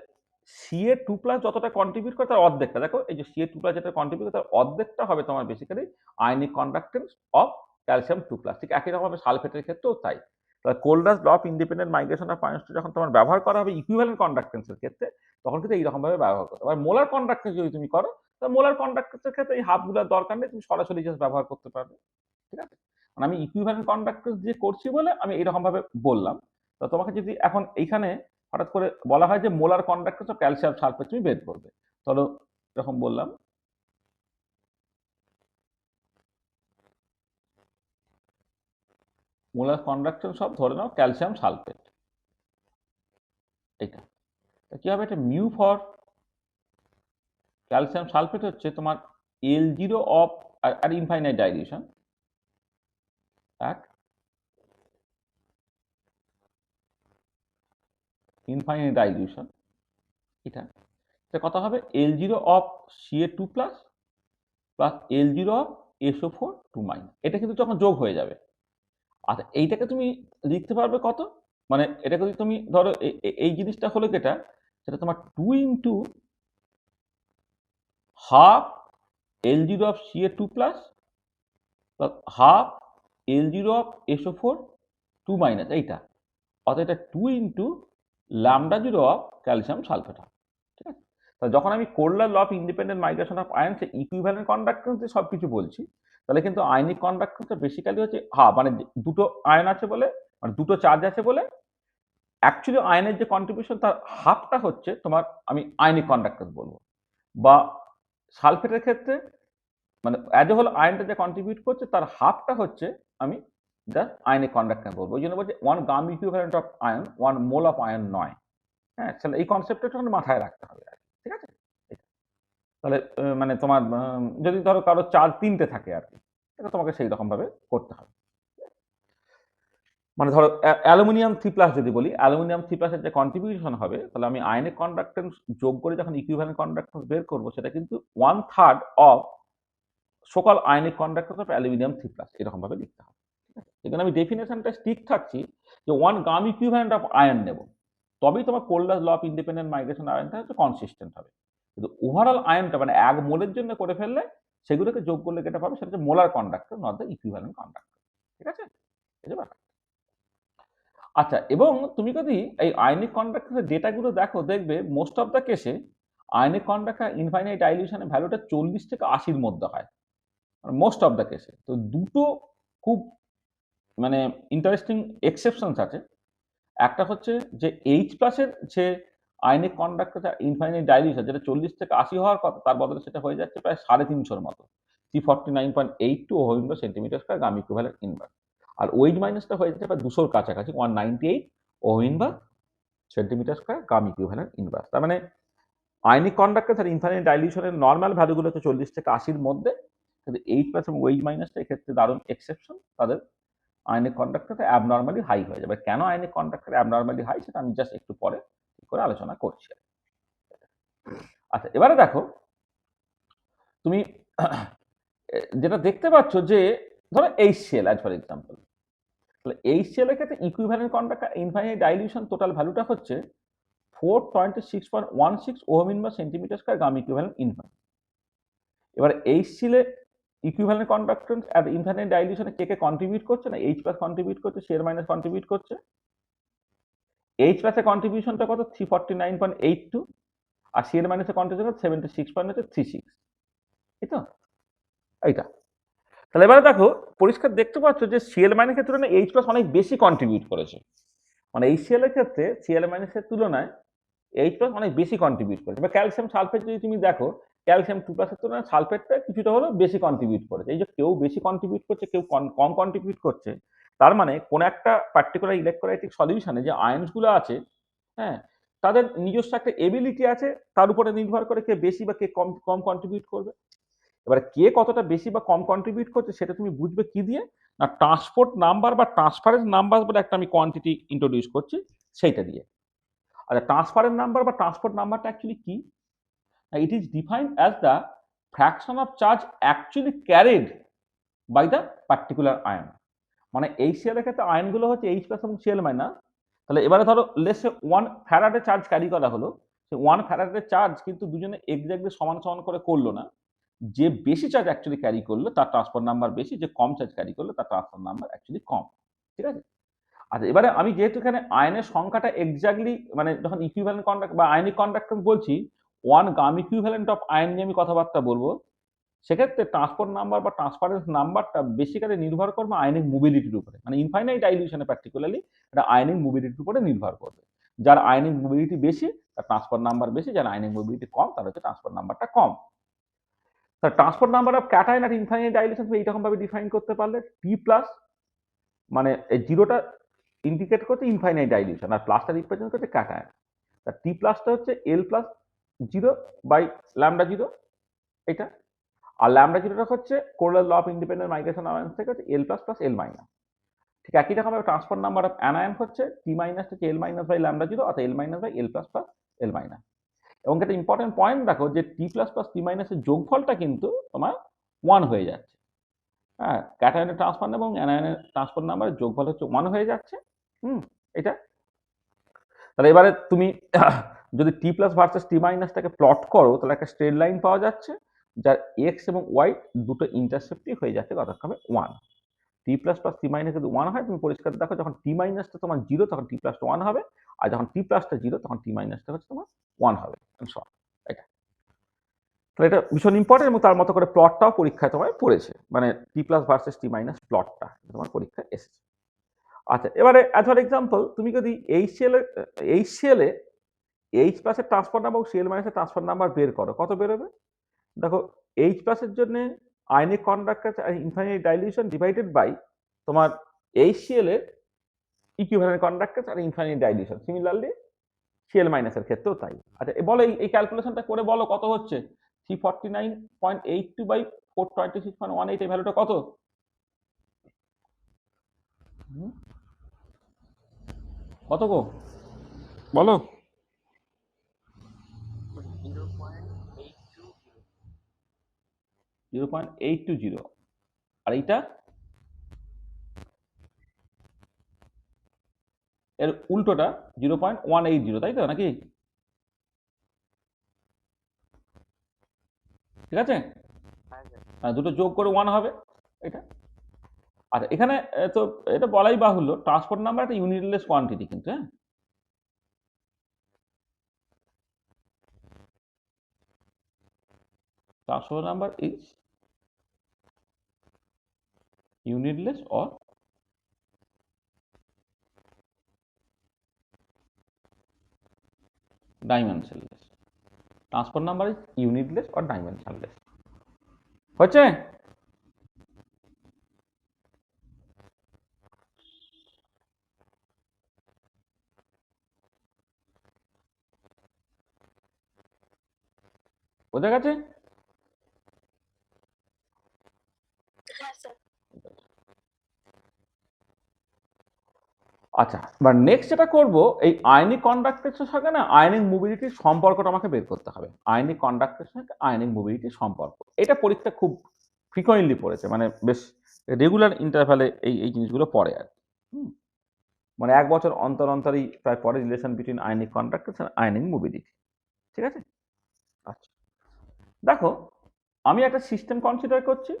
Ca2+ যতটা কন্ট্রিবিউট করে তার অর্ধেকটা, দেখো এই যে Ca2+ যেটা কন্ট্রিবিউট করে তার অর্ধেকটা হবে তোমার basically ionic conductance of calcium 2+। ঠিক একই রকমভাবে সালফেটের ক্ষেত্রেও তাই। তাহলে Kohlrausch law of independent migration of ions যখন তোমার ব্যবহার করা হবে ইকুইভ্যালেন্ট কন্ডাক্টেন্সের ক্ষেত্রে তখন কিন্তু এইরকম ভাবে ব্যবহার করতে হবে। আর মোলার কন্ডাক্টেন্স যদি তুমি করো তাহলে মোলার কন্ডাক্টেন্সের ক্ষেত্রে এই হাফগুলোর দরকার নেই, তুমি সরাসরি জাস্ট ব্যবহার করতে পারবে। ঠিক আছে, মানে আমি ইকুইভ্যালেন্ট কন্ডাক্টেন্স দিয়ে করছি বলে আমি এইরকম ভাবে বললাম। তো তোমাকে যদি এখন এইখানে হঠাৎ করে বলা হয় যে molar conductance of calcium sulphate তুমি বের করবে, চলো এরকম বললাম মোলার কন্ডাক্টেন্স অফ ধরে নাও ক্যালসিয়াম সালফেট। এটা কি হবে? এটা মিউ ফর ক্যালসিয়াম সালফেট হচ্ছে তোমার L0 অফ আর infinite dilution at infinite dilution. এটা কত হবে? L0 of Ca2+ plus L0 of SO4 2-। এটা কিন্তু যখন যোগ হয়ে যাবে, আচ্ছা এইটাকে তুমি লিখতে পারবে কত, মানে এটাকে যদি তুমি ধরো এই জিনিসটা হলো যেটা সেটা তোমার 2 into half L0 of Ca2+ plus half L0 of SO4 2-। এইটা অর্থাৎ এটা 2 into lambda 0 of calcium sulphate. ঠিক আছে, তাহলে যখন আমি Kohlrausch law of independent migration of ion সে ইকুইভ্যালেন্ট কন্ডাক্টেন্স সব কিছু বলছি, তাহলে কিন্তু আয়নিক কন্ডাক্টেন্সটা বেসিক্যালি হচ্ছে মানে দুটো আয়ন আছে বলে, মানে দুটো চার্জ আছে বলে অ্যাকচুয়ালি আয়নের যে কন্ট্রিবিউশন তার হাফটা হচ্ছে তোমার আমি আয়নিক কন্ডাক্টেন্স বলবো। বা সালফেটের ক্ষেত্রে মানে অ্যাজ এ হোল আয়নটা যে কন্ট্রিবিউট করছে তার হাফটা হচ্ছে আমি জাস্ট আয়নিক কন্ডাক্টেন্স বলবো। ওই জন্য বলছি 1 gram equivalent of ion 1 mole of ion নয়। হ্যাঁ, তাহলে এই কনসেপ্টটা একটু মাথায় রাখতে হবে আর কি। ঠিক আছে, তাহলে মানে তোমার যদি ধরো কারো চার্জ 3টে থাকে আর কি, এটা তোমাকে সেই রকম ভাবে করতে হবে। মানে ধরো অ্যালুমিনিয়াম 3+ যদি বলি, অ্যালুমিনিয়াম 3+ এর যে কন্ট্রিবিউশন হবে তাহলে আমি আয়নিক কন্ডাক্টেন্স যোগ করে যখন ইকুইভ্যালেন্ট কন্ডাক্টেন্স বের করবো সেটা কিন্তু 1/3 অফ সকল আয়নিক কন্ডাক্টেন্স অফ অ্যালুমিনিয়াম 3+ এরকম ভাবে লিখতে হবে। ঠিক আছে, এখানে আমি ডেফিনেশনটা স্টিক থাকছি যে 1 গাম ইকুইভ্যালেন্ট অফ আয়ন নেব, তবেই তোমার Kohlrausch law of independent migration আয়নটা হচ্ছে কনসিস্টেন্ট হবে। কিন্তু ওভারঅল আয়নটা মানে 1 মোলের জন্য করে ফেললে সেগুলোকে যোগ করলে যেটা পাবে সেটা হচ্ছে molar conductor not the equivalent conductor. ঠিক আছে, এই যে ব্যাপার। আচ্ছা, এবং তুমি যদি এই আয়নিক কন্ডাক্টরের ডেটাগুলো দেখো দেখবে মোস্ট অফ দ্য কেসে আয়নিক কন্ডাক্টর ইনফাইনাইট ডাইলিউশনের ভ্যালুটা 40 থেকে 80-র মধ্যে হয় মোস্ট অফ দ্য কেসে। তো দুটো খুব মানে ইন্টারেস্টিং এক্সেপশনস আছে। একটা হচ্ছে যে H+ এর যে আয়নিক কন্ডাক্টর ইনফাইনাইট ডাইলিউশন যেটা 40 থেকে 80 হওয়ার কথা তার বদলে সেটা হয়ে যাচ্ছে প্রায় 350-র মতো, 349.82 ohm inverse centimetre square gram equivalent inverse. আর ওয়েজ মাইনাসটা হয়ে যাচ্ছে প্রায় 200-র কাছাকাছি, 198 ohm inverse centimetre square gram equivalent inverse. তার মানে আয়নিক কন্ডাক্টর তার ইনফাইনাইট ডাইলিউশনের নর্মাল ভ্যালুগুলো হচ্ছে 40 থেকে 80-র মধ্যে, কিন্তু H+ এবং ওয়েজ মাইনাসটা এক্ষেত্রে দারুণ এক্সেপশন। তাদের আয়নিক কন্ডাক্টরটা অ্যাবনর্মালি হাই হয়ে যাবে। কেন আয়নিক কন্ডাক্টর অ্যাবনর্মালি হাই সেটা আমি জাস্ট একটু পরে করে আলোচনা করছি। আচ্ছা, এবারে দেখো তুমি যেটা দেখতে পাচ্ছ যে ধরো HCl অ্যাজ ফর এক্সাম্পল, তাহলে HCl এর ক্ষেত্রে equivalent conductor infinite dilution total ভ্যালুটা হচ্ছে 426.16 ohm inverse centimetre square gram equivalent inverse. এবার HCl এর ইকুইভ্যালেন্ট কন্ডাক্টেন্স অ্যাট ইনফাইনাইট ডাইলিউশনে কে কন্ট্রিবিউট করছে না এইচ প্লাস কন্ট্রিবিউট করছে, সিএল মাইনাস কন্ট্রিবিউট করছে। এইচ প্লাসের কন্ট্রিবিউশনটা কত 349.82 আর সিএল মাইনাসের কন্ট্রিবিউশন 76.36, এই তো এইটা। তাহলে এবারে দেখো পরিষ্কার দেখতে পাচ্ছ যে সিএল মাইনাসের তুলনায় এইচ প্লাস অনেক বেশি কন্ট্রিবিউট করেছে, মানে এই সিএল এর ক্ষেত্রে সিএল মাইনাসের তুলনায় এইচ প্লাস অনেক বেশি কন্ট্রিবিউট করেছে। বা ক্যালসিয়াম সালফেট যদি তুমি দেখো, ক্যালসিয়াম 2 প্লাসের তুলনায় সালফেটটা কিছুটা হলেও বেশি কন্ট্রিবিউট করেছে। এই যে কেউ বেশি কন্ট্রিবিউট করছে, কেউ কম কন্ট্রিবিউট করছে, তার মানে কোন একটা পার্টিকুলার ইলেকট্রোলাইটিক সলিউশনে যে আয়নস গুলো আছে, হ্যাঁ, তাদের নিজস্ব একটা এবিলিটি আছে, তার উপরে নির্ভর করে কে বেশি বা কে কম কম কন্ট্রিবিউট করবে। এবার কে কতটা বেশি বা কম কন্ট্রিবিউট করছে সেটা তুমি বুঝবে কি দিয়ে, না ট্রান্সপোর্ট নাম্বার বা ট্রান্সফারেন্স নাম্বার বলে একটা আমি কোয়ান্টিটি ইন্ট্রোডিউস করছি সেইটা দিয়ে। আচ্ছা, ট্রান্সফারেন্স নাম্বার বা ট্রান্সপোর্ট নাম্বারটা অ্যাকচুয়ালি কি? It is defined as the fraction of charge actually carried by the particular ion. মানে এই সিএল এর ক্ষেত্রে আয়নগুলো হচ্ছে এইচ প্লাস এবং সিএল মাইনাস। তাহলে এবারে ধরো let's say 1 Faraday charge carry করা হলো, সেই 1 ফ্যারাডের চার্জ কিন্তু দুজনে এক্স্যাক্টলি সমান সমান করে করলো না। যে বেশি চার্জ অ্যাকচুয়ালি ক্যারি করলো তার ট্রান্সফার নাম্বার বেশি, যে কম চার্জ ক্যারি করলো তার ট্রান্সফার নাম্বার অ্যাকচুয়ালি কম। ঠিক আছে? আচ্ছা, এবারে আমি যেহেতু এখানে আয়নের সংখ্যাটা এক্স্যাক্টলি মানে যখন ইকুইভ্যালেন্ট কন্ডাক্ট বা আয়নিক কন্ডাক্ট্যান্স বলছি, 1 গ্রাম ইকুইভ্যালেন্ট অফ আয়ন নিয়ে আমি কথাবার্তা বলবো, সেক্ষেত্রে ট্রান্সপোর্ট নাম্বার বা ট্রান্সফারেন্স নাম্বারটা বেসিক্যালি নির্ভর করবে আয়নিক মোবিলিটির উপরে, মানে ইনফাইনাইট ডাইলিউশনে পার্টিকুলারলি এটা আয়নিক মোবিলিটির উপরে নির্ভর করবে। যার আয়নিক মোবিলিটি বেশি তার ট্রান্সপোর্ট নাম্বার বেশি, যার আয়নিক মোবিলিটি কম তার হচ্ছে ট্রান্সপোর্ট নাম্বারটা কম। তার transport number of cation at infinite dilution এইরকম ভাবে ডিফাইন করতে পারলে টি প্লাস মানে এই জিরোটা ইন্ডিকেট করছে ইনফাইনাইট ডাইলিউশন আর প্লাসটা রিপ্রেজেন্ট করছে ক্যাটায়ন। তা টি প্লাসটা হচ্ছে L plus zero by lambda zero এটা, আর ল্যামডা জিরোটা হচ্ছে Kohlrausch law of independent migration ions থেকে হচ্ছে L plus plus L minus. ঠিক একই রকমভাবে ট্রান্সফার নাম্বার অফ অ্যানায়ন হচ্ছে টি মাইনাস হচ্ছে L minus by lambda zero অর্থাৎ L minus by L plus plus L minus. এবং একটা ইম্পর্টেন্ট পয়েন্ট দেখো যে টি প্লাস প্লাস টি মাইনাসের যোগফলটা কিন্তু তোমার 1 হয়ে যাচ্ছে। হ্যাঁ, ক্যাটায়নের ট্রান্সফার এবং অ্যানায়নের ট্রান্সফার নাম্বারের যোগফল হচ্ছে 1 হয়ে যাচ্ছে। এটা তাহলে এবারে তুমি যদি টি প্লাস ভার্সেস টি মাইনাসটাকে প্লট করো তাহলে একটা স্ট্রেট লাইন পাওয়া যাচ্ছে যার এক্স এবং ওয়াই দুটো ইন্টারসেপ্টই হয়ে যাচ্ছে যথাক্রমে 1। টি প্লাস প্লাস টি মাইনাস যদি 1 হয় তুমি পরিষ্কার দেখো যখন টি মাইনাসটা তোমার 0 তখন টি প্লাসটা 1 হবে, আর যখন টি প্লাসটা 0 তখন টি মাইনাসটা হচ্ছে তোমার 1 হবে। এটা তাহলে এটা ভীষণ ইম্পর্টেন্ট এবং তার মতো করে প্লটটাও পরীক্ষায় তোমায় পড়েছে, মানে টি প্লাস ভার্সেস টি মাইনাস প্লটটা তোমার পরীক্ষায় এসেছে। আচ্ছা, এবারে অ্যাজ ফর এক্সাম্পল তুমি যদি এইচসিএল এ এইচ প্লাসের ট্রান্সফার নাম্বার এবং সিএল মাইনাসের ট্রান্সফার নাম্বার বের করো, কত বেরোবে? দেখো এইচ প্লাসের জন্য ionic conductance infinite dilution divided by তোমার এইচসিএল এর ইকুইভ্যালেন্ট কন্ডাক্ট্যান্স আর ইনফাইনাইট ডাইলিউশন, সিমিলারলি সিএল মাইনাসের ক্ষেত্রেও তাই। আচ্ছা, বলো এই ক্যালকুলেশনটা করে বলো কত হচ্ছে 349.82 বাই 426.18, এই ভ্যালুটা কত? কত গো বলো? 0.820। আর এইটা এর উল্টোটা 0.180, তাই তো নাকি? ঠিক আছে, দুটো যোগ করে 1 হবে এটা। আচ্ছা, এখানে তো এটা বলাই বাহুল্য ট্রান্সপোর্ট নাম্বার একটা ইউনিটলেস কোয়ান্টিটি কিন্তু, হ্যাঁ, transport number is unitless or dimensionless. Transport number is unitless or dimensionless. হচ্ছে? বোঝা গেছে? হ্যাঁ স্যার। আচ্ছা, এবার নেক্সট যেটা করব এই আয়নিক কন্ডাক্ট্যান্সের সঙ্গে না আয়নিক মোবিলিটির সম্পর্কটা আমাকে বের করতে হবে। আয়নিক কন্ডাক্ট্যান্সের সঙ্গে আয়নিক মোবিলিটির সম্পর্ক, এটা পরীক্ষা খুব ফ্রিকোয়েন্টলি পড়েছে, মানে বেশ রেগুলার ইন্টারভ্যালে এই জিনিসগুলো পড়ে আর কি। মানে 1 বছর অন্তর অন্তরই প্রায় পড়ে রিলেশন বিটুইন আয়নিক কন্ডাক্ট্যান্স আর আয়নিক মোবিলিটি। ঠিক আছে? আচ্ছা, দেখো আমি একটা সিস্টেম কনসিডার করছি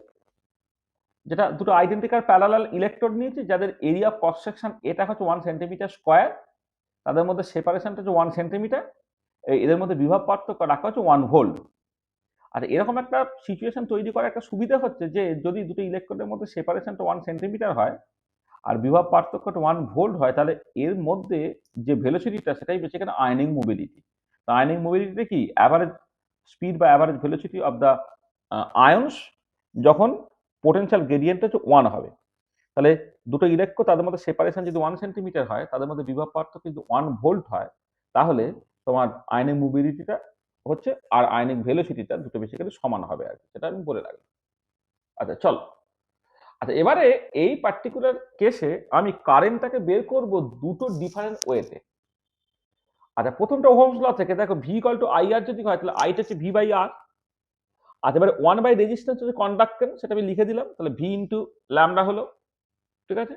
যেটা দুটো আইডেন্টিক্যাল প্যারালাল ইলেকট্রোড নিয়েছি, যাদের এরিয়া অফ ক্রস সেকশন এটা হচ্ছে 1 সেন্টিমিটার স্কোয়ার, তাদের মধ্যে সেপারেশনটা হচ্ছে 1 সেন্টিমিটার, এদের মধ্যে বিভব পার্থক্য রাখা হচ্ছে 1 ভোল্ট। আর এরকম একটা সিচুয়েশন তৈরি করার একটা সুবিধা হচ্ছে যে যদি দুটো ইলেকট্রোডের মধ্যে সেপারেশনটা 1 সেন্টিমিটার হয় আর বিভব পার্থক্যটা 1 ভোল্ট হয়, তাহলে এর মধ্যে যে ভেলোসিটিটা সেটাই বেশি এখানে আয়নিং মোবিলিটি। তো আয়নিং মোবিলিটিটা কি অ্যাভারেজ স্পিড বা অ্যাভারেজ ভেলোসিটি অফ দ্য আয়ন্স যখন পোটেনশিয়াল গ্রেডিয়েন্ট হচ্ছে 1 হবে। তাহলে দুটো ইলেকট্রন তাদের মধ্যে সেপারেশন যদি 1 সেন্টিমিটার হয়, তাদের মধ্যে বিভব পার্থক্য যদি 1 ভোল্ট হয়, তাহলে তোমার আয়নিক মোবিলিটিটা হচ্ছে আর আয়নিক ভেলোসিটিটা দুটো বেসিক্যালি সমান হবে আর কি, সেটা আমি বলে রাখলাম। আচ্ছা চলো, আচ্ছা এবারে এই পার্টিকুলার কেসে আমি কারেন্টটাকে বের করব দুটো ডিফারেন্ট ওয়েতে। আচ্ছা প্রথমটা ওহমস ল থেকে দেখো, ভি ইকুয়াল টু আই আর যদি হয় তাহলে আইটা হচ্ছে ভি বাই আর। আচ্ছা এবারে 1 বাই রেজিস্ট্যান্স হচ্ছে কন্ডাক্টেন্স, সেটা আমি লিখে দিলাম, তাহলে ভি ইন্টু ল্যামডা হলো, ঠিক আছে।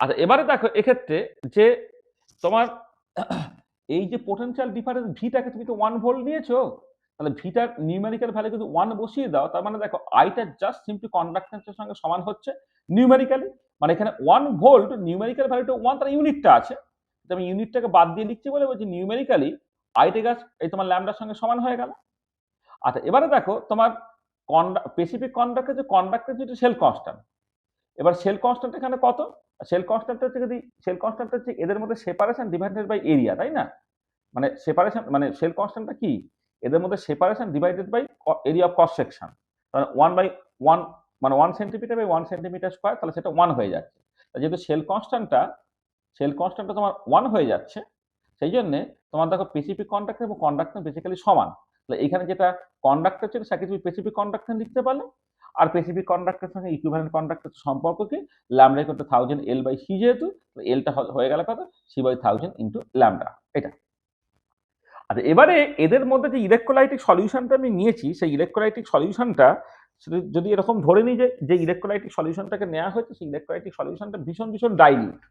আচ্ছা এবারে দেখো এক্ষেত্রে যে তোমার এই যে পোটেনশিয়াল ডিফারেন্স ভিটাকে তুমি তো 1 ভোল্ট নিয়েছো, তাহলে ভিটার নিউমেরিক্যাল ভ্যালু যদি 1 বসিয়ে দাও, তার মানে দেখো আইটা জাস্ট সিম্পলি কন্ডাক্টেন্সের সঙ্গে সমান হচ্ছে নিউমেরিক্যালি। মানে এখানে 1 ভোল্ট নিউমেরিক্যাল ভ্যালুটা 1, তার ইউনিটটা আছে, আমি ইউনিটটাকে বাদ দিয়ে লিখছি বলে বলছি নিউমেরিক্যালি আইটা গাছ এই তোমার ল্যামডার সঙ্গে সমান হয়ে গেল। আচ্ছা এবারে দেখো তোমার স্পেসিফিক কন্ডাক্টের যে কন্ডাক্টের যেটা সেল কনস্ট্যান্ট, এবার সেল কনস্ট্যান্ট এখানে কত? সেল কনস্ট্যান্ট হচ্ছে যদি সেল কনস্ট্যান্ট হচ্ছে এদের মধ্যে সেপারেশন ডিভাইডেড বাই এরিয়া, তাই না? মানে সেপারেশন মানে সেল কনস্ট্যান্টটা কি, এদের মধ্যে separation divided by area of cross section, মানে 1/1 মানে 1 সেন্টিমিটার বাই 1 সেন্টিমিটার স্কোয়ার, তাহলে সেটা 1 হয়ে যাচ্ছে। যেহেতু সেল কনস্ট্যান্টটা তোমার 1 হয়ে যাচ্ছে, সেই জন্য তোমার দেখো স্পেসিফিক কন্ডাক্টর এবং কন্ডাক্টর বেসিক্যালি সমান। তাহলে এখানে যেটা কন্ডাক্টর ছিল সেটাকে তুমি স্পেসিফিক কন্ডাক্টর লিখতে পারলে, আর স্পেসিফিক কন্ডাক্টরের সঙ্গে ইকুইভ্যালেন্ট কন্ডাক্টর সম্পর্ক কি, lambda equal to 1000 L by C, যেহেতু এলটা হয়ে গেল কত, সি বাই 1000 ইন্টু ল্যামডা, এটা। আচ্ছা এবারে এদের মধ্যে যে ইলেকট্রোলাইটিক সলিউশনটা আমি নিয়েছি, সেই ইলেকট্রোলাইটিক সলিউশনটা যদি এরকম ধরে নিই যে ইলেকট্রোলাইটিক সলিউশনটাকে নেওয়া হয়েছে, সেই ইলেকট্রোলাইটিক সলিউশনটা ভীষণ ভীষণ ডাইলিউট,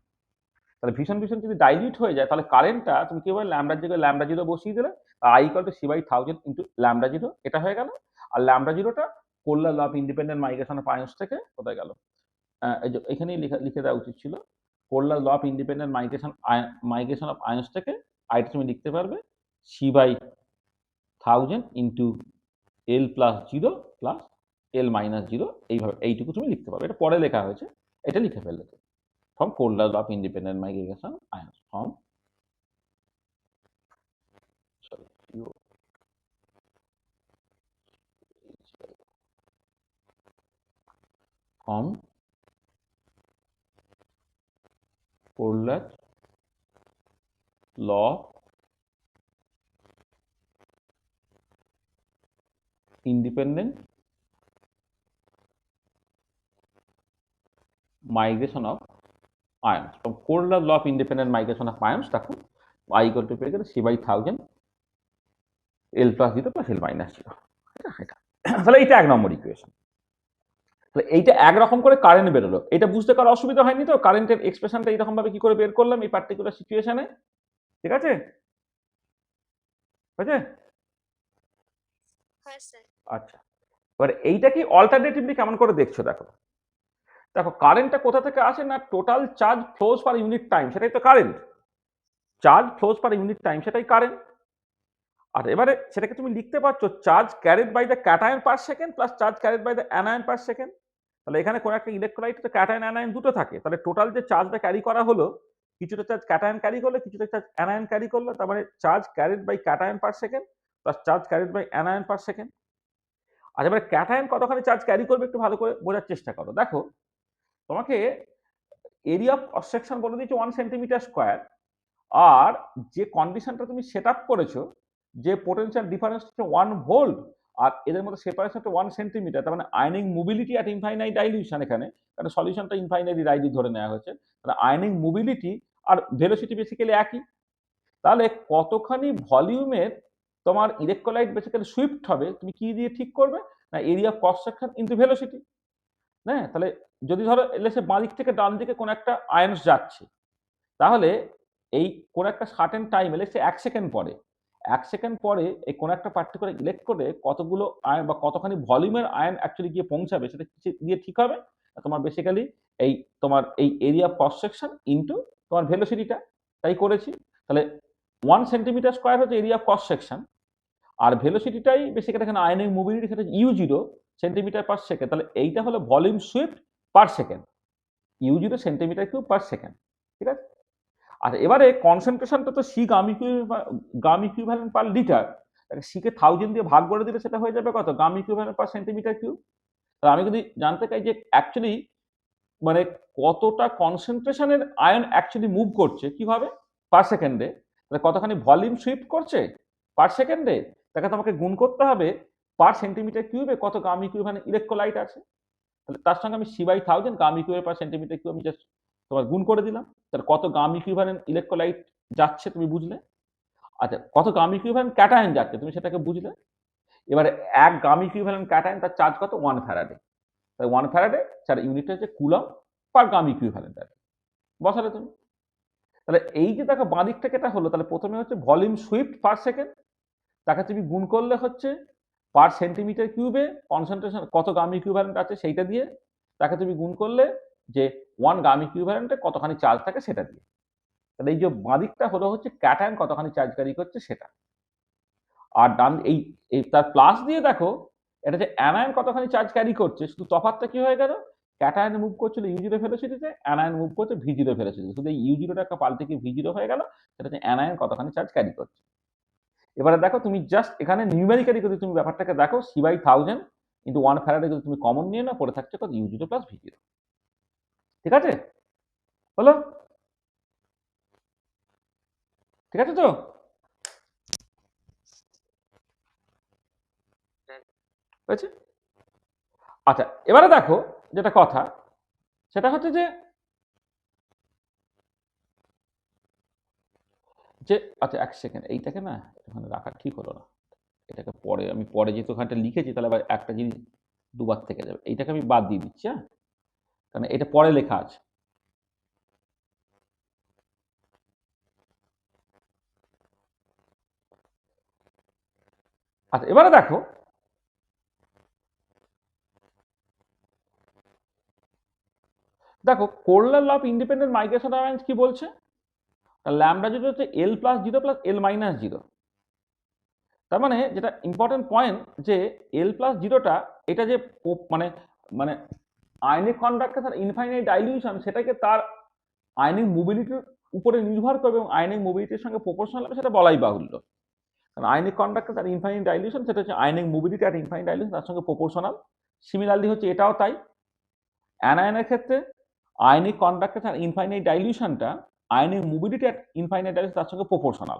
তাহলে ভীষণ ভীষণ যদি ডাইলিউট হয়ে যায়, তাহলে কারেন্টটা তুমি কি বলে ল্যামডার জায়গায় ল্যামডা জিরো বসিয়ে দিলে, I equal to C by 1000 into lambda zero, এটা হয়ে গেল। আর ল্যামডা জিরোটা Kohlrausch law of independent migration of ions থেকে কোথায় গেল, এই যে এখানেই লিখে দেওয়া উচিত ছিল, Kohlrausch law of independent migration of ions থেকে আইটা তুমি লিখতে পারবে C by 1000 into L plus zero plus L minus zero, এইভাবে এইটুকু তুমি লিখতে পারবে, এটা পরে লেখা হয়েছে, এটা লিখে ফেললে from Kohl's law of independent migration ions from Kohl's law independent migration of ions, from Kohl's law of independent migration of ions, দেখো I equal to পেয়ে গেলে c by 1000 l plus 0 plus l minus 0, এটা তাহলে এইটা এক নম্বর equation. তাহলে এইটা একরকম করে কারেন্ট বেরোলো, এটা বুঝতে কারো অসুবিধা হয়নি তো, কারেন্টের এক্সপ্রেশনটা এইরকম ভাবে কি করে বের করলাম এই পার্টিকুলার সিচুয়েশনে, ঠিক আছে? হয়েছে? হ্যাঁ স্যার। আচ্ছা এবার এইটা কি অল্টারনেটিভলি কেমন করে দেখছো, দেখো দেখো কারেন্টটা কোথা থেকে আসে না, total charge flows per unit time, সেটাই তো current, charge flows per unit time সেটাই কারেন্ট। আর এবারে সেটাকে তুমি লিখতে পারছো charge carried by the cation per second plus charge carried by the anion per second. তাহলে এখানে কোনো একটা ইলেকট্রোলাইটে তো ক্যাটায়ন অ্যানায়ন দুটো থাকে, তাহলে টোটাল যে চার্জটা ক্যারি করা হলো, কিছুটা চার্জ ক্যাটায়ন ক্যারি করলো, কিছুটা চার্জ অ্যানায়ন ক্যারি করলো, তার মানে charge carried by cation per second plus charge carried by anion per second. আর এবারে ক্যাটায়ন কতখানি চার্জ ক্যারি করবে একটু ভালো করে বোঝার চেষ্টা করো। দেখো তোমাকে এরিয়া অফ ক্রস সেকশন বলে দিয়েছে 1 সেন্টিমিটার স্কোয়ার, আর যে কন্ডিশনটা তুমি সেট আপ করেছো যে পোটেনশিয়াল ডিফারেন্স হচ্ছে 1 ভোল্ট আর এদের মধ্যে সেপারেশন হচ্ছে 1 সেন্টিমিটার, তার মানে ionic mobility at infinite dilution, এখানে কারণ সলিউশনটা ইনফাইনাইটলি ডাইলিউট ধরে নেওয়া হয়েছে, তাহলে আয়নিক মোবিলিটি আর ভেলোসিটি বেসিক্যালি একই। তাহলে কতখানি ভলিউমের তোমার ইলেকট্রোলাইট বেসিক্যালি সুইফট হবে তুমি কি দিয়ে ঠিক করবে না, area of cross section into velocity. হ্যাঁ তাহলে যদি ধরো এলএসএ বাঁ দিক থেকে ডান দিকে কোন একটা আয়ন্স যাচ্ছে, তাহলে এই কোন একটা সার্টেন টাইম এলএসএ 1 সেকেন্ড পরে, 1 সেকেন্ড পরে এই কোন একটা পার্টিকুলার ইলেকট্রোডে কতগুলো আয়ন বা কতখানি ভলিউমের আয়ন অ্যাকচুয়ালি গিয়ে পৌঁছাবে সেটা কি দিয়ে ঠিক হবে তোমার বেসিক্যালি এই তোমার এই area of cross section into তোমার ভেলোসিটিটা, তাই করেছি। তাহলে 1 সেন্টিমিটার স্কোয়ার হচ্ছে এরিয়া অফ ক্রস সেকশন, আর ভেলোসিটিটাই বেসিক্যালি এখানে আয়নিক মোবিলিটি সেটা u0 সেন্টিমিটার পার সেকেন্ড। তাহলে এইটা হলো volume swept per second, u0 centimetre cube per second, ঠিক আছে। আচ্ছা, এবারে কনসেন্ট্রেশনটা তো C gram equivalent per litre, সিকে 1000 দিয়ে ভাগ করে দিলে সেটা হয়ে যাবে কত, gram equivalent per centimetre cube. তাহলে আমি যদি জানতে চাই যে অ্যাকচুয়ালি মানে কতটা কনসেন্ট্রেশনের আয়ন অ্যাকচুয়ালি মুভ করছে কিভাবে পার সেকেন্ডে, তাহলে কতখানি ভলিউম শিফট করছে পার সেকেন্ডে, তাকে তোমাকে গুণ করতে হবে পার সেন্টিমিটার কিউবে কত গাম ইকুইভ্যালেন্ট ইলেকট্রোলাইট আছে। তাহলে তার সঙ্গে আমি C by 1000 gram equivalent per centimetre cube আমি জাস্ট তোমার গুণ করে দিলাম। তাহলে কত গাম ইকুইভ্যালেন্ট ইলেকট্রোলাইট যাচ্ছে তুমি বুঝলে। আচ্ছা, কত গাম ইকুইভ্যালেন্ট ক্যাটায়ন যাচ্ছে তুমি সেটাকে বুঝলে। এবারে 1 গাম ইকুইভ্যালেন্ট ক্যাটায়ন তার চার্জ কত, 1 ফ্যারাডে। তাই 1 ফ্যারাডে তার ইউনিটটা হচ্ছে কুলম পার গাম ইকুইভ্যালেন্ট আর বসালে তুমি। তাহলে এই যে দেখো বাঁ দিক থেকে এটা হলো, তাহলে প্রথমে হচ্ছে ভলিউম সুইফট পার সেকেন্ড, তাকে তুমি গুণ করলে হচ্ছে পার সেন্টিমিটার কিউবে কনসেন্ট্রেশন কত গাম ইকুইভ্যালেন্ট আছে সেইটা দিয়ে, তাকে তুমি গুণ করলে যে 1 গাম ইকুইভ্যালেন্টে কতখানি চার্জ থাকে সেটা দিয়ে। তাহলে এই যে বাঁ দিকটা হলো হচ্ছে ক্যাটায়ন কতখানি চার্জ ক্যারি করছে সেটা, আর ডান এই তার প্লাস দিয়ে দেখো এটা যে অ্যানায়ন কতখানি চার্জ ক্যারি করছে, শুধু তফাৎটা কি হয়ে গেল, ক্যাটায়ন মুভ করছিল u0 ভেলোসিটিতে, অ্যানায়ন মুভ করছে v0 ভেলোসিটিতে, শুধু এই u0টাকে পাল্টে কি v0 হয়ে গেল, সেটা হচ্ছে অ্যানায়ন কতখানি চার্জ ক্যারি করছে। এবারে দেখো তুমি জাস্ট এখানে নিউমেরিক্যালি যদি তুমি ব্যাপারটাকে দেখো c বাই 1000 ইন্টু 1 ফ্যারাডে যদি তুমি কমন নিয়ে নাও, পড়ে থাকছে কত u0 প্লাস v0, ঠিক আছে, হলো, ঠিক আছে তো। হয়েছে। আচ্ছা, এবারে দেখো যেটা কথা সেটা হচ্ছে যে যে আচ্ছা 1 সেকেন্ড, এইটাকে না এখানে রাখা ঠিক হলো না, এটাকে পরে আমি পরে যেহেতু ওখানটা লিখেছি তাহলে আবার একটা জিনিস দুবার থেকে যাবে, এইটাকে আমি বাদ দিয়ে দিচ্ছি, হ্যাঁ, কারণ এটা পরে লেখা আছে। আচ্ছা, এবারে দেখো দেখো Kohlrausch law of independent migration arrange কি বলছে, ল্যামডা জিরো হচ্ছে L plus zero plus L minus zero. তার মানে যেটা ইম্পর্টেন্ট পয়েন্ট যে এল প্লাস জিরোটা এটা যে মানে মানে আয়নিক কন্ডাক্টর তার ইনফাইনাইট ডাইলিউশন সেটাকে তার আয়নিক মোবিলিটির উপরে নির্ভর করবে এবং আয়নিক মোবিলিটির সঙ্গে প্রপোর্শনাল হবে সেটা বলাই বাহুল্য। কারণ আয়নিক কন্ডাক্টর তার ইনফাইনাইট ডাইলিউশন সেটা হচ্ছে আয়নিক মোবিলিটি আর ইনফাইনাইট ডাইলিউশন তার সঙ্গে প্রপোর্শনাল। সিমিলারলি হচ্ছে এটাও তাই, অ্যানায়নের ক্ষেত্রে আয়নিক কন্ডাক্টর তার ইনফাইনাইট ডাইলিউশনটা আয়নিক মোবিলিটি আর ইনফাইনাইট ডাইলিউশন তার সঙ্গে প্রপোর্শনাল।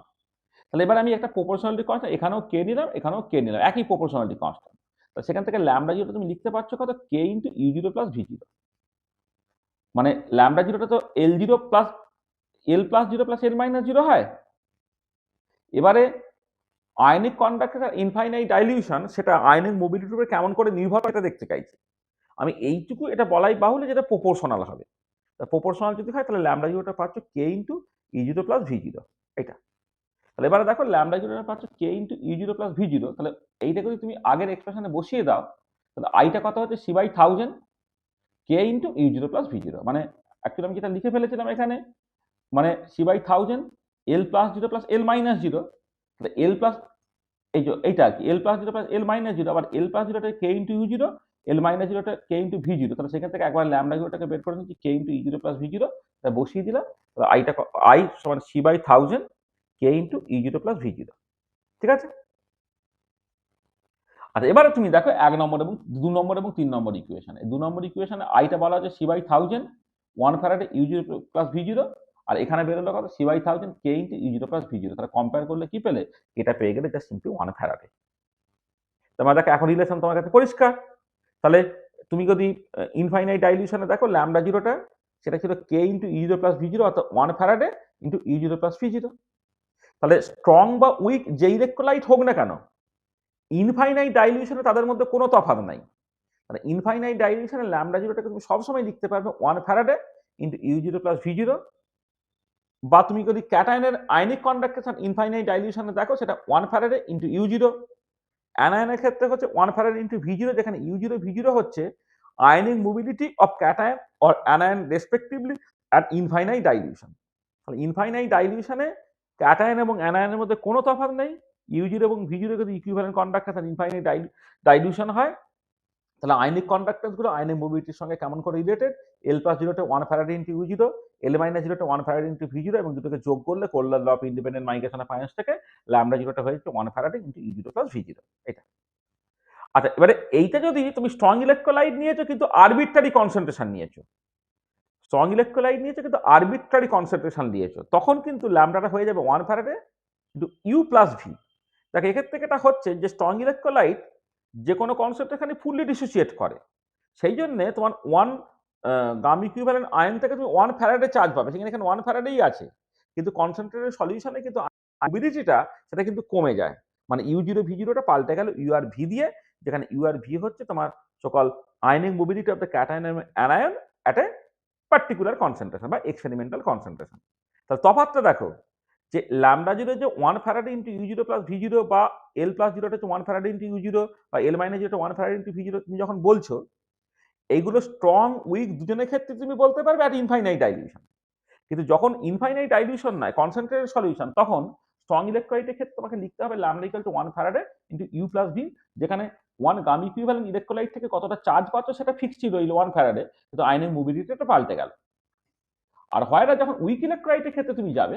তাহলে এবার আমি একটা প্রপোর্শনালিটি কনস্ট্যান্ট এখানেও কে নিলাম, এখানেও কে নিলাম, একই প্রপোর্শনালিটি কনস্ট্যান্ট। তো সেখান থেকে ল্যামডা জিরোটা তুমি লিখতে পারছো কত, কে ইন্টু ইউ0 প্লাস v0, মানে ল্যামডা জিরোটা তো l0 plus l plus 0 plus l minus 0 হয়। এবারে আয়নিক কন্ডাক্টর ইনফাইনাইট ডাইলিউশন সেটা আয়নিক মোবিলিটির উপরে কেমন করে নির্ভর করে এটা দেখতে চাইছি আমি, এইটুকু এটা বলাই বাহুল্য যেটা প্রপোর্শনাল হবে। প্রপোর্শনাল যদি হয় তাহলে ল্যামডা জিরোটা পাচ্ছ কে ইন্টু ইউ0 প্লাস v0, এটা। তাহলে এবারে দেখো ল্যামডা জিরোটা পাচ্ছ কে ইন্টু ইউ0 প্লাস v0, তাহলে এইটাকে যদি তুমি আগের এক্সপ্রেশনে বসিয়ে দাও তাহলে আইটা কত হচ্ছে c বাই 1000 কে ইন্টু ইউ0 প্লাস v0, মানে অ্যাকচুয়ালি আমি যেটা লিখে ফেলেছিলাম এখানে মানে c by 1000 l plus 0 plus l minus 0, তাহলে l প্লাস এই যে এইটা আর কি l plus 0 plus l minus 0, আবার l প্লাস 0টা কে ইন্টু ইউ0, l মাইনাস 0টা কে ইন্টু v0, তাহলে সেখান থেকে একবার ল্যামডা জিরোটাকে বের করে নিচ্ছি কে ইন্টু ইউ0 প্লাস v0, তাহলে বসিয়ে দিলাম, তাহলে আইটা আই সমান c বাই 1000 কে ইন্টু ইউ0 প্লাস v0, ঠিক আছে। আচ্ছা, এবারে তুমি দেখো 1 নম্বর এবং 2 নম্বর এবং 3 নম্বর ইকুয়েশনে, 2 নম্বর ইকুয়েশনে আইটা বলা হচ্ছে c by 1000 1 Faraday U plus v0, আর এখানে বেরোলো কত c বাই 1000 কে ইন্টু ইউ0 প্লাস v0, তাহলে কম্পেয়ার করলে কি পেলে, এটা পেয়ে গেলে জাস্ট সিম্পলি 1 ফ্যারাডে। তোমার দেখো এখন রিলেশন তোমার কাছে পরিষ্কার। তাহলে তুমি যদি ইনফাইনাইট ডাইলিউশনে দেখো ল্যামডা জিরোটা সেটা ছিল কে ইন্টু ইউ0 প্লাস v0 অর্থাৎ 1 faraday into U plus v0। তাহলে স্ট্রং বা উইক যে ইলেকট্রোলাইট হোক না কেন ইনফাইনাইট ডাইলিউশনে তাদের মধ্যে কোনো তফাৎ নাই। মানে ইনফাইনাইট ডাইলিউশনে ল্যামডা জিরোটাকে তুমি সবসময় লিখতে পারবে 1 faraday into U plus v0, বা তুমি যদি ক্যাটায়নের আয়নিক কন্ডাক্টেশন ইনফাইনাইট ডাইলিউশনে দেখো সেটা 1 ফ্যারাডে ইন্টু ইউ0। অ্যানায়নের ক্ষেত্রে হচ্ছে 1 ফ্যারাড ইন্টু v0, যেখানে u0 v0 হচ্ছে ionic mobility of cation or anion respectively at infinite dilution. তাহলে ইনফাইনাইট ডাইলিউশনে ক্যাটায়ন এবং অ্যানায়নের মধ্যে কোনো তফাৎ নেই। U0 এবং V0 যদি ইকুইভ্যালেন্ট কন্ডাক্টর তাহলে ইনফাইনাইট ডাইলিউশন হয়। তাহলে আয়নিক কন্ডাক্ট্যান্সগুলো আয়নিক মোবিলিটির সঙ্গে কেমন করে related? L+0 1 faraday into U0, L-0 1 faraday into V0 এবং দুটোকে যোগ করলে Kohlrausch law of independent migration of ions থেকে λ0 হয়ে যাচ্ছে 1 faraday into U0 plus V0। এটা আচ্ছা, এবারে এইটা যদি তুমি স্ট্রং ইলেকট্রোলাইট নিয়েছো কিন্তু আরবিট্রারি কনসেন্ট্রেশন নিয়েছো, স্ট্রং ইলেকট্রোলাইট নিয়েছো কিন্তু আরবিট্রারি কনসেন্ট্রেশন দিয়েছো, তখন কিন্তু ল্যামডাটা হয়ে যাবে 1 faraday into U plus V। দেখো এক্ষেত্রে এটা হচ্ছে যে স্ট্রং ইলেকট্রোলাইট যে কোনো কনসেন্ট্রেশনে ফুললি ডিসোসিয়েট করে, সেই জন্যে তোমার 1 গাম ইকুইভ্যালেন্ট আয়ন থেকে তুমি 1 ফ্যারাডে চার্জ পাবে, সেখানে এখানে 1 ফ্যারাডেই আছে, কিন্তু কনসেন্ট্রেটেড সলিউশনে কিন্তু মোবিলিটিটা সেটা কিন্তু কমে যায়, মানে U0 V0টা পাল্টে গেল UR-V দিয়ে, যেখানে UR-V হচ্ছে তোমার সকল ionic mobility of the cation এবং anion at a particular concentration বা এক্সপেরিমেন্টাল কনসেন্ট্রেশন। তাহলে তফাৎটা দেখো যে λ0 যে 1 faraday into U0 plus V0 বা L+0 হচ্ছে 1 ফ্যারাডে ইন্টু U0 বা L-0 1 ফ্যারাডে ইন্টু V0 তুমি যখন বলছো, এইগুলো স্ট্রং উইক দুজনের ক্ষেত্রে তুমি বলতে পারবে অ্যাট ইনফাইনাইট ডাইলিউশন। কিন্তু যখন ইনফাইনাইট ডাইলিউশন নয়, কনসেন্ট্রেটেড সলিউশন, তখন স্ট্রং ইলেকট্রোলাইটের ক্ষেত্রে তোমাকে লিখতে হবে λ 1 faraday into U plus V, যেখানে 1 গাম ইকুইভ্যালেন্ট ইলেকট্রোলাইট থেকে কতটা চার্জ পাচ্ছ সেটা ফিক্স ছিল এই 1 ফ্যারাডে, কিন্তু আয়নিক মোবিলিটিটা পাল্টে গেল। আর হয় যখন উইক ইলেকট্রোলাইটের ক্ষেত্রে তুমি যাবে,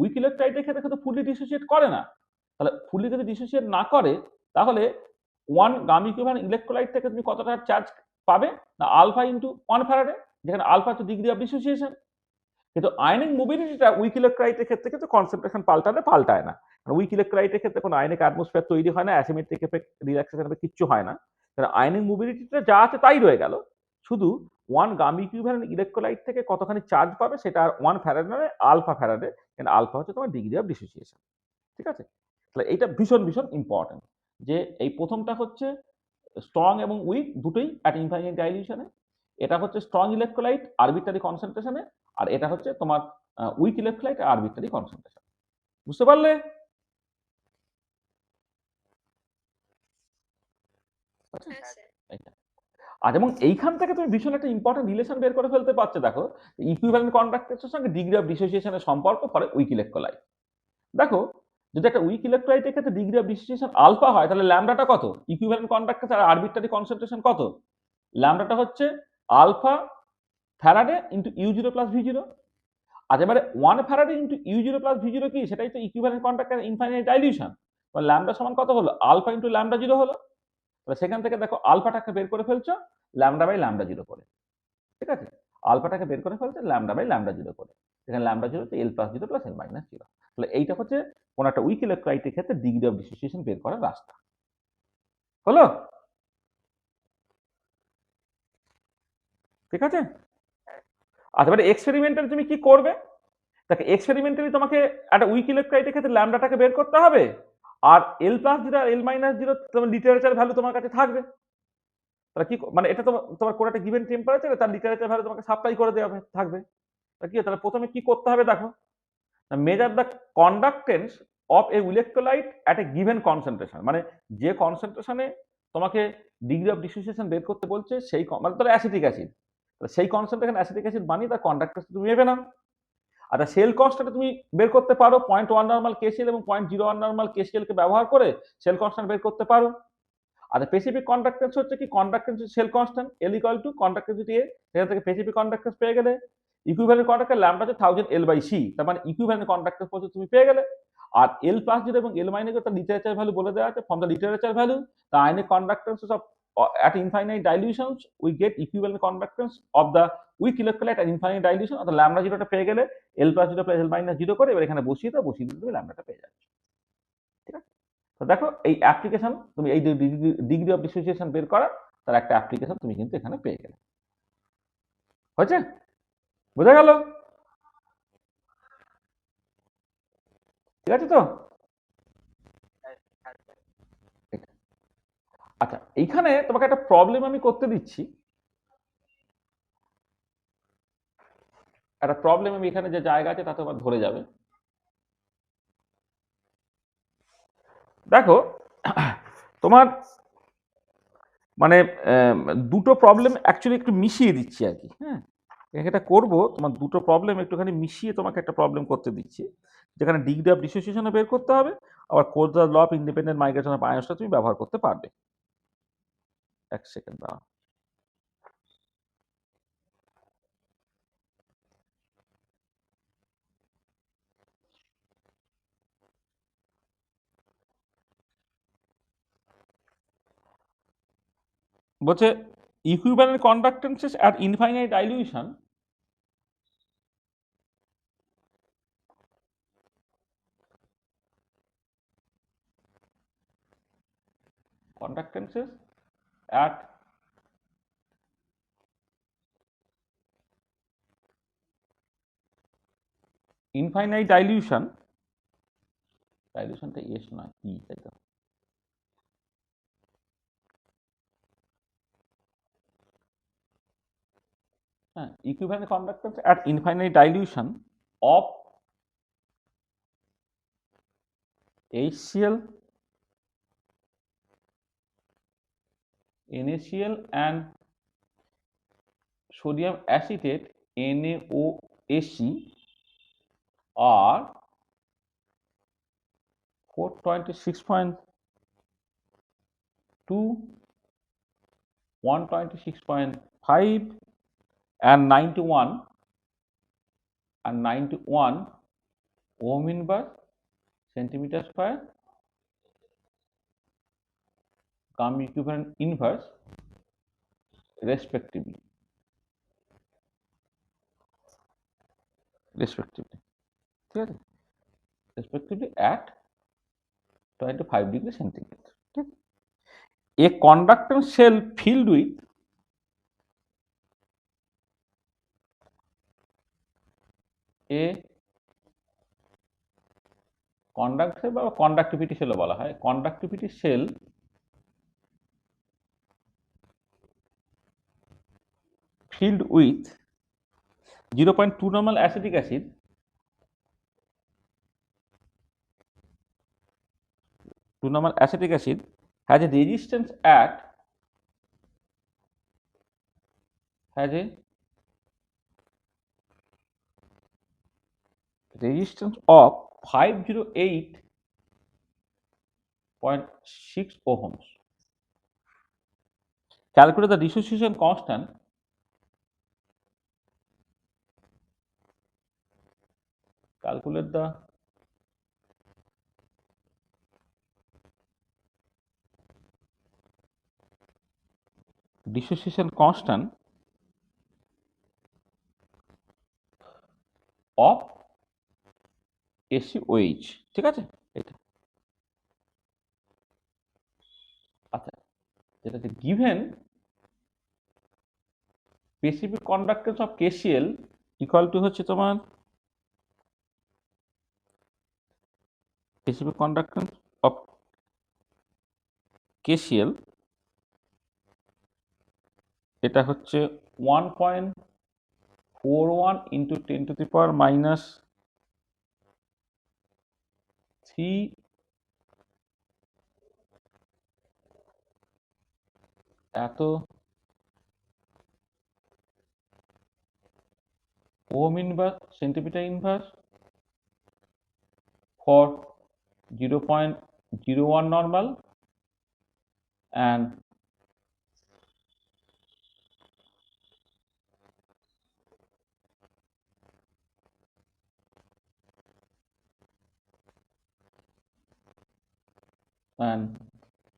উইক ইলেকট্রোলাইটের ক্ষেত্রে কিন্তু ফুললি ডিসোসিয়েট করে না। তাহলে ফুললি যদি ডিসোসিয়েট না করে, তাহলে 1 গাম ইকুইভ্যালেন্ট ইলেকট্রোলাইট থেকে তুমি কতটা চার্জ পাবে না আলফা ইন্টু 1 ফ্যারাডে, যেখানে আলফা হচ্ছে ডিগ্রি অফ ডিসোসিয়েশন। কিন্তু আয়নিক মোবিলিটিটা উইক ইলেকট্রোলাইটের ক্ষেত্রে কিন্তু কনসেন্ট্রেশন পাল্টায় না, কারণ উইক ইলেকট্রোলাইটের ক্ষেত্রে কোনো আয়নিক অ্যাটমসফিয়ার তৈরি হয় না, অ্যাসিমেট্রিক এফেক্ট, রিল্যাক্সেশন এফেক্ট কিচ্ছু হয় না। কারণ আয়নিক মোবিলিটিটা যা আছে তাই রয়ে গেল, শুধু 1 গাম ইকুইভ্যালেন্ট ইলেকট্রোলাইট থেকে কতখানি চার্জ পাবে সেটা আর 1 ফ্যারাডে নয়, আলফা ফ্যারাডে, কারণ আলফা হচ্ছে তোমার ডিগ্রি অফ ডিসোসিয়েশন। ঠিক আছে? তাহলে এইটা ভীষণ ভীষণ ইম্পর্টেন্ট যে এই প্রথমটা হচ্ছে স্ট্রং এবং উইক দুটোই অ্যাট ইনফাইনাইট ডাইলিউশনে, এটা হচ্ছে স্ট্রং ইলেকট্রোলাইট আরবিট্রারি কনসেন্ট্রেশনে, আর এটা হচ্ছে তোমার উইক ইলেকট্রোলাইট আরবিট্রারি কনসেন্ট্রেশন। বুঝতে পারলে? হ্যাঁ স্যার। এইটা। আর এবং এইখান থেকে তুমি ভীষণ একটা ইম্পর্টেন্ট রিলেশন বের করে ফেলতে পারছো, দেখো ইকুইভ্যালেন্ট কন্ডাক্টরের সঙ্গে ডিগ্রি অফ ডিসোসিয়েশনের সম্পর্ক ফর উইক ইলেকট্রোলাইট। দেখো যদি একটা উইক ইলেকট্রোলাইটের ক্ষেত্রে ডিগ্রি অফ ডিসোসিয়েশন আলফা হয়, তাহলে ল্যামডাটা কত? ইকুইভ্যালেন্ট কন্ডাক্টর আর আরবিট্রারি কনসেন্ট্রেশন কত? ল্যামডাটা হচ্ছে alpha Faraday into U0 plus V0। আজ এবারে 1 faraday into U0 plus V0 কি? সেটাই তো equivalent conductor infinite dilution. Lambda সমান কত হলো? আলফা ইন্টু λ0 হলো। তাহলে সেখান থেকে দেখো আলফাটাকে বের করে ফেলছো ল্যামডা বাই λ0 করে। ঠিক আছে? আলফাটাকে বের করে ফেলছো ল্যামডা বাই λ0 করে। এখানে λ0 হচ্ছে L+0 প্লাস L-0। তাহলে এইটা হচ্ছে কোন একটা উইক ইলেকট্রোলাইটের ক্ষেত্রে ডিগ্রি অফ ডিসোসিয়েশন বের করার রাস্তা। হলো? ঠিক আছে? আচ্ছা, এবারে এক্সপেরিমেন্টালি তুমি কি করবে? দেখো এক্সপেরিমেন্টালি তোমাকে একটা উইক ইলেকট্রোলাইটের ক্ষেত্রে ল্যামডাটাকে বের করতে হবে, আর L+0 আর L-0 তোমার লিটারেচার ভ্যালু তোমার কাছে থাকবে। তাহলে কি মানে এটা তোমার কোন একটা গিভেন টেম্পারেচারে তার লিটারেচার ভ্যালু তোমাকে সাপ্লাই করে দেওয়া থাকবে। তাহলে কি? তাহলে প্রথমে কি করতে হবে দেখো, measure the conductance of A electrolyte at a given concentration, মানে যে কনসেন্ট্রেশনে তোমাকে ডিগ্রি অফ ডিসোসিয়েশন বের করতে বলছে সেই মানে ধরো অ্যাসিটিক অ্যাসিড, সেই কনসেন্ট্রেশন অ্যাসিটিক অ্যাসিড বানিয়ে তার কন্ডাক্টেন্স তুমি নেবে না। আচ্ছা, সেল কনস্ট্যান্ট তুমি বের করতে পারো 0.1 নরমাল KCl এবং 0.01 নরমাল KCl কে ব্যবহার করে সেল কনস্ট্যান্ট বের করতে পারো। আচ্ছা, স্পেসিফিক কন্ডাক্টেন্স হচ্ছে কি? Conductance cell constant L equal to conductivity A, এখান থেকে স্পেসিফিক কন্ডাক্টেন্স পেয়ে গেলে। ইকুইভ্যালেন্ট কন্ডাক্টর ল্যামডা হচ্ছে 1000 L/C, তার মানে ইকুইভ্যালেন্ট কন্ডাক্টেন্স পর্যন্ত তুমি পেয়ে গেলে। আর L+0 এবং L- তার লিটারেচার ভ্যালু বলে দেওয়া আছে, from the literature value the ionic conductance of at infinite dilutions we get equivalent conductance of the weak electrolyte at infinite dilution, অর্থাৎ λ0 টা পেয়ে গেলে L+0 প্লাস L-0 করে এবার এখানে বসিয়ে দিলে তুমি ল্যামডাটা পেয়ে যাবে। ঠিক আছে? তো দেখো এই অ্যাপ্লিকেশন তুমি এই ডিগ্রি অফ ডিসোসিয়েশন বের করা তার একটা অ্যাপ্লিকেশন তুমি কিন্তু এখানে পেয়ে গেলে। হয়েছে? বোঝা গেল? ঠিক আছে তো? আচ্ছা, এইখানে তোমাকে একটা প্রবলেম আমি করতে দিচ্ছি, একটা প্রবলেম আমি এখানে যে জায়গা আছে তাতে তোমার ধরে যাবে। দেখো তোমার মানে দুটো প্রবলেম অ্যাকচুয়ালি একটু মিশিয়ে দিচ্ছি আর কি। হ্যাঁ, এটা করবো, তোমার দুটো প্রবলেম একটুখানি মিশিয়ে তোমাকে একটা প্রবলেম করতে দিচ্ছি, যেখানে ডিগ্রি অফ ডিসোসিয়েশনও বের করতে হবে, আবার Kohlrausch law of independent migration of আয়নসটা তুমি ব্যবহার করতে পারবে। এক সেকেন্ড দাও। বলছে equivalent conductances at infinite dilution conductances at infinite dilution, dilutionটা এস না ই, তাই তো? হ্যাঁ, equivalent conductance at infinite dilution of HCl, NaCl and sodium acetate NaOSC are 426.2, 126.5 and 91 ohm inverse centimeter square cum equivalent inverse respectively. ঠিক আছে, respectively at 25 degree centigrade. ঠিক, a conductance cell filled with a conductor বা conductivity cell বলা হয়, conductivity cell filled with 0.2 normal acetic acid, 2 normal acetic acid has a resistance at of 508.6 ohms. Calculate the dissociation constant of SiOH. ঠিক আছে, এটা আচ্ছা, যেটা given specific conductance of KCl equal to হচ্ছে তোমার specific conductance of KCl, এটা হচ্ছে 1.41 into 10 to the power minus 3 এত ohm inverse centimeter inverse for 0.01 normal and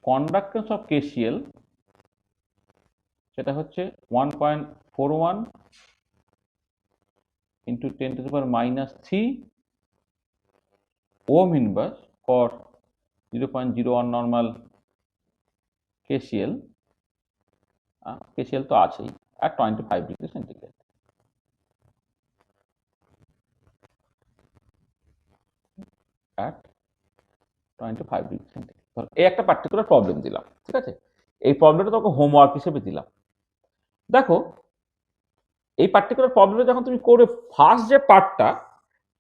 conductance of KCl সেটা হচ্ছে 1.41 into 10 to the power minus 3 ohm inverse for 0.01 normal KCl, KCl তো আছেই, at 25 degree centigrade. at 25 degree centigrade. এই একটা particular problem দিলাম, ঠিক আছে, এই প্রবলেমটা তোমাকে হোমওয়ার্ক হিসেবে দিলাম। দেখো এই পার্টিকুলার প্রবলেমটা যখন তুমি করে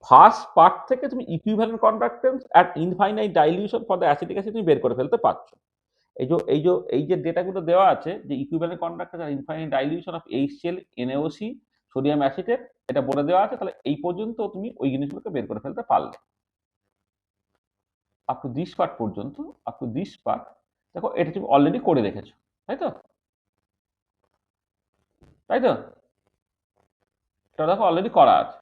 ফার্স্ট পার্ট থেকে তুমি equivalent conductance at infinite dilution for the acetic acid তুমি বের করে ফেলতে পারছো। এই যে ডেটাগুলো দেওয়া আছে যে ইকুইভ্যালেন্ট কন্ডাক্টর আর infinite dilution of HCl NaOC sodium acetate এটা বলে দেওয়া আছে, তাহলে এই পর্যন্ত তুমি ওই জিনিসগুলোকে বের করে ফেলতে পারলে। আপ টু দিস পার্ট পর্যন্ত, আপ টু দিস পার্ট দেখো এটা তুমি অলরেডি করে রেখেছো, তাই তো? তাই তো? এটা দেখো অলরেডি করা আছে।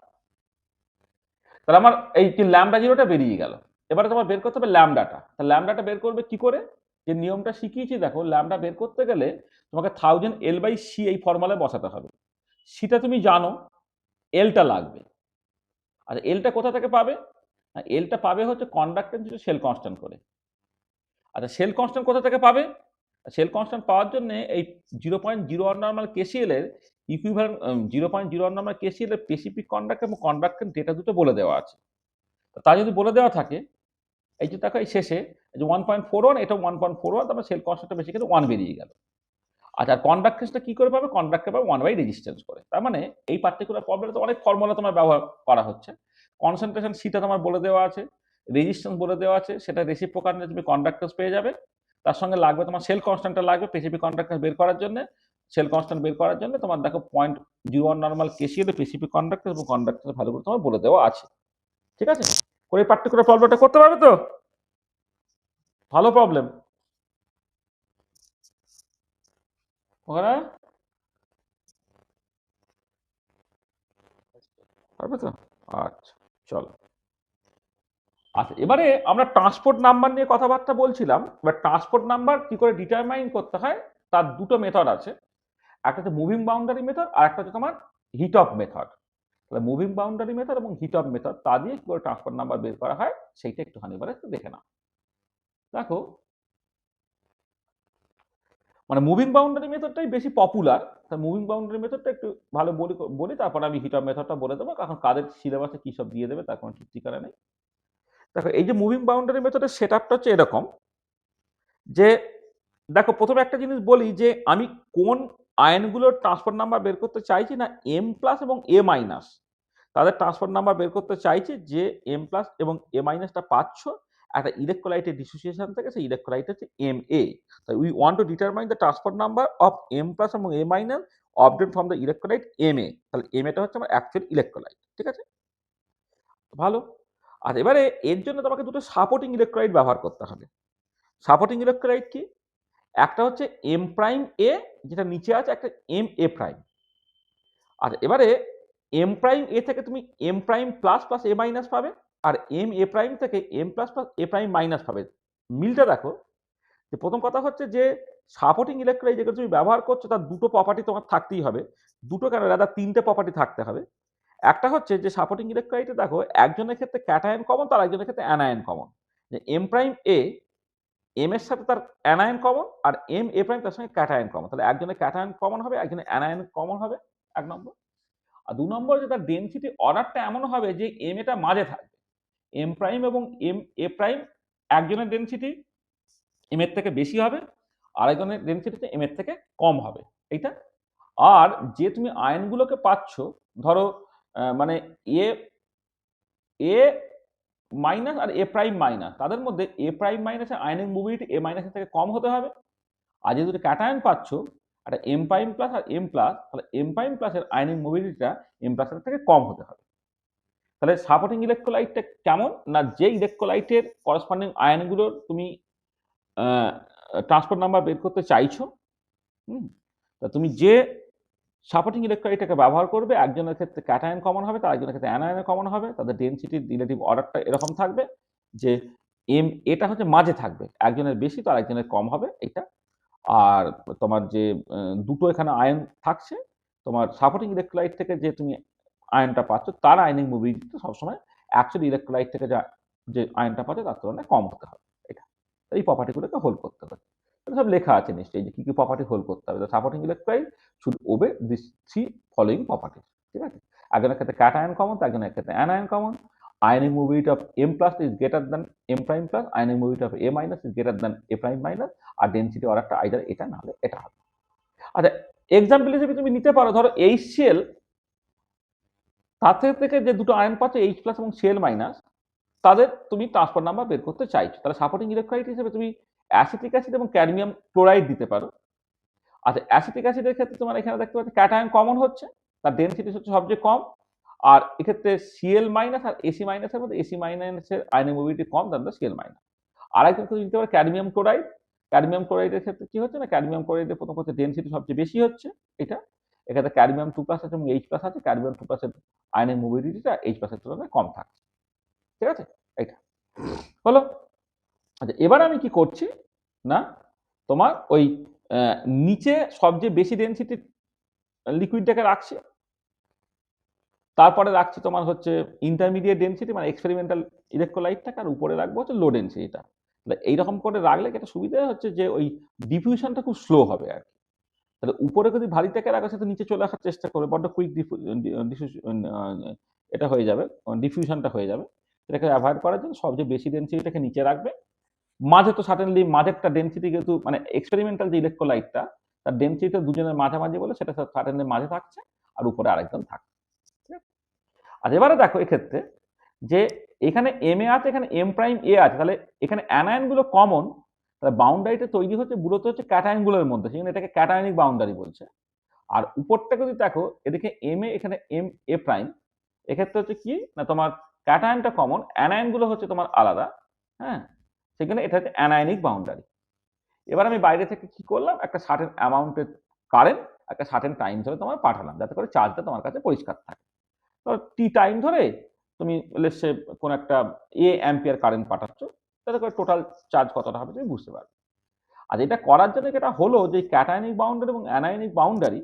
তাহলে আমার এই যে ল্যামডা জিরোটা বেরিয়ে গেল। এবারে তোমার বের করতে হবে ল্যামডাটা। তা ল্যামডাটা বের করবে কি করে? যে নিয়মটা শিখিয়েছি দেখো, ল্যামডা বের করতে গেলে তোমাকে 1000 L/C এই ফর্মুলায় বসাতে হবে। সিটা তুমি জানো, এলটা লাগবে। আর এলটা কোথা থেকে পাবে? এলটা পাবে হচ্ছে কন্ডাক্টেন্স সেল কনস্ট্যান্ট করে। আচ্ছা, সেল কনস্ট্যান্ট কোথা থেকে পাবে? সেল কনস্ট্যান্ট পাওয়ার জন্য এই 0.01 নর্মাল কেসিএল এর ইকুইভ্যালেন্ট 0.01 নর্মাল কেসিএল এর স্পেসিফিক কন্ডাক্টর এবং কন্ডাক্টেন্স ডেটা দুটো বলে দেওয়া আছে। তা যদি বলে দেওয়া থাকে, এই যে দেখো এই শেষে যে 1.41, এটা 1.41, তারপর সেল কনস্ট্যান্টটা বেশি গেলে 1 বেরিয়ে গেল। আচ্ছা, কন্ডাক্টেন্সটা কি করে পাবে? কন্ডাক্টর পাবে 1/রেজিস্ট্যান্স করে। তার মানে এই পার্টিকুলার প্রবলেমে তো অনেক ফর্মুলা তোমার ব্যবহার করা হচ্ছে। কনসেন্ট্রেশন সিটা তোমার বলে দেওয়া আছে, রেজিস্ট্যান্স বলে দেওয়া আছে, সেটা রেসিপ্রোকাল নিয়ে তুমি কন্ডাক্টেন্স পেয়ে যাবে। তার সঙ্গে লাগবে তোমার সেল কনস্ট্যান্টটা লাগবে স্পেসিফিক কন্ডাক্টেন্স বের করার জন্য। সেল কনস্ট্যান্ট বের করার জন্য তোমার দেখো 0.01 নর্মাল কেসিএল স্পেসিফিক কন্ডাক্টেন্স এবং কন্ডাক্টেন্সের ভ্যালুগুলো তোমার বলে দেওয়া আছে। ঠিক আছে? করে এই পার্টিকুলার প্রবলেমটা করতে পারবে তো? ভালো প্রবলেম ওখানে পারবে তো? আচ্ছা, চলো। আচ্ছা, এবারে আমরা ট্রান্সপোর্ট নাম্বার নিয়ে কথাবার্তা বলছিলাম। এবার ট্রান্সপোর্ট নাম্বার কি করে ডিটারমাইন করতে হয় তার দুটো মেথড আছে। একটা হচ্ছে মুভিং বাউন্ডারি মেথড, আর একটা হচ্ছে তোমার হিট অফ মেথড। তাহলে মুভিং বাউন্ডারি মেথড এবং হিট অফ মেথড তা দিয়ে কি করে ট্রান্সপোর্ট নাম্বার বের করা হয় সেইটা একটুখানি এবারে একটু দেখে নাও। দেখো, মানে মুভিং বাউন্ডারি মেথডটাই বেশি পপুলার। তা মুভিং বাউন্ডারি মেথডটা একটু ভালো বলি তারপর আমি হিট অফ মেথডটা বলে দেবো, কারণ কাদের সিলেবাসে কী সব দিয়ে দেবে তার কোনো ঠিক ঠিকানা নেই। দেখো, এই যে মুভিং বাউন্ডারি মেথডের সেট আপটা হচ্ছে এরকম যে, দেখো প্রথমে একটা জিনিস বলি যে আমি কোন আয়নগুলোর ট্রান্সপোর্ট নাম্বার বের করতে চাইছি না এম প্লাস এবং এ মাইনাস, তাদের ট্রান্সপোর্ট নাম্বার বের করতে চাইছি যে এম প্লাস এবং এ মাইনাসটা পাচ্ছ একটা ইলেকট্রোলাইটের ডিসোসিয়েশন থেকে, সেই ইলেকট্রোলাইট হচ্ছে এম এ। তাই we want to determine the transport number of M plus এবং A minus obtain from the electrolyte M A. তাহলে এম এটা হচ্ছে আমার অ্যাকচুয়াল ইলেকট্রোলাইট। ঠিক আছে, ভালো। আর এবারে এর জন্য তোমাকে দুটো সাপোর্টিং ইলেকট্রোলাইট ব্যবহার করতে হবে। সাপোর্টিং ইলেকট্রোলাইট কি? একটা হচ্ছে এম প্রাইম এ, যেটা নিচে আছে একটা এম এ প্রাইম। আর এবারে এম প্রাইম এ থেকে তুমি এম প্রাইম প্লাস প্লাস এ মাইনাস পাবে, আর এম এ প্রাইম থেকে এম প্লাস প্লাস এ প্রাইম মাইনাস পাবে। মিলটা দেখো, যে প্রথম কথা হচ্ছে যে সাপোর্টিং ইলেকট্রোলাইট যেগুলো তুমি ব্যবহার করছো তার দুটো প্রপার্টি তোমার থাকতেই হবে। দুটো কেন, রাদা তিনটে প্রপার্টি থাকতে হবে। একটা হচ্ছে যে সাপোর্টিং ইলেকট্রোলাইটে দেখো একজনের ক্ষেত্রে ক্যাটায়ন কমন, তার একজনের ক্ষেত্রে অ্যানায়ন কমন। যে এম প্রাইম এ, এম এর সাথে তার anion common, R M A prime তার সঙ্গে ক্যাটায়ন কমন। তাহলে একজনের ক্যাটায়ন কমন হবে, একজনের অ্যানায়ন কমন হবে, এক নম্বর। আর দু নম্বর যে তার ডেনসিটি অর্ডারটা এমন হবে যে এম এটা মাঝে থাকবে। এম প্রাইম এবং এম এ প্রাইম একজনের ডেনসিটি এম এর থেকে বেশি হবে, আরেকজনের ডেনসিটি এম এর থেকে কম হবে, এইটা। আর যে তুমি আয়নগুলোকে পাচ্ছ, ধরো মানে এ এ মাইনাস আর এ প্রাইম মাইনাস, তাদের মধ্যে এ প্রাইম মাইনাসের আয়নিক মোবিলিটি এ মাইনাসের থেকে কম হতে হবে। আর যে দুটো ক্যাটায়ন পাচ্ছ, একটা এম প্রাইম প্লাস আর এম প্লাস, তাহলে এম প্রাইম প্লাসের আয়নিক মোবিলিটিটা এম প্লাসের থেকে কম হতে হবে। তাহলে সাপোর্টিং ইলেকট্রোলাইটটা কেমন না, যে ইলেকট্রোলাইটের করসপন্ডিং আয়নগুলোর তুমি ট্রান্সপোর্ট নাম্বার বের করতে চাইছো, তা তুমি যে সাপোর্টিং ইলেকট্রোলাইটটাকে ব্যবহার করবে, একজনের ক্ষেত্রে ক্যাটায়ন কমন হবে, তার একজনের ক্ষেত্রে অ্যানায়ন কমন হবে, তাদের ডেনসিটির রিলেটিভ অর্ডারটা এরকম থাকবে যে এম এটা হচ্ছে মাঝে থাকবে, একজনের বেশি তো আরেকজনের কম হবে, এটা। আর তোমার যে দুটো এখানে আয়ন থাকছে, তোমার সাপোর্টিং ইলেকট্রোলাইট থেকে যে তুমি আয়নটা পাচ্ছ তার আয়নিক মোবিলিটি সবসময় অ্যাকচুয়ালি ইলেকট্রোলাইট থেকে যে আয়নটা পাচ্ছ তার তুলনায় কম হতে হবে, এটা। এই প্রপার্টিগুলোকে হোল্ড করতে হবে। সব লেখা আছে নিশ্চয়ই যে কি কি প্রপার্টি হোল্ড করতে হবে। Supporting electrolyte should ওবে this three following properties. ঠিক আছে, একজনের ক্ষেত্রে ক্যাটায়ন কমন, তার একজনের ক্ষেত্রে anion common, ionic mobility of m plus is greater than m prime plus, ionic mobility of a minus is greater than a prime minus, আর density অর্ডারটা either এটা না হলে এটা হবে। আচ্ছা, এক্সাম্পল হিসেবে তুমি নিতে পারো, ধরো HCl, তার থেকে যে দুটো আয়ন পাচ্ছ H প্লাস এবং Cl মাইনাস, তাদের তুমি ট্রান্সপোর্ট নাম্বার বের করতে চাইছো। তাহলে সাপোর্টিং ইলেকট্রোলাইট হিসেবে তুমি অ্যাসিটিক অ্যাসিড এবং ক্যাডমিয়াম ক্লোরাইড দিতে পারো। আচ্ছা, অ্যাসিটিক অ্যাসিডের ক্ষেত্রে তোমার এখানে দেখতে পাচ্ছ ক্যাটায়ন কমন হচ্ছে, তার ডেনসিটি হচ্ছে সবচেয়ে কম। আর এক্ষেত্রে Cl মাইনাস আর Ac মাইনাসের মধ্যে Ac মাইনাসের আয়নিক মোবিলিটি কম দ্যান দ্য Cl মাইনাস। আর একজন ক্ষেত্রে দিতে পারে ক্যাডমিয়াম ক্লোরাইড। ক্যাডমিয়াম ক্লোরাইডের ক্ষেত্রে কি হচ্ছে না, ক্যাডমিয়াম ক্লোরাইডের প্রথম কথা ডেনসিটি সবচেয়ে বেশি হচ্ছে এটা। এক্ষেত্রে ক্যাডমিয়াম 2+ আছে এবং H+ আছে, ক্যাডমিয়াম 2+ এর আয়নিক মোবিলিটিটা H+ এর তুলনায় কম থাকছে। ঠিক আছে, এইটা হলো। আচ্ছা, এবার আমি কি করছি না, তোমার ওই নিচে সবচেয়ে বেশি ডেনসিটি লিকুইডটাকে রাখছি, তারপরে রাখছি তোমার হচ্ছে ইন্টারমিডিয়েট ডেনসিটি মানে এক্সপেরিমেন্টাল ইলেকট্রোলাইটটাকে, আর উপরে রাখবো হচ্ছে লো ডেনসিটিটা। তাহলে এইরকম করে রাখলে একটা সুবিধা হচ্ছে যে ওই ডিফিউশনটা খুব স্লো হবে আর কি। তাহলে উপরে যদি ভারীটাকে রাখো সেটা নিচে চলে আসার চেষ্টা করবে, বড্ড কুইক এটা হয়ে যাবে, ডিফিউশনটা হয়ে যাবে। এটাকে অ্যাভয়েড করার জন্য সবচেয়ে বেশি ডেনসিটিটাকে নিচে রাখবে। মাঝে তো সার্টেনলি মাঝেরটা ডেনসিটি যেহেতু মানে এক্সপেরিমেন্টাল যে ইলেকট্রোলাইটটা তার ডেনসিটিটা দুজনের মাঝামাঝি বলে সেটা সার্টেনলি মাঝে থাকছে আর উপরে আরেকজন থাকছে। আর এবারে দেখো এক্ষেত্রে যে এখানে এম এ আছে, এখানে এম প্রাইম এ আছে, তাহলে এখানে অ্যানায়ন গুলো কমন, তাহলে বাউন্ডারিটা তৈরি হচ্ছে মূলত হচ্ছে ক্যাটায়ন গুলোর মধ্যে, সেখানে এটাকে ক্যাটায়নিক বাউন্ডারি বলছে। আর উপরটা যদি দেখো এদিকে এম এ, এখানে এম এ প্রাইম, এক্ষেত্রে হচ্ছে কি না তোমার ক্যাটায়নটা কমন, অ্যানায়ন গুলো হচ্ছে তোমার আলাদা। হ্যাঁ, সেখানে এটা হচ্ছে অ্যানায়নিক বাউন্ডারি। এবার আমি বাইরে থেকে কি করলাম, একটা সার্টেন অ্যামাউন্টের কারেন্ট একটা সার্টেন টাইম ধরে তোমার পাঠালাম, যাতে করে চার্জটা তোমার কাছে পরিষ্কার থাকে। তো টি টাইম ধরে তুমি লেটস সে কোন একটা অ্যাম্পিয়ার কারেন্ট পাঠাচ্ছ, তাতে করে টোটাল চার্জ কতটা হবে তুমি বুঝতে পারবে। আর এটা করার জন্য যেটা হলো যে ক্যাটায়নিক বাউন্ডারি এবং অ্যানায়নিক বাউন্ডারি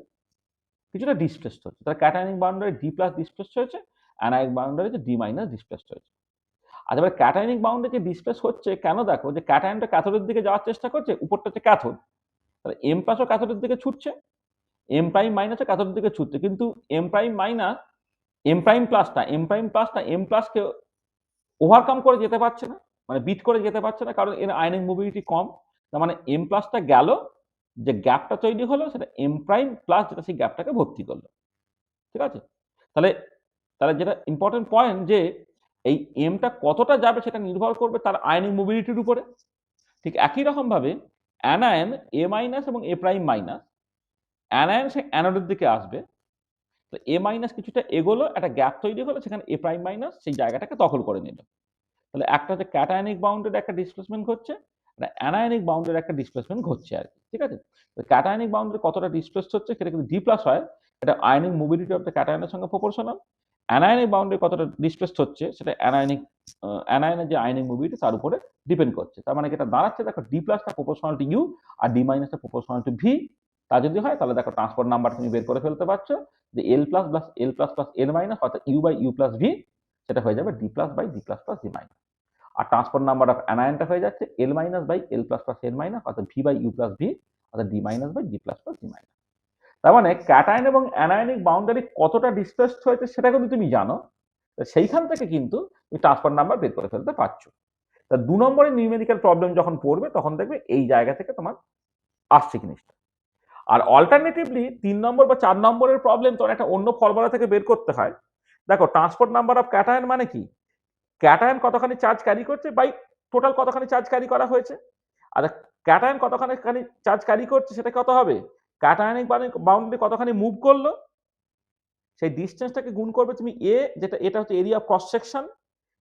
কিছুটা ডিসপ্লেসড হচ্ছে। তার cationic boundary D plus displaced হয়েছে, অ্যানায়নিক বাউন্ডারি হচ্ছে ডি মাইনাস ডিসপ্লেসড হয়েছে। আর এবার ক্যাটায়নিক বাউন্ডারি যে ডিসপ্লেস হচ্ছে কেন, দেখো যে ক্যাটায়নটা ক্যাথোডের দিকে যাওয়ার চেষ্টা করছে, উপরটা হচ্ছে ক্যাথোড, তাহলে এম প্লাসও ক্যাথোডের দিকে ছুটছে, এম প্রাইম মাইনাসও ক্যাথোডের দিকে ছুটছে, কিন্তু M prime minus M prime প্লাসটা এম প্লাসকে ওভারকাম করে যেতে পারছে না, মানে বিট করে যেতে পারছে না, কারণ এর আয়নিক মোবিলিটি কম। তার মানে এম প্লাসটা গেল, যে গ্যাপটা তৈরি হলো সেটা এম প্রাইম প্লাস যেটা সেই গ্যাপটাকে ভর্তি করলো। ঠিক আছে, তাহলে তাহলে যেটা ইম্পর্টেন্ট পয়েন্ট যে এই এমটা কতটা যাবে সেটা নির্ভর করবে তার আয়নিক মোবিলিটির উপরে। ঠিক একই রকম ভাবে অ্যানায়ন এ মাইনাস এবং এ প্রাইম মাইনাস, অ্যানায়ন সে অ্যানোডের দিকে আসবে, তো এ মাইনাস কিছুটা এগোলো, একটা গ্যাপ তৈরি হলো, সেখানে এ প্রাইম মাইনাস সেই জায়গাটাকে দখল করে নিল। তাহলে একটা হচ্ছে ক্যাটায়নিক বাউন্ডের একটা ডিসপ্লেসমেন্ট ঘটছে, একটা অ্যানায়নিক বাউন্ডের একটা ডিসপ্লেসমেন্ট ঘটছে আর কি। ঠিক আছে, তো ক্যাটায়নিক বাউন্ডারি কতটা ডিসপ্লেস হচ্ছে সেটা কিন্তু ডি প্লাস হয়, এটা আয়নিক মোবিলিটি অফ দ্য ক্যাটায়নের সঙ্গে প্রপোর্শনাল। অ্যানায়নিক বাউন্ডারি কতটা ডিসপ্লেস হচ্ছে সেটা অ্যানায়নের যে আয়নিক মোবিলিটি তার উপরে ডিপেন্ড করছে। তার মানে এটা দাঁড়াচ্ছে দেখো ডি প্লাসটা প্রপোর্শনাল টু ইউ আর ডি মাইনাসটা প্রপোর্শনাল টু ভি। তা যদি হয় তাহলে দেখো ট্রান্সপোর্ট নাম্বার তুমি বের করে ফেলতে পারছো যে L plus plus L plus plus L minus অর্থাৎ U by U plus V, সেটা হয়ে যাবে D plus by D plus plus D minus. আর ট্রান্সপোর্ট নাম্বার অফ অ্যানায়নটা হয়ে যাচ্ছে L minus by L plus plus L minus অর্থাৎ V by U plus V অর্থাৎ D minus by D plus plus D minus. তার মানে cation এবং anionic boundary কতটা ডিসপ্লেসড হয়েছে সেটা কিন্তু তুমি জানো, সেইখান থেকে কিন্তু তুমি ট্রান্সপোর্ট নাম্বার বের করে ফেলতে পারছো। তা 2 নম্বরের নিউমেরিক্যাল প্রবলেম যখন পড়বে তখন দেখবে এই জায়গা থেকে তোমার আসছে জিনিসটা। আর অল্টারনেটিভলি 3 নম্বর বা 4 নম্বরের প্রবলেম তোমার একটা অন্য ফর্মুলা থেকে বের করতে হয়। দেখো ট্রান্সপোর্ট নাম্বার অফ ক্যাটায়ন মানে কি, ক্যাটায়ন কতখানি চার্জ ক্যারি করছে বাই টোটাল কতখানি চার্জ ক্যারি করা হয়েছে। আর ক্যাটায়ন কতখানি চার্জ ক্যারি করছে সেটা কত হবে, ক্যাটায়নিক বাউন্ডারি কতখানি মুভ করলো সেই ডিসটেন্সটাকে গুণ করবে তুমি এ, যেটা এটা হচ্ছে area of cross section,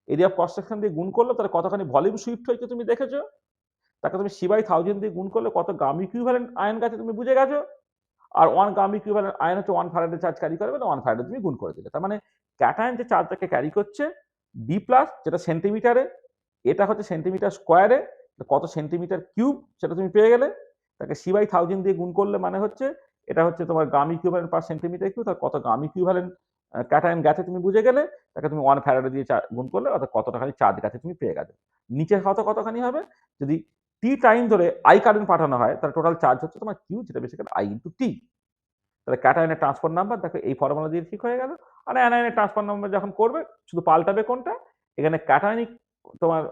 area of cross section দিয়ে গুণ করলো তাহলে কতখানি ভলিউম শিফট হয়েছে তুমি দেখেছো, তাকে তুমি সি বাই 1000 দিয়ে গুণ করলে কত গ্রাম ইকুইভ্যালেন্ট আয়ন গেছে তুমি বুঝে গেছো। আর 1 গ্রাম ইকুইভ্যালেন্ট আয়ন হচ্ছে 1 ফ্যারাডে চার্জ ক্যারি করবে, তো 1 ফ্যারাডে তুমি গুণ করে দিলে। তার মানে ক্যাটায়ন যে চার্জটাকে ক্যারি করছে ডি প্লাস, যেটা সেন্টিমিটারে, এটা হচ্ছে সেন্টিমিটার স্কোয়ারে, কত সেন্টিমিটার কিউব সেটা তুমি পেয়ে গেলে, তাকে সি বাই 1000 দিয়ে গুণ করলে মানে হচ্ছে এটা হচ্ছে তোমার গ্রাম ইকুইভ্যালেন্ট পার সেন্টিমিটার কিউব, তার কত গ্রাম ইকুইভ্যালেন্ট ক্যাটায়ন গেছে তুমি বুঝে গেলে, তাকে তুমি 1 ফ্যারাডে দিয়ে গুণ করলে অর্থাৎ কতটাখানি চার্জ গেছে তুমি পেয়ে গেছো। নিচে কতখানি হবে, যদি টি টাইম ধরে আই কারেন্ট পাঠানো হয় তাহলে টোটাল চার্জ হচ্ছে তোমার কিউ, যেটা বেসিক্যালি আই ইন্টু টি। তাহলে ক্যাটায়নের ট্রান্সপোর্ট নাম্বার দেখো এই ফর্মুলা দিয়ে ঠিক হয়ে গেল। আর অ্যানায়নের ট্রান্সপোর্ট নাম্বার যখন করবে শুধু পাল্টাবে কোনটা, এখানে ক্যাটায়নিক তোমার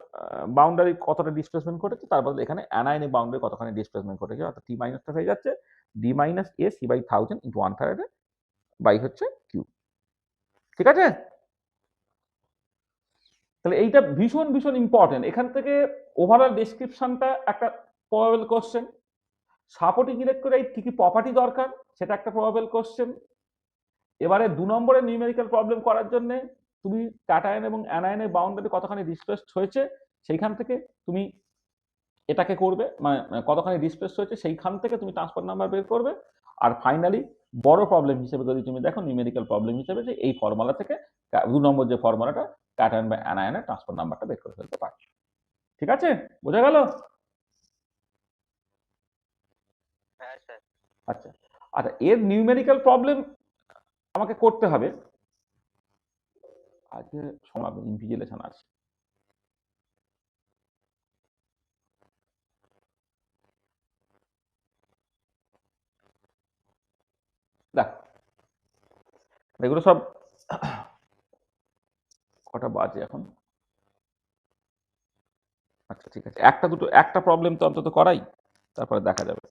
বাউন্ডারি কতটা ডিসপ্লেসমেন্ট ঘটেছে, তার বদলে এখানে অ্যানায়নিক বাউন্ডারি কতখানি ডিসপ্লেসমেন্ট ঘটেছে, অর্থাৎ টি মাইনাসটা হয়ে যাচ্ছে D minus A C by 1000 into 1 faraday by হচ্ছে কিউ। ঠিক আছে, তাহলে এইটা ভীষণ ভীষণ ইম্পর্টেন্ট। এখান থেকে ওভারঅল ডেসক্রিপশনটা একটা প্রবাবল কোশ্চেন। সাপোর্টিং ইলেকট্রোলাইট কি কি প্রপার্টি দরকার সেটা একটা প্রবাবল কোশ্চেন। এবারে 2 নম্বরের নিউমেরিক্যাল প্রবলেম করার জন্য তুমি ক্যাটায়ন এবং অ্যানায়নের বাউন্ডারি কতখানি ডিসপ্লেসড হয়েছে সেইখান থেকে তুমি এটাকে করবে, মানে কতখানি ডিসপ্লেস হয়েছে সেইখান থেকে তুমি ট্রান্সফার নাম্বার বের করবে। আর ফাইনালি বড় প্রবলেম হিসেবে যদি তুমি দেখো নিউমেরিক্যাল প্রবলেম হিসেবে যে এই ফর্মুলা থেকে 2 নম্বর যে ফর্মুলাটা ক্যাটায়ন বা অ্যানায়নের ট্রান্সফার নাম্বারটা বের করে ফেলতে পারছো। ঠিক আছে, বোঝা গেল? হ্যাঁ স্যার। আচ্ছা আচ্ছা, এর নিউমেরিক্যাল প্রবলেম আমাকে করতে হবে। আজকে সময় ইনভিজিলেশন আছে। দেখ এগুলো সব কটা বাজে এখন? আচ্ছা ঠিক আছে, একটা প্রবলেম তো অন্তত করাই, তারপরে দেখা যাবে।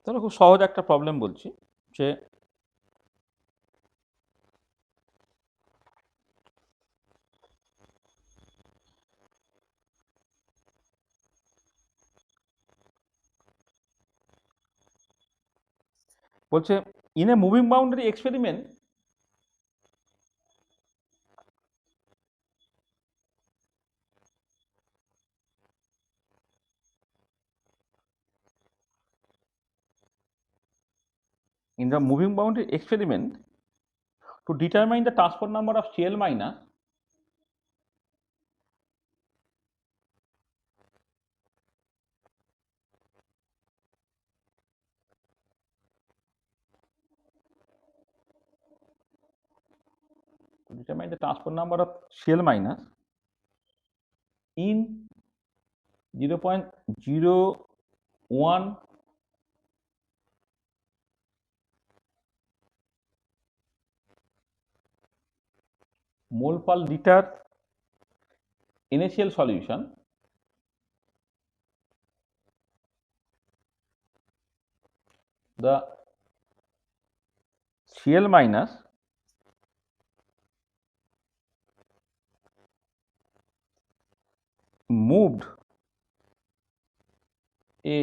তাহলে খুব সহজ একটা প্রবলেম বলছি, যে বলছে in a moving boundary experiment in the moving boundary experiment to determine the transport number of Cl minus Cl minus in 0.01 mole per liter initial solution the Cl minus moved a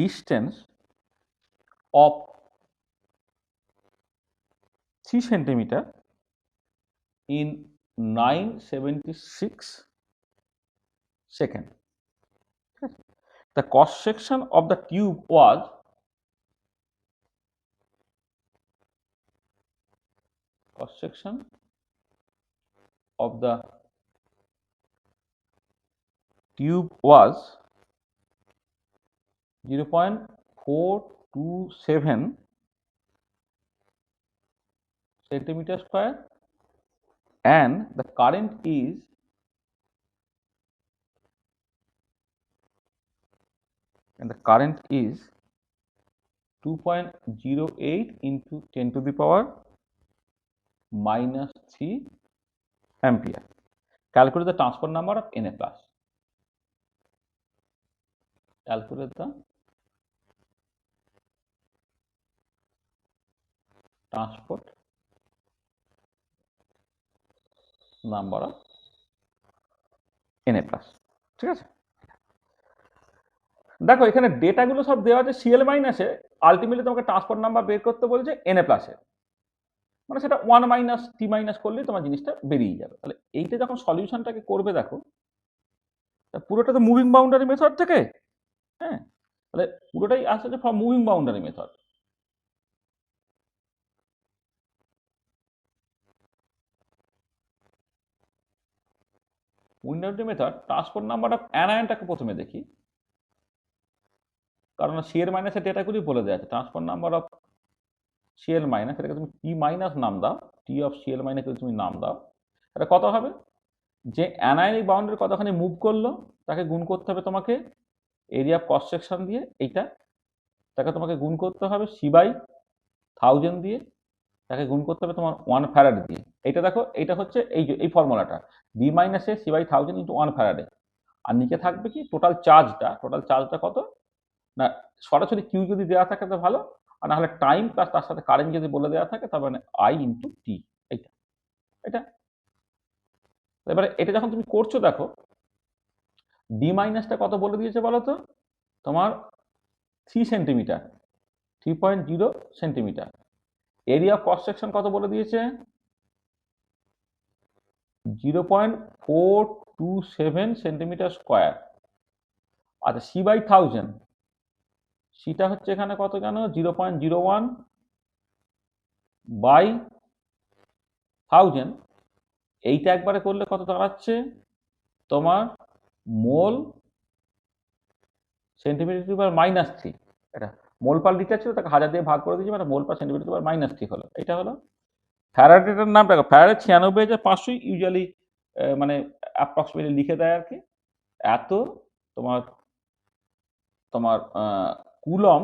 distance of 3 centimeter in 976 second. The cross section of the tube was cross section of the tube was 0.427 centimeter square and the current is 2.08 into 10 to the power minus 3 ampere. Calculate the transport number of Na plus. Calculate the transport number of Na plus. ঠিক আছে, দেখো এখানে ডেটাগুলো সব দেওয়া আছে Cl মাইনাসে, ultimately তোমাকে transport number বের করতে বলছে Na প্লাসে, মানে সেটা 1 মাইনাস টি মাইনাস করলেই তোমার জিনিসটা বেরিয়ে যাবে। তাহলে এইটা যখন সলিউশনটাকে করবে দেখো, পুরোটা তো মুভিং বাউন্ডারি মেথড থেকে, হ্যাঁ, তাহলে পুরোটাই আসছে ফ্রম মুভিং বাউন্ডারি মেথড। উইন্ডারি মেথড ট্রান্সপোর্ট নাম্বার অফ অ্যানায়নটাকে প্রথমে দেখি, কারণ সিএল মাইনাসের ডেটাগুলি বলে দেওয়া আছে। Transport number of CL minus, এটাকে তুমি টি মাইনাস নাম দাও, টি অফ সিএল মাইনাস তুমি নাম দাও, এটা কত হবে? যে অ্যানায়নিক বাউন্ডারি কতখানি মুভ করলো তাকে গুণ করতে হবে তোমাকে এরিয়া অফ ক্রস সেকশন দিয়ে, এইটা তাকে তোমাকে গুণ করতে হবে সি বাই 1000 দিয়ে, তাকে গুণ করতে হবে তোমার 1 ফ্যারাড দিয়ে। এইটা দেখো, এইটা হচ্ছে এই ফর্মুলাটা, D minus A C by 1000 into 1 faraday. আর নিচে থাকবে কি টোটাল চার্জটা কত না, সরাসরি কিউ যদি দেওয়া থাকে তো ভালো, আর না হলে টাইম প্লাস তার সাথে কারেন্ট যদি বলে দেওয়া থাকে তার মানে আই ইন্টু টি। এইটা এটা এবারে এটা যখন তুমি করছো দেখো ডি মাইনাসটা কত বলে দিয়েছে বলো তো, তোমার 3 centimetre, 3.0 centimetre. Area of cross section কত বলে দিয়েছে? 0.427 সেন্টিমিটার স্কোয়ার। আচ্ছা সি বাই 1000, সিটা হচ্ছে এখানে কত জানো? 0.01 বাই 1000। এইটা একবারে করলে কত দাঁড়াচ্ছে তোমার? মোল সেন্টিমিটার টু পাওয়ার -3। এটা মোল পার লিটার ছিল, তাকে 1000 দিয়ে ভাগ করে দিয়েছি, মানে মোল পার সেন্টিমিটার টু পাওয়ার -3 হলো। এটা হলো ফ্যারাডেটার নাম দেখো, ফ্যারাডে 96,500 ইউজুয়ালি মানে অ্যাপ্রক্সিমেটলি লিখে দেয় আর কি। এত তোমার তোমার কুলম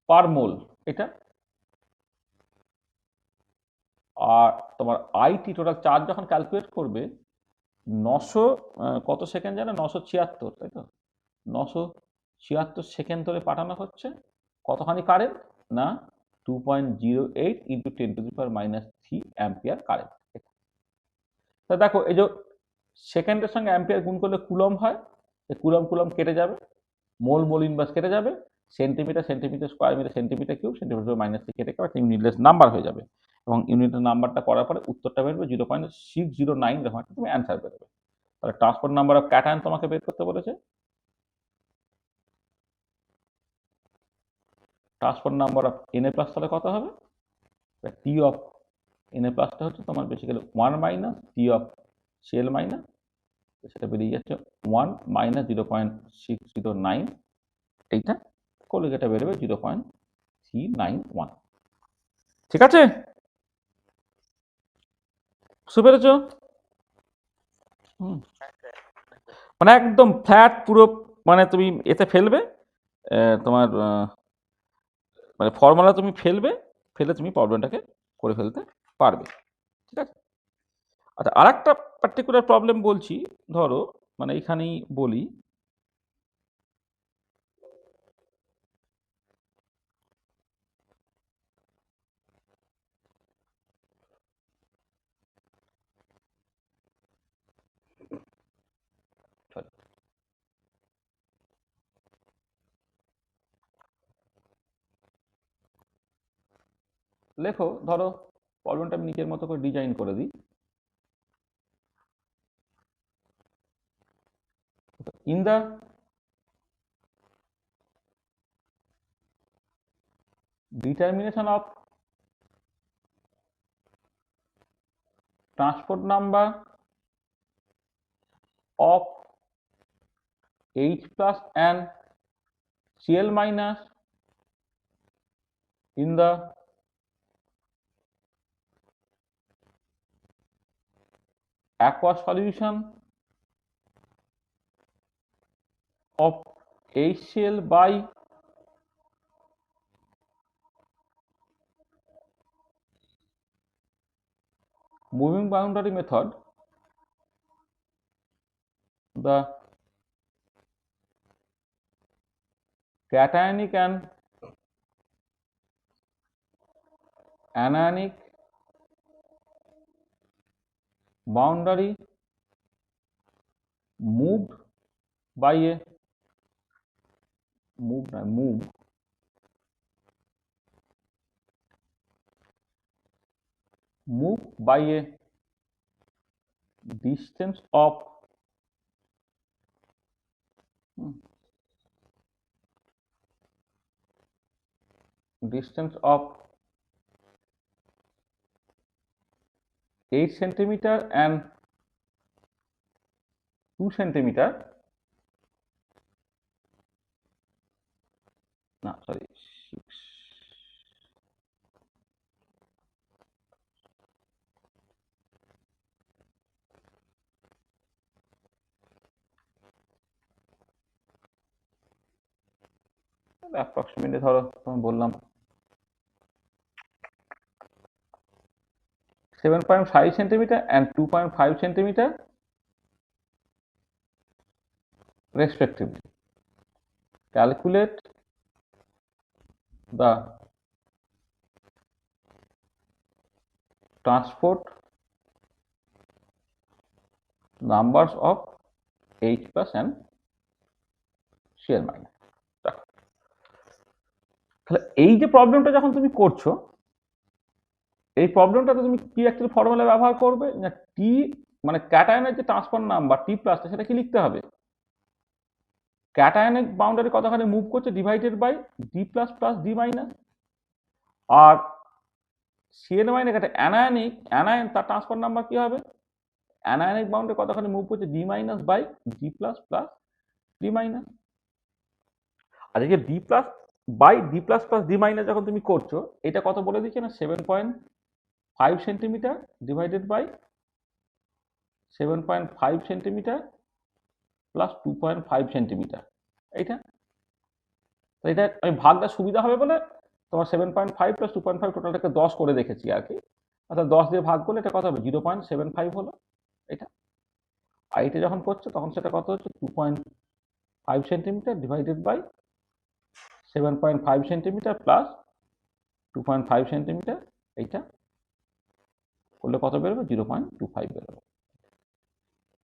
পার মোল এটা। আর তোমার আইটি টোটাল চার্জ যখন ক্যালকুলেট করবে 900 কত সেকেন্ড জানো? 976, তাই তো? 976 সেকেন্ড ধরে পাঠানো হচ্ছে কতখানি কারেন্ট না 2.08 ইন্টু 10⁻³ অ্যাম্পিয়ার কারেন্ট। তা দেখো এই যে সেকেন্ডের সঙ্গে অ্যাম্পিয়ার গুণ করলে কুলম হয়, কুলম কুলম কেটে যাবে, মোল মোল ইনভার্স কেটে যাবে, centimetre centimetre square metre centimetre cube centimetre -3 কেটে গেলে ইউনিটলেস নাম্বার হয়ে যাবে, এবং ইউনিটের নাম্বারটা করার পরে উত্তরটা বেরোবে 0.609, এরকম একটা তুমি অ্যান্সার বেরোবে। তাহলে ট্রান্সপোর্ট নাম্বার অফ ক্যাটায়ন তোমাকে বের করতে বলেছে। Transport number of N A plus তাহলে কত হবে? টি অফ এন এ প্লাসটা হচ্ছে তোমার basically 1 minus T of CL minus, সেটা বেরিয়ে যাচ্ছে 1 মাইনাস 0.609, এইটা করলে যেটা বেরোবে 0.391। ঠিক আছে, বুঝতে পেরেছ? হ্যাঁ স্যার। মানে একদম ফ্ল্যাট পুরো, মানে তুমি এতে ফেলবে তোমার মানে ফর্মুলা তুমি ফেলবে, ফেলে তুমি প্রবলেমটাকে করে ফেলতে পারবে। ঠিক আছে। আচ্ছা আর একটা পার্টিকুলার প্রবলেম বলছি, ধরো মানে এইখানেই বলি, লেখো ধরো প্রবলেমটা আমি নিজের মতো করে ডিজাইন করে দিই। In the determination of transport number of H plus and Cl minus in the aqueous solution of HCl by moving boundary method, the cationic and anionic boundary moved by a moved by a distance of distance of 8 centimeter and 2 centimeter, no sorry 6, approximately ধরো আমি বললাম 7.5 centimeter and 2.5 centimeter respectively. Calculate the transport numbers of H plus and shear minus. তাহলে এই যে প্রবলেমটা যখন তুমি করছো, এই প্রবলেমটাতে তুমি কি অ্যাকচুয়ালি ফর্মুলা ব্যবহার করবে না টি মানে ক্যাটায়নের যে ট্রান্সফার নাম্বার টি প্লাসটা সেটা কি লিখতে হবে? ক্যাটায়নিক বাউন্ডারি কতখানি মুভ করছে divided by D plus plus D minus, আর সিএন মাইনাস একটা অ্যানায়ন তার ট্রান্সফার নাম্বার কি হবে? অ্যানায়নিক বাউন্ডারি কতখানি মুভ করছে D minus by D plus plus D minus. আর এই যে D plus by D plus plus D minus যখন তুমি করছো, এটা কত বলে দিচ্ছে না 7.5 centimetre divided by 7.5 centimetre plus 2.5 centimetre. এইটা এটা আমি ভাগটা সুবিধা হবে বলে তোমার 7.5 প্লাস 2.5 টোটালটাকে 10 করে রেখেছি আর কি। অর্থাৎ 10 দিয়ে ভাগ করলে এটা কত হবে? 0.75 হলো এটা। আর এটা যখন করছো তখন সেটা কত হচ্ছে 2.5 centimetre divided by 7.5 centimetre plus 2.5 centimetre, এইটা করলে কত বেরোবে? 0.25 বেরোবে।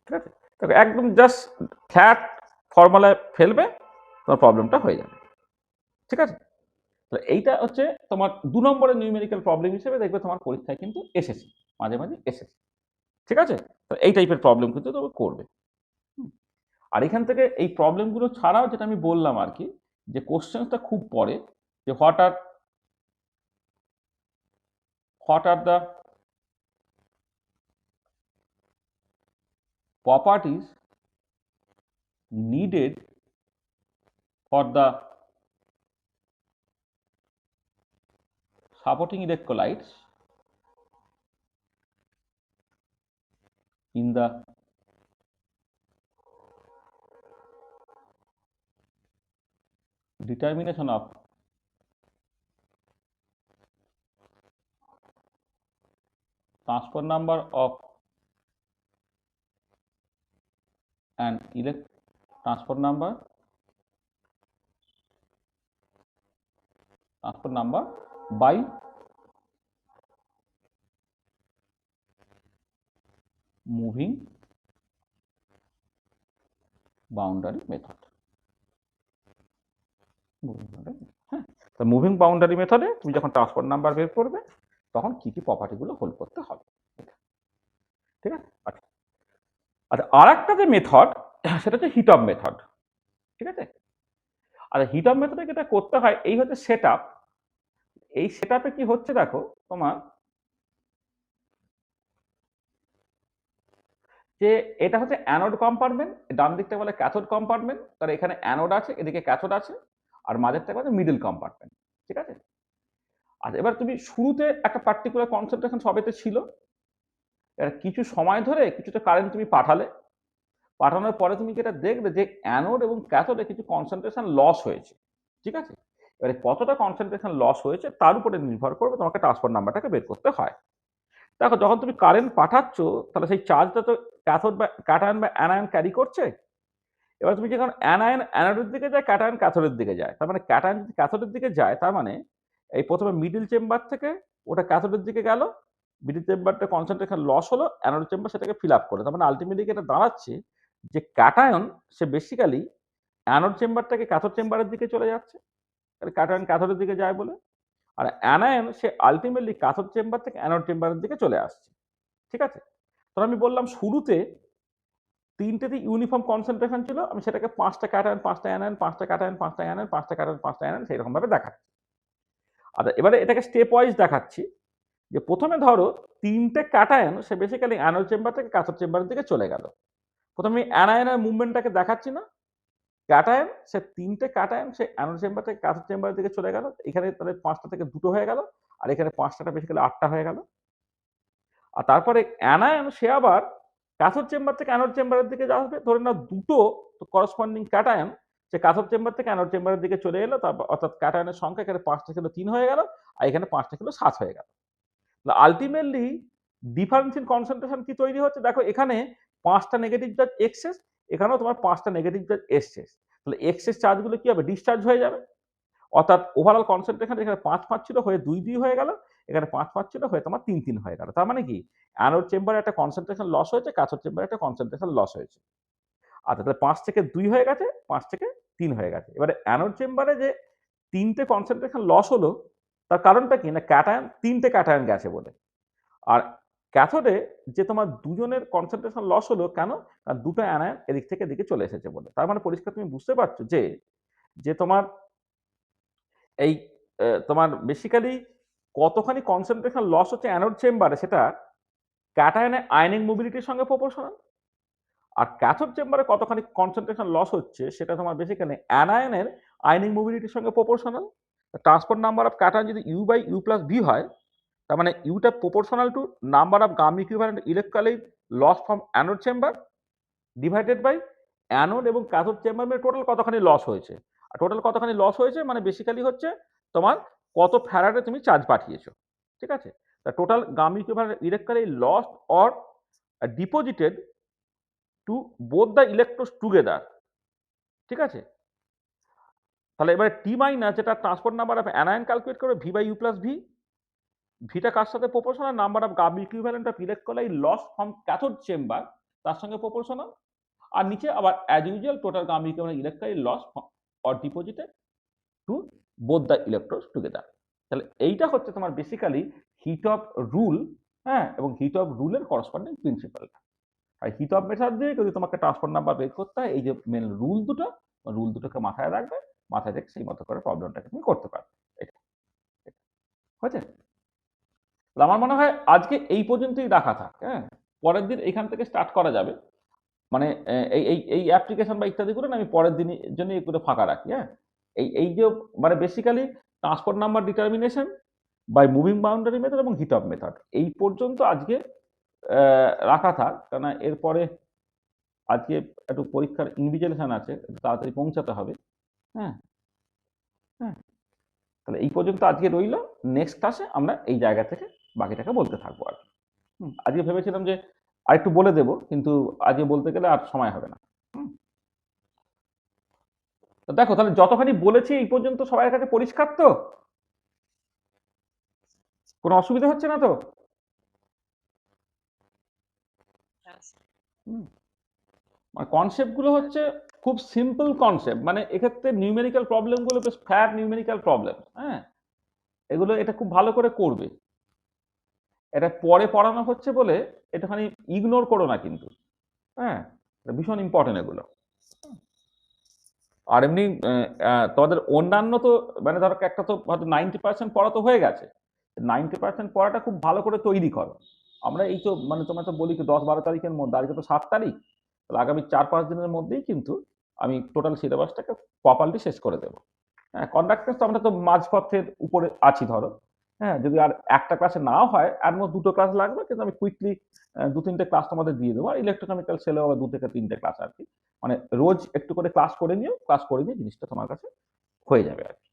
ঠিক আছে, দেখো একদম জাস্ট ফ্ল্যাট ফর্মুলায় ফেলবে, তোমার প্রবলেমটা হয়ে যাবে। ঠিক আছে, তাহলে এইটা হচ্ছে তোমার 2 নম্বরের নিউমেরিক্যাল প্রবলেম হিসেবে দেখবে তোমার পরীক্ষায় কিন্তু এসেছে, মাঝে মাঝে এসেছে। ঠিক আছে, তো এই টাইপের প্রবলেম কিন্তু তুমি করবে। আর এখান থেকে এই প্রবলেমগুলো ছাড়াও যেটা আমি বললাম আর কি, যে কোশ্চেনটা খুব পড়ে যে what are the properties needed for the supporting electrolytes in the determination of transfer number of an transfer number by moving boundary method. হ্যাঁ, তো মুভিং বাউন্ডারি মেথডে তুমি যখন ট্রান্সফার নাম্বার বের করবে তখন কি কি প্রপার্টিগুলো হোল্ড করতে হবে। ঠিক আছে, আচ্ছা আচ্ছা, আর একটা যে মেথড সেটা হচ্ছে হিট অফ মেথড। ঠিক আছে, আর হিট অফ মেথডে যেটা করতে হয় এই হচ্ছে সেট আপ। এই সেট আপে কি হচ্ছে দেখো তোমার, যে এটা হচ্ছে অ্যানোড কম্পার্টমেন্ট, ডান দিকটা বলে ক্যাথোড কম্পার্টমেন্ট, তার এখানে অ্যানোড আছে, এদিকে ক্যাথোড আছে, আর মাঝেরটা বলে মিডল কম্পার্টমেন্ট। ঠিক আছে, আচ্ছা এবার তুমি শুরুতে একটা পার্টিকুলার কনসেন্ট্রেশন সবেতে ছিল, এবার কিছু সময় ধরে কিছুটা কারেন্ট তুমি পাঠানোর পরে তুমি যেটা দেখবে যে অ্যানোড এবং ক্যাথোডে কিছু কনসেন্ট্রেশন লস হয়েছে। ঠিক আছে, এবারে কতটা কনসেন্ট্রেশন লস হয়েছে তার উপরে নির্ভর করবে তোমাকে ট্রান্সফার নাম্বারটাকে বের করতে হয়। দেখো যখন তুমি কারেন্ট পাঠাচ্ছ তাহলে সেই চার্জটা তো ক্যাথোড বা ক্যাটায়ন বা অ্যানায়ন ক্যারি করছে। এবার তুমি যখন অ্যানায়ন অ্যানোডের দিকে যায়, ক্যাটায়ন ক্যাথোডের দিকে যায়, তার মানে ক্যাটায়ন যদি ক্যাথোডের দিকে যায় তার মানে এই প্রথমে মিডল চেম্বার থেকে ওটা ক্যাথোডের দিকে গেল, মিডল চেম্বারটা কনসেন্ট্রেশন লস হলো, অ্যানোড চেম্বার সেটাকে ফিল আপ করে, তার মানে আলটিমেটলি এটা দাঁড়াচ্ছে যে ক্যাটায়ন সে বেসিক্যালি অ্যানোড চেম্বার থেকে ক্যাথোড চেম্বারের দিকে চলে যাচ্ছে, ক্যাটায়ন ক্যাথোডের দিকে যায় বলে, আর অ্যানায়ন সে আলটিমেটলি ক্যাথোড চেম্বার থেকে অ্যানোড চেম্বারের দিকে চলে আসছে। ঠিক আছে, তো আমি বললাম শুরুতে তিনটেতে ইউনিফর্ম কনসেন্ট্রেশন ছিল, আমি সেটাকে 5টা ক্যাটায়ন 5টা অ্যানায়ন 5টা ক্যাটায়ন 5টা অ্যানায়ন 5টা ক্যাটায়ন 5টা অ্যানায়ন সেইরকম ভাবে দেখাচ্ছি। আচ্ছা, এবারে এটাকে স্টেপ ওয়াইজ দেখাচ্ছি, যে প্রথমে ধরো তিনটে ক্যাটায়ন সে বেসিক্যালি অ্যানোড চেম্বার থেকে ক্যাথোড চেম্বারের দিকে চলে গেল। প্রথমে অ্যানায়নের মুভমেন্টটাকে দেখাচ্ছি না, ক্যাটায়ন সে তিনটে ক্যাটায়ন সে অ্যানোড চেম্বার থেকে ক্যাথোড চেম্বারের দিকে চলে গেল, এখানে তাদের 5টা থেকে 2টো হয়ে গেল, আর এখানে 5টা বেসিক্যালি 8টা হয়ে গেল। আর তারপরে অ্যানায়ন সে আবার ক্যাথোড চেম্বার থেকে অ্যানোড চেম্বারের দিকে যাবে, ধরে নাও দুটো করসপন্ডিং ক্যাটায়ন সে ক্যাথোড চেম্বার থেকে অ্যানোড চেম্বারের দিকে চলে এলো, তারপর অর্থাৎ ক্যাটায়নের সংখ্যা এখানে 5টা ছিল 3 হয়ে গেল, আর এখানে 5টা ছিল 7 হয়ে গেল। আলটিমেটলি ডিফারেন্স ইন কনসেন্ট্রেশন কি তৈরি হচ্ছে, দেখো এখানে 5টা নেগেটিভ চার্জ এক্সেস, এখানেও তোমার 5টা নেগেটিভ চার্জ এক্সেস, তাহলে এক্সেস চার্জগুলো কি হবে, ডিসচার্জ হয়ে যাবে। অর্থাৎ ওভারঅল কনসেন্ট্রেশন এখানে 5 ছিল হয়ে 2 হয়ে গেল, এখানে 5 ছিল হয়ে তোমার 3 হয়ে গেল। তার মানে কি অ্যানোড চেম্বারে একটা কনসেন্ট্রেশন লস হয়েছে, ক্যাথোড চেম্বারে একটা কনসেন্ট্রেশন লস হয়েছে। আচ্ছা, তাহলে 5 থেকে 2 হয়ে গেছে, 5 থেকে 3 হয়ে গেছে। এবারে অ্যানোড চেম্বারে যে 3টে কনসেন্ট্রেশন লস হলো তার কারণটা কি না, ক্যাটায়ন 3টে ক্যাটায়ন গেছে বলে। আর ক্যাথোডে যে তোমার দুজনের কনসেন্ট্রেশন লস হলো কেন, কারণ দুটো অ্যানায়ন এদিক থেকে এদিকে চলে এসেছে বলে। তার মানে পরিষ্কার তুমি বুঝতে পারছো যে যে তোমার এই তোমার বেসিক্যালি কতখানি কনসেন্ট্রেশন লস হচ্ছে অ্যানোড চেম্বারে, সেটা ক্যাটায়নের আয়নিক মোবিলিটির সঙ্গে প্রপোর্শনাল। আর ক্যাথোড চেম্বারে কতখানি কনসেন্ট্রেশন লস হচ্ছে সেটা তোমার বেসিক্যালি অ্যানায়নের আয়নিক মোবিলিটির সঙ্গে proportional. Transport number of cation যদি U by U plus V হয়, তার মানে ইউটা proportional to number of gram equivalent electrolyte loss from anode chamber divided by anode এবং ক্যাথোড চেম্বার মানে টোটাল কতখানি লস হয়েছে। আর টোটাল কতখানি লস হয়েছে মানে বেসিক্যালি হচ্ছে তোমার কত ফ্যারাডে তুমি চার্জ পাঠিয়েছো, ঠিক আছে। তা total gram equivalent electrolyte lost or deposited to both the electrodes together, ঠিক আছে। তাহলে এবারে টি মাইনাস যেটা transport number of anion calculate করবে V by U plus V, ভিটা কার সাথে proportional, number of gram equivalent of electrolyte loss from cathode chamber তার সঙ্গে প্রপোর্শনাল। আর নিচে আবার as usual total gram equivalent electrolyte loss or deposited to both the electrodes together. তাহলে এইটা হচ্ছে তোমার বেসিক্যালি হিট অফ রুল, হ্যাঁ, এবং হিট অফ রুলের করসপন্ডিং প্রিন্সিপাল। আর হিট অফ মেথড দিয়ে যদি তোমাকে ট্রান্সফার নাম্বার বের করতে হয়, এই যে মেন রুল দুটোকে মাথায় রাখবে, মাথায় রেখে সেই মতো করে প্রবলেমটাকে তুমি করতে পারবে। এটা হয়েছে। আমার মনে হয় আজকে এই পর্যন্তই রাখা থাক, হ্যাঁ, পরের দিন এখান থেকে স্টার্ট করা যাবে। মানে এই এই এই অ্যাপ্লিকেশন বা ইত্যাদিগুলো না আমি পরের দিনের জন্য এগুলো ফাঁকা রাখি। হ্যাঁ, এই যে মানে basically transport number determination by moving boundary method এবং হিট অফ মেথড এই পর্যন্ত আজকে রাখা থাক, কেন এরপরে আজকে একটু পরীক্ষার ইনভিজিলেশন আছে, একটু তাড়াতাড়ি পৌঁছাতে হবে। হ্যাঁ হ্যাঁ, তাহলে এই পর্যন্ত আজকে রইল। নেক্সট ক্লাসে আমরা এই জায়গা থেকে বাকিটাকে বলতে থাকবো আর কি। আজকে ভেবেছিলাম যে আরেকটু বলে দেবো, কিন্তু আজকে বলতে গেলে আর সময় হবে না। তো দেখো তাহলে যতখানি বলেছি এই পর্যন্ত সবার কাছে পরিষ্কার তো, কোনো অসুবিধা হচ্ছে না তো? কনসেপ্ট গুলো হচ্ছে খুব সিম্পল কনসেপ্ট, মানে এক্ষেত্রে নিউমেরিক্যাল প্রবলেম গুলো বেশ ফ্ল্যাট নিউমেরিক্যাল প্রবলেম। হ্যাঁ, এগুলো এটা খুব ভালো করে করবে, এটা পরে পড়ানো হচ্ছে বলে এটাখানি ইগনোর করো না কিন্তু। হ্যাঁ, ভীষণ ইম্পর্টেন্ট এগুলো। আর এমনি তোমাদের অন্যান্য তো মানে ধরো একটা তো হয়তো 90% পড়া তো হয়ে গেছে, 90% পড়াটা খুব ভালো করে তৈরি করো। আমরা এই তো মানে তোমার তো বলি কি 10-12 তারিখের মধ্যে, আজকে তো 7 তারিখ, তাহলে আগামী 4-5 দিনের মধ্যেই কিন্তু আমি টোটাল সিলেবাসটাকে প্রপারলি শেষ করে দেবো। হ্যাঁ, কন্ডাক্টর তো আমরা তো মাঝপথের উপরে আছি ধরো। হ্যাঁ, যদি আর একটা ক্লাসে নাও হয় আর মধ্যে 2টো ক্লাস লাগবে, কিন্তু আমি কুইকলি 2-3টে ক্লাস তোমাদের দিয়ে দেবো। আর ইলেকট্রোকেমিক্যাল সেলেও আবার 2 থেকে 3টে ক্লাস আর কি, মানে রোজ একটু করে ক্লাস করে নিও, ক্লাস করে নিয়ে জিনিসটা তোমার কাছে হয়ে যাবে আর কি।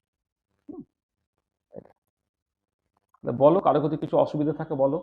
বলো, কারো যদি কিছু অসুবিধা থাকে বলো।